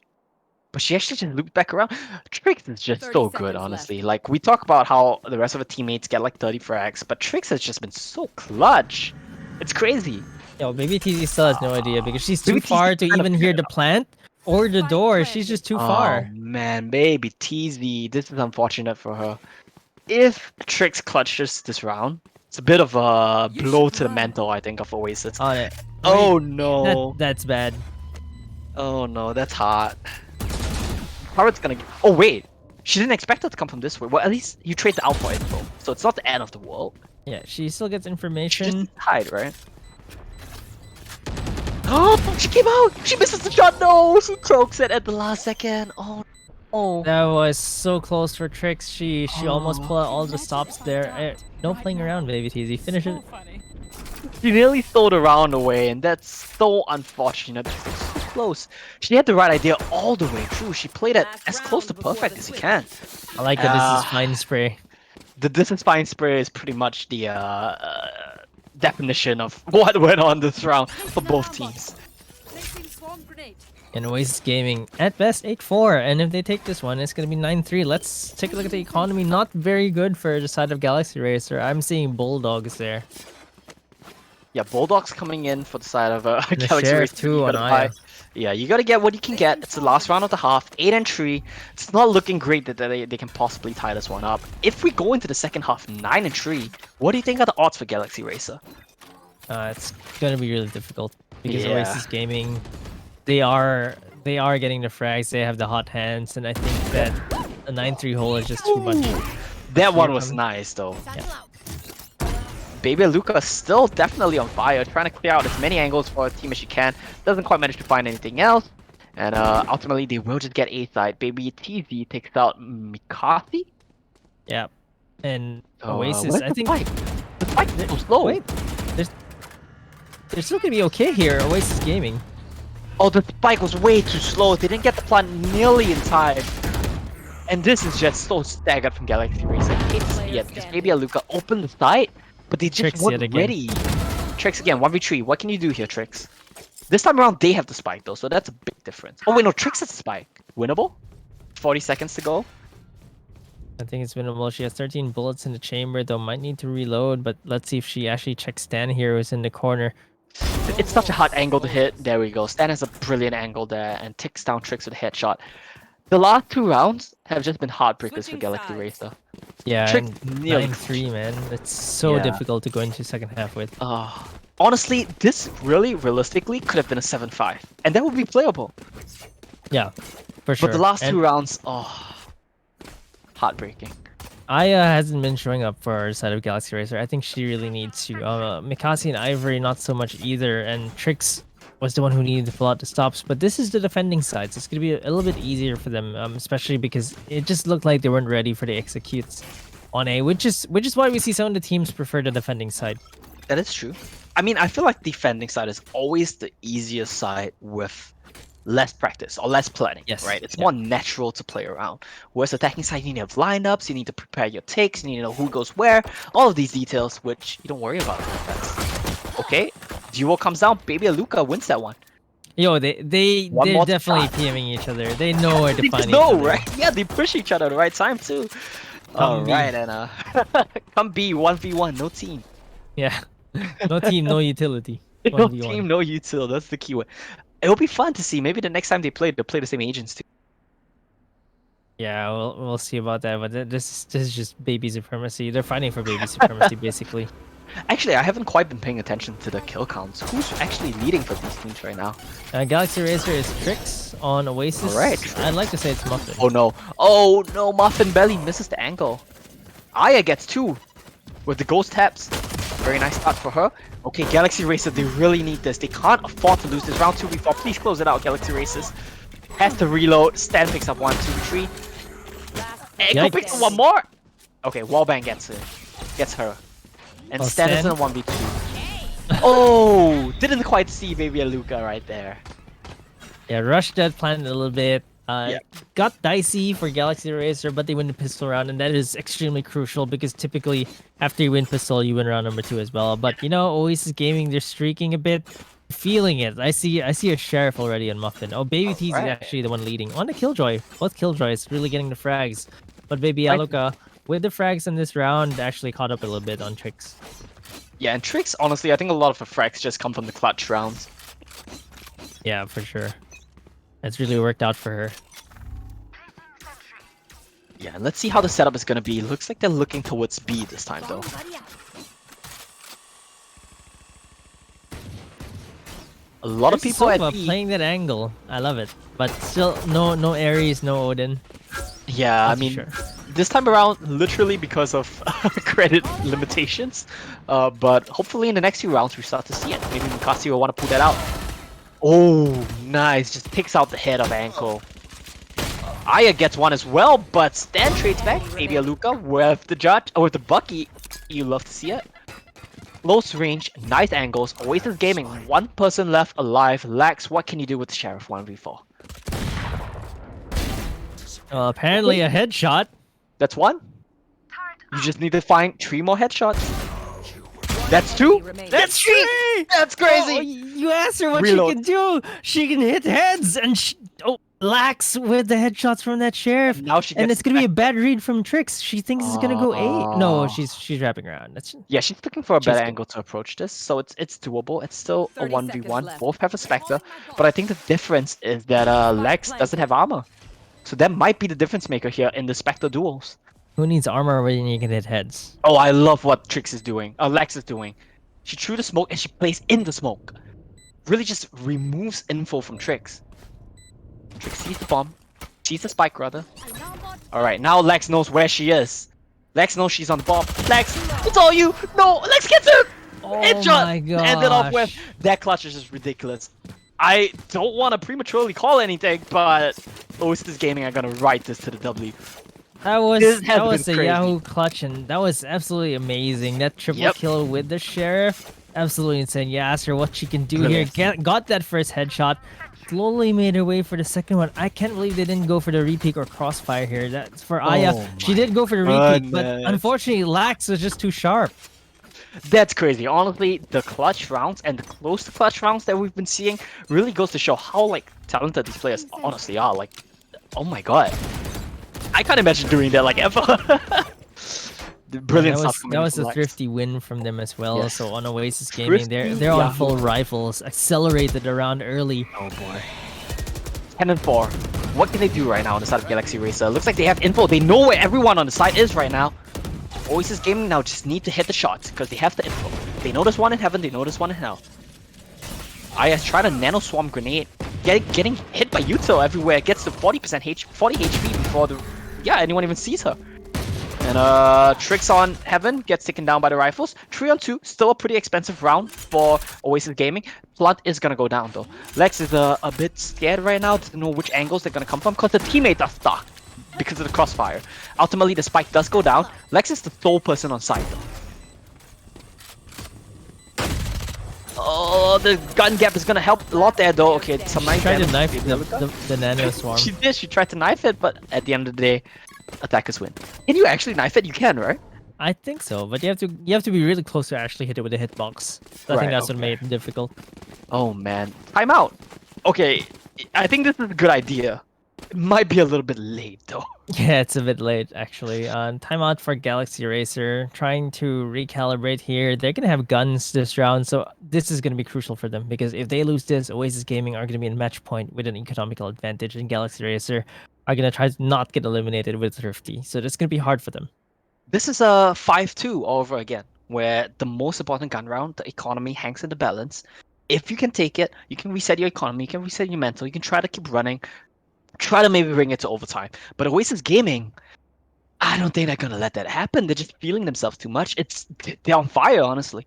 But she actually just looped back around. Trix is just
30
so good,
seconds
honestly. Like, we talk about how the rest of her teammates get like 30 frags, but Trix has just been so clutch. It's crazy.
Yo, Baby TZ still has no idea because she's too
Baby TZ
far to
kind of
even hear the plant or the door. She's just too far.
Oh, man, Baby TZ. This is unfortunate for her. If Trix clutches this round, it's a bit of a blow to the mental, I think, of Oasis.
On it.
Oh, no.
That's bad.
Oh no, that's hot. Turret's gonna. Oh wait, she didn't expect it to come from this way. Well, at least you trade the alpha info, so it's not the end of the world.
Yeah, she still gets
She
information.
just hide, right? Oh, she came out. She misses the shot. No, she chokes it at the last second. Oh, oh.
That was so close for Trix. She almost pulled out all the stops there. No playing around, Baby TZ. Finish it.
She nearly stole the round away, and that's so unfortunate. She was so close. She had the right idea all the way through. She played it as close to perfect as you can.
I like that this is fine spray.
The dissatisfying spray is pretty much the definition of what went on this round for both teams.
Placing swarm grenade.
And Oasis Gaming at best 8-4, and if they take this one, it's gonna be 9-3. Let's take a look at the economy. Not very good for the side of Galaxy Racer. I'm seeing Bulldogs there.
Yeah, Bulldogs coming in for the side of
And the
Galaxy
Sheriff
Racer.
too
You
on
gotta
Aya.
buy- Yeah, you gotta get what you can get. It's the last round of the half, 8-3. It's not looking great that they can possibly tie this one up. If we go into the second half 9-3, what do you think are the odds for Galaxy Racer?
It's gonna be really difficult because
Yeah.
Oasis Gaming, they are getting the frags. They have the hot hands, and I think that a 9-3 hole is just too much.
That one
Here
was
comes-
nice though.
Satchel out.
Baby Luca still definitely on fire, trying to clear out as many angles for her team as she can. Doesn't quite manage to find anything else. And ultimately, they will just get A side. Baby TZ takes out Mikasi.
Yeah, and
Where's
Oasis, I
the
think.
spike? The spike is so slow.
Wait, they're still gonna be okay here. Oasis Gaming.
Oh, the spike was way too slow. They didn't get the plant nearly in time. And this is just so staggered from Galaxy Racer. I hate to see it because Baby Luca opened the site, but they just
Trix
weren't
yet again.
ready. Trix again, 1v3. What can you do here, Trix? This time around, they have the spike though, so that's a big difference. Oh wait, no, Trix has the spike. Winnable? 40 seconds to go.
I think it's winnable. She has 13 bullets in the chamber, though might need to reload, but let's see if she actually checks Stan here, who's in the corner.
It's such a hot angle to hit. There we go. Stan has a brilliant angle there and takes down Trix with a headshot. The last 2 rounds have just been heartbreakers for
Switching
Galaxy
sides.
Racer.
Yeah,
Trix
and
nearly
9-3, man. It's so
Yeah.
difficult to go into second half with.
Honestly, this really realistically could have been a 7-5, and that would be playable.
Yeah. for sure.
But the last
And
two rounds, oh, heartbreaking.
Aya hasn't been showing up for our side of Galaxy Racer. I think she really needs to. Mikasi and Ivory not so much either, and Trix was the one who needed to pull out the stops. But this is the defending side, so it's gonna be a little bit easier for them, especially because it just looked like they weren't ready for the executes on A, which is why we see some of the teams prefer the defending side.
That is true. I mean, I feel like defending side is always the easiest side with less practice or less planning,
Yes,
right? It's
yeah.
more natural to play around. Whereas attacking side, you need to have lineups, you need to prepare your takes, you need to know who goes where, all of these details, which you don't worry about in defense. Okay, duo comes down, Baby Luca wins that one.
Yo, they're
One more
definitely
shot.
PMing each other. They know where to
They
find
just
each
know,
other.
right? Yeah, they push each other at the right time too.
Come B.
Alright, and come B, 1v1, no team.
Yeah, no team, no utility.
No
1v1.
team, no util, that's the keyword. It'll be fun to see. Maybe the next time they play, they'll play the same agents too.
Yeah, we'll see about that. But this is just baby supremacy. They're fighting for baby supremacy, basically.
Actually, I haven't quite been paying attention to the kill counts. Who's actually leading for these teams right now?
Galaxy Racer is Trix on Oasis.
Alright.
I'd like to say it's Muffin.
Oh no. Oh no, Muffin Belly misses the angle. Aya gets 2 with the ghost taps. Very nice start for her. Okay, Galaxy Racer, they really need this. They can't afford to lose this. Round 2v4. Please close it out, Galaxy Racers. Has to reload. Stan picks up 1, 2, 3. Echo
Yikes.
picks up 1 more. Okay, Wallbang gets her. And
Oh,
Stan is in
Stan?
a 1v2. Oh, didn't quite see Baby Luca right there.
Yeah, rushed that plan a little bit.
Yeah.
Got dicey for Galaxy Racer, but they win the pistol round, and that is extremely crucial because typically after you win pistol, you win round number 2 as well. But you know, Oasis Gaming, they're streaking a bit, feeling it. I see a sheriff already on Muffin. Oh, Baby T's is
Alright.
actually the one leading on the Killjoy. Both Killjoys really getting the frags, but Baby Aluka with the frags in this round actually caught up a little bit on Trix.
Yeah, and Trix, honestly, I think a lot of her frags just come from the clutch rounds.
Yeah, for sure. It's really worked out for her.
Yeah, and let's see how the setup is gonna be. Looks like they're looking towards B this time, though. A lot of
There's
people at
Sova
B.
playing that angle. I love it. But still, no Ares, no Odin.
Yeah, I
That's
mean,
sure.
this time around, literally because of credit limitations. But hopefully in the next few rounds we start to see it. Maybe Mikasi will want to pull that out. Oh, nice. Just picks out the head of ankle. Aya gets 1 as well, but Stan trades back. Baby Luca with the judge, or with the Bucky. You love to see it. Close range, nice angles. Oasis Gaming, 1 person left alive. Lax, what can you do with the Sheriff 1v4?
Apparently a headshot.
That's 1. You just need to find 3 more headshots. That's 2.
remaining.
That's 3. That's crazy.
Oh, you asked her what
Reload.
she can do. She can hit heads, and Lax with the headshots from that sheriff.
Now she
And
gets
it's gonna be a bad read from Trix. She thinks it's gonna go A. No,
Oh.
she's wrapping around. That's
Yeah, she's looking for a
She's
better
good.
angle to approach this, so it's doable. It's still a
30
1v1.
seconds left.
Both have a Spectre, but I think the difference is that Lex doesn't have armor. So that might be the difference maker here in the Spectre duels.
who needs armor when you can hit heads.
Oh, I love what Trix is doing. Lex is doing. She threw the smoke and she plays in the smoke. Really just removes info from Trix. Trix sees the bomb. Sees the spike, rather. Alright, now Lex knows where she is. Lex knows she's on the bomb. Lex, it's all you! No! Lex gets it!
Oh
Headshot!
my god!
Ended off with that clutch is just ridiculous. I don't want to prematurely call anything, but Oasis Gaming are gonna write this to the W.
That was
This has
a
been crazy.
Yahoo clutch, and that was absolutely amazing. That triple
Yep.
kill with the sheriff, absolutely insane. You asked her what she can do
Brilliant.
here. Got that first headshot. Slowly made her way for the second one. I can't believe they didn't go for the repeat or crossfire here. That's for Aya.
Oh
She
my
did go for the repeat, but
goodness.
unfortunately, Lax was just too sharp.
That's crazy. Honestly, the clutch rounds and the close to clutch rounds that we've been seeing really goes to show how like talented these players honestly are. Like, oh my god, I can't imagine doing that like ever. The brilliant
that
stuff.
was,
coming
that was
from
a
Lex.
thrifty win from them as well.
Yes.
So on Oasis Gaming, they're
Thrifty
on
Yahoo.
full rifles, accelerated around early.
Oh boy. 10 and 4. What can they do right now on the side of Galaxy Racer? Looks like they have info. They know where everyone on the side is right now. Oasis Gaming now just need to hit the shots because they have the info. They know there's one in heaven. They know there's one in hell. Aya's trying to nano swarm grenade. getting hit by Yuto everywhere. Gets to 40 HP before anyone even sees her. And tricks on Heaven, gets taken down by the rifles. 3-on-2, still a pretty expensive round for Oasis Gaming. Blunt is gonna go down though. Lex is a bit scared right now, doesn't know which angles they're gonna come from because the teammates are stuck because of the crossfire. Ultimately, the spike does go down. Lex is the sole person on site though. Oh, the gun gap is gonna help a lot there though. Okay, some nice
Tried to
damage.
knife the nano swarm.
She did, she tried to knife it, but at the end of the day, attackers win. Can you actually knife it? You can, right?
I think so, but you have to be really close to actually hit it with a hitbox. I
Right,
think that's what
okay.
made it difficult.
Oh man. Timeout. Okay, I think this is a good idea. It might be a little bit late though.
Yeah, it's a bit late actually. Timeout for Galaxy Racer, trying to recalibrate here. They're gonna have guns this round, so this is gonna be crucial for them because if they lose this, Oasis Gaming are gonna be in match point with an economical advantage, and Galaxy Racer are gonna try to not get eliminated with Thrifty. So that's gonna be hard for them.
This is a 5-2 all over again, where the most important gun round, the economy, hangs in the balance. If you can take it, you can reset your economy, you can reset your mental, you can try to keep running, try to maybe bring it to overtime. But Oasis Gaming, I don't think they're gonna let that happen. They're just feeling themselves too much. They're on fire, honestly.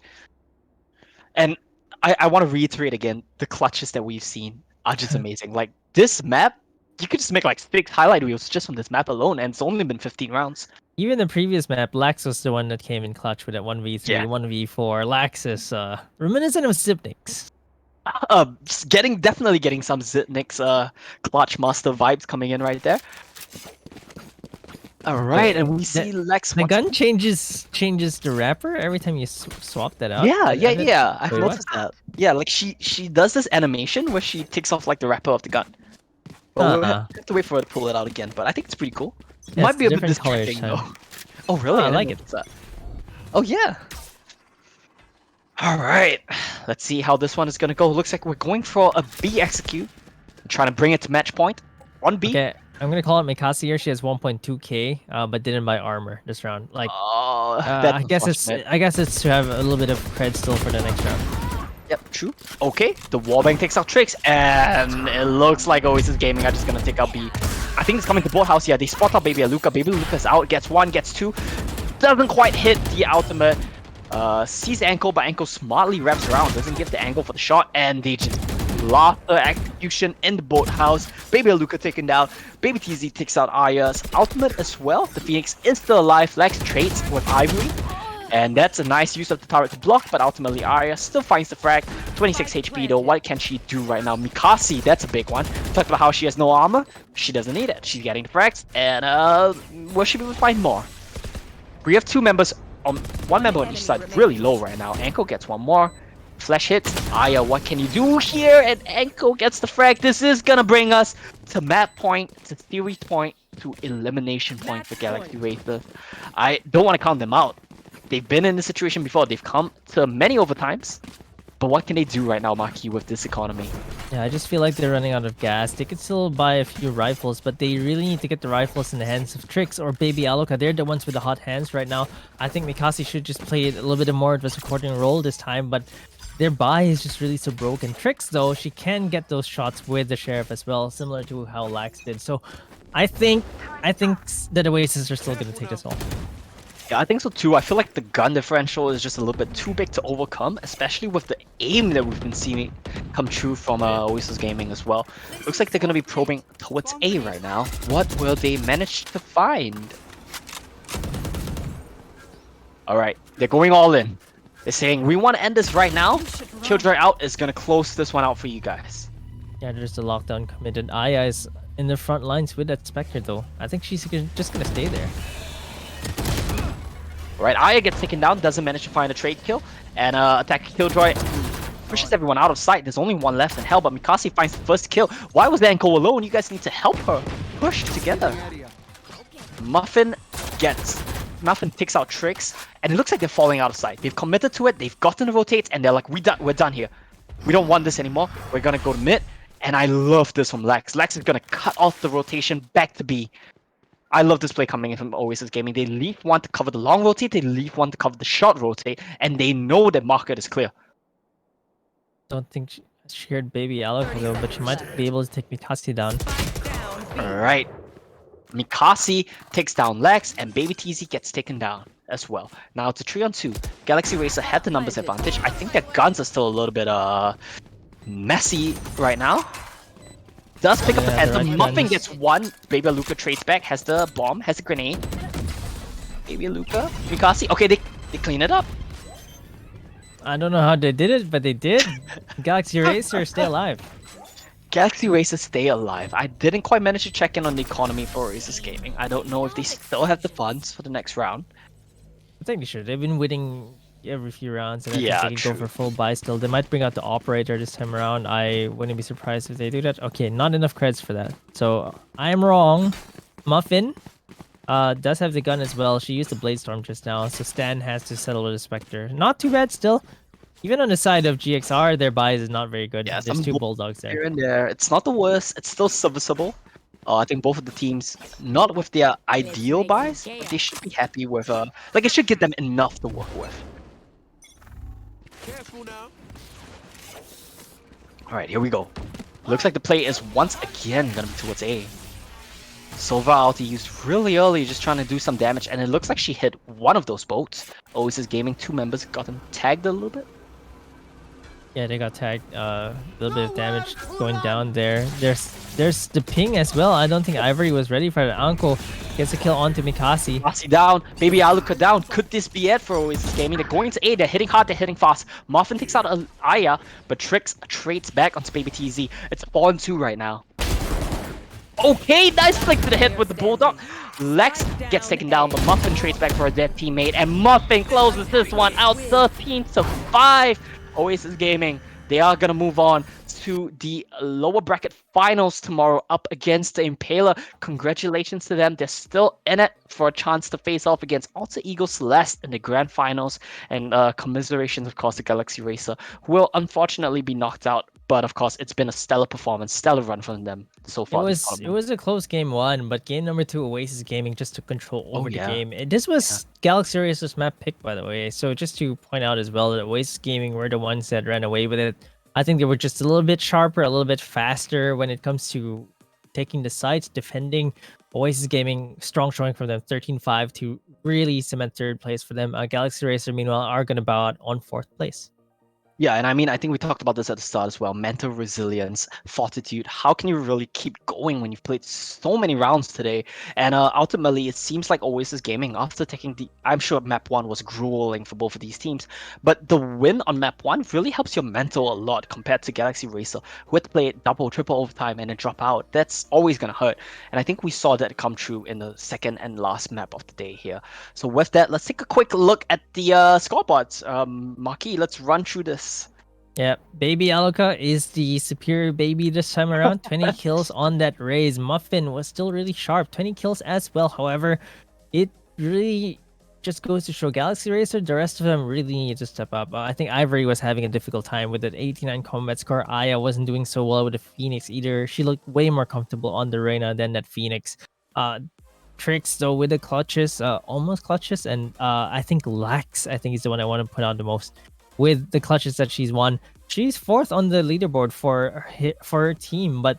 And I want to reiterate again, the clutches that we've seen are just amazing. Like this map, you could just make like 6 highlight reels just from this map alone, and it's only been 15 rounds.
Even the previous map, Lax was the one that came in clutch with that 1v3,
Yeah.
1v4. Lax is reminiscent of Zipnix.
Definitely getting some Zitnik's clutch master vibes coming in right there. All right, and we see Lex.
The gun changes the wrapper every time you swap that out.
Yeah,
I didn't-
I've
Wait, what?
noticed that. Yeah, like she does this animation where she takes off like the wrapper of the gun. But we'll
Uh-uh.
have to wait for her to pull it out again. But I think it's pretty cool.
Yeah,
Might
it's
be a bit
different color each
distracting
time.
though. Oh really?
I
didn't
like it.
notice that. Oh yeah. All right, let's see how this one is gonna go. Looks like we're going for a B execute, trying to bring it to match point. 1B.
Okay, I'm gonna call it Mikasa here. She has 1.2k, but didn't buy armor this round. Like,
Oh, that's
I guess it's to have a little bit of cred still for the next round.
Yep, true. Okay, the wallbang takes out Tricks, and it looks like Oasis Gaming are just gonna take out B. I think it's coming to boat house. Yeah, they spot out Baby Aluka. Baby Aluka's out, gets 1, gets 2. Doesn't quite hit the ultimate. Sees ankle, but ankle smartly wraps around. Doesn't get the angle for the shot, and they just blast the execution in the boathouse. Baby Aluka taken down. Baby TZ takes out Arya's ultimate as well. The Phoenix is still alive. Lex trades with Ivory. And that's a nice use of the turret to block, but ultimately Arya still finds the frag. 26 HP though, what can she do right now? Mikasi, that's a big one. Talked about how she has no armor. She doesn't need it. She's getting the frags, and will she be able to find more? We have 2 members, one member on each side, really low right now. Ankle gets 1 more. Flash hits. Arya, what can you do here? And Ankle gets the frag. This is gonna bring us to map point, to series point, to elimination point for Galaxy Racers. I don't want to count them out. They've been in this situation before. They've come to many overtimes. But what can they do right now, Maki, with this economy?
Yeah, I just feel like they're running out of gas. They could still buy a few rifles, but they really need to get the rifles in the hands of Trix or Baby Aluka. They're the ones with the hot hands right now. I think Mikasi should just play a little bit more of a supporting role this time, but their buy is just really so broken. Trix, though, she can get those shots with the Sheriff as well, similar to how Lax did. So I think that Oasis are still going to take this all.
Yeah, I think so too. I feel like the gun differential is just a little bit too big to overcome, especially with the aim that we've been seeing come true from Oasis Gaming as well. Looks like they're going to be probing towards A right now. What will they manage to find? Alright, they're going all in. They're saying, we want to end this right now. Killjoy out is going to close this one out for you guys.
Yeah, there's the lockdown committed. Aya is in the front lines with that Spectre, though. I think she's just going to stay there.
Right, Aya gets taken down, doesn't manage to find a trade kill, and attack Killjoy pushes everyone out of sight. There's only 1 left in hell, but Mikasi finds the first kill. Why was the ankle alone? You guys need to help her. Push together. Muffin takes out Tricks, and it looks like they're falling out of sight. They've committed to it, they've gotten the rotates, and they're like, we're done here. We don't want this anymore. We're gonna go to mid, and I love this from Lex. Lex is gonna cut off the rotation back to B. I love this play coming in from Oasis Gaming. They leave 1 to cover the long rotate, they leave 1 to cover the short rotate, and they know that market is clear.
Don't think Shared baby Alaka though, but she might be able to take Mikasi down.
Down. B.
Alright. Mikasi takes down Lex, and Baby TZ gets taken down as well. Now it's a 3-on-2. Galaxy Racer had the numbers advantage. I think their guns are still a little bit messy right now. Does pick up the
Yeah,
Phantom.
the
Muffin
guns.
gets one. Baby Luca trades back, has the bomb, has a grenade. Baby Luca, Mikasi. Okay, they clean it up.
I don't know how they did it, but they did. Galaxy Racer stay alive.
Galaxy Racer stay alive. I didn't quite manage to check in on the economy for Oasis Gaming. I don't know if they still have the funds for the next round.
I think they should. They've been winning every few rounds, and I
Yeah,
think they can go
true.
for full buy still. They might bring out the operator this time around. I wouldn't be surprised if they do that. Okay, not enough creds for that. So I am wrong. Muffin does have the gun as well. She used the Blade Storm just now, so Stan has to settle with the Spectre. Not too bad still. Even on the side of GXR, their buys is not very good.
Yeah,
There's
some
two Bulldogs there.
Here and there. It's not the worst. It's still serviceable. I think both of the teams, not with their ideal
make
buys,
some
but they should be happy with like it should give them enough to work with.
Careful now.
All right, here we go. Looks like the play is once again gonna be towards A. Sova ulti used really early, just trying to do some damage, and it looks like she hit one of those boats. Oasis Gaming, 2 members got them tagged a little bit.
Yeah, they got tagged. A little bit of damage going down there. There's the ping as well. I don't think Ivory was ready for it. Uncle gets a kill onto Mikasi.
Mikasi down, Baby Aluka down. Could this be it for Oasis Gaming? They're going to A, they're hitting hard, they're hitting fast. Muffin takes out Aya, but Trix trades back onto Baby TZ. It's 4-on-2 right now. Okay, nice flick to the head with the Bulldog. Lex gets taken down, but Muffin trades back for a dead teammate, and Muffin closes this one out 13-5. Oasis Gaming, they are gonna move on to the lower bracket finals tomorrow up against the Impaler. Congratulations to them. They're still in it for a chance to face off against Alter Ego Celeste in the grand finals. And commiserations, of course, to Galaxy Racer, who will unfortunately be knocked out. But of course, it's been a stellar performance, stellar run from them so far.
It was a close game 1, but game number 2, Oasis Gaming just took control over
yeah.
the game. This was Galaxy Racer's map pick, by the way. So just to point out as well that Oasis Gaming were the ones that ran away with it. I think they were just a little bit sharper, a little bit faster when it comes to taking the sides, defending. Oasis Gaming, strong showing from them, 13-5 to really cement 3rd place for them. Galaxy Racer, meanwhile, are going to bow out on 4th place.
Yeah, and I mean, I think we talked about this at the start as well. Mental resilience, fortitude. How can you really keep going when you've played so many rounds today? And ultimately, it seems like Oasis Gaming, after taking the... I'm sure map 1 was grueling for both of these teams, but the win on map 1 really helps your mental a lot compared to Galaxy Racer, who had to play double, triple overtime and then drop out. That's always going to hurt. And I think we saw that come true in the second and last map of the day here. So with that, let's take a quick look at the scoreboards. Maki, let's run through this.
Yeah, Baby Aluka is the superior baby this time around. 20 kills on that raise. Muffin was still really sharp. 20 kills as well. However, it really just goes to show Galaxy Racer, the rest of them really need to step up. I think Ivory was having a difficult time with that 89 combat score. Aya wasn't doing so well with the Phoenix either. She looked way more comfortable on the Reyna than that Phoenix. Tricks though with the clutches, almost clutches, and I think Lax, I think is the one I want to put out the most. With the clutches that she's won, she's 4th on the leaderboard for her team. But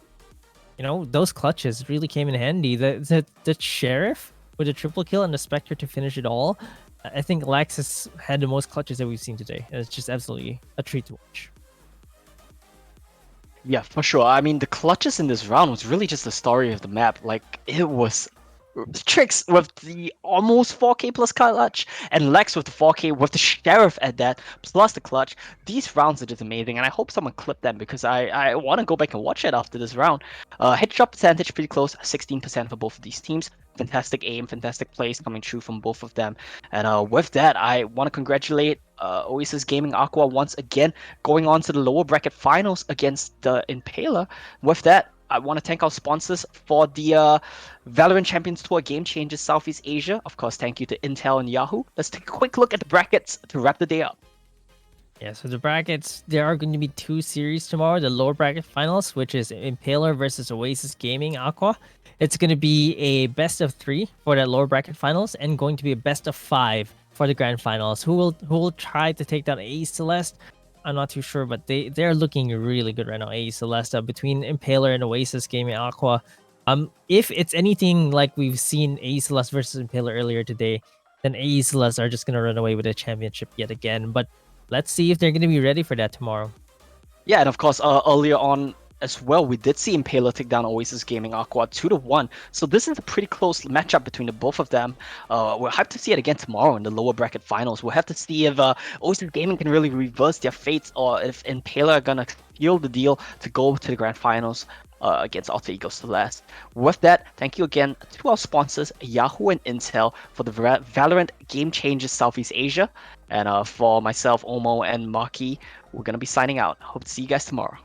you know, those clutches really came in handy. The Sheriff with a triple kill and the Spectre to finish it all. I think Lax has had the most clutches that we've seen today. And it's just absolutely a treat to watch.
Yeah, for sure. I mean, the clutches in this round was really just the story of the map. Like, it was Tricks with the almost 4k plus clutch, and Lex with the 4k with the Sheriff at that, plus the clutch. These rounds are just amazing, and I hope someone clipped them because I want to go back and watch it after this round. Headshot percentage pretty close, 16% for both of these teams. Fantastic aim, fantastic plays coming true from both of them. And with that, I want to congratulate Oasis Gaming Aqua once again, going on to the lower bracket finals against the Impaler. With that, I want to thank our sponsors for the Valorant Champions Tour Game Changers Southeast Asia. Of course, thank you to Intel and Yahoo. Let's take a quick look at the brackets to wrap the day up.
Yeah, so the brackets, there are going to be 2 series tomorrow. The lower bracket finals, which is Impaler versus Oasis Gaming Aqua. It's going to be a best of 3 for that lower bracket finals, and going to be a best of 5 for the grand finals. Who will try to take down A Celeste? I'm not too sure, but they're looking really good right now. AE Celeste between Impaler and Oasis Gaming Aqua. If it's anything like we've seen AE Celeste versus Impaler earlier today, then AE Celeste are just gonna run away with the championship yet again. But let's see if they're gonna be ready for that tomorrow.
Yeah, and of course, earlier on as well, we did see Impaler take down Oasis Gaming Aqua 2-1. So this is a pretty close matchup between the both of them. We're hyped to see it again tomorrow in the lower bracket finals. We'll have to see if Oasis Gaming can really reverse their fates, or if Impaler are gonna seal the deal to go to the grand finals against Alter Ego Celeste. With that, thank you again to our sponsors, Yahoo and Intel, for the Valorant Game Changers Southeast Asia. And for myself, Omo, and Maki, we're going to be signing out. Hope to see you guys tomorrow.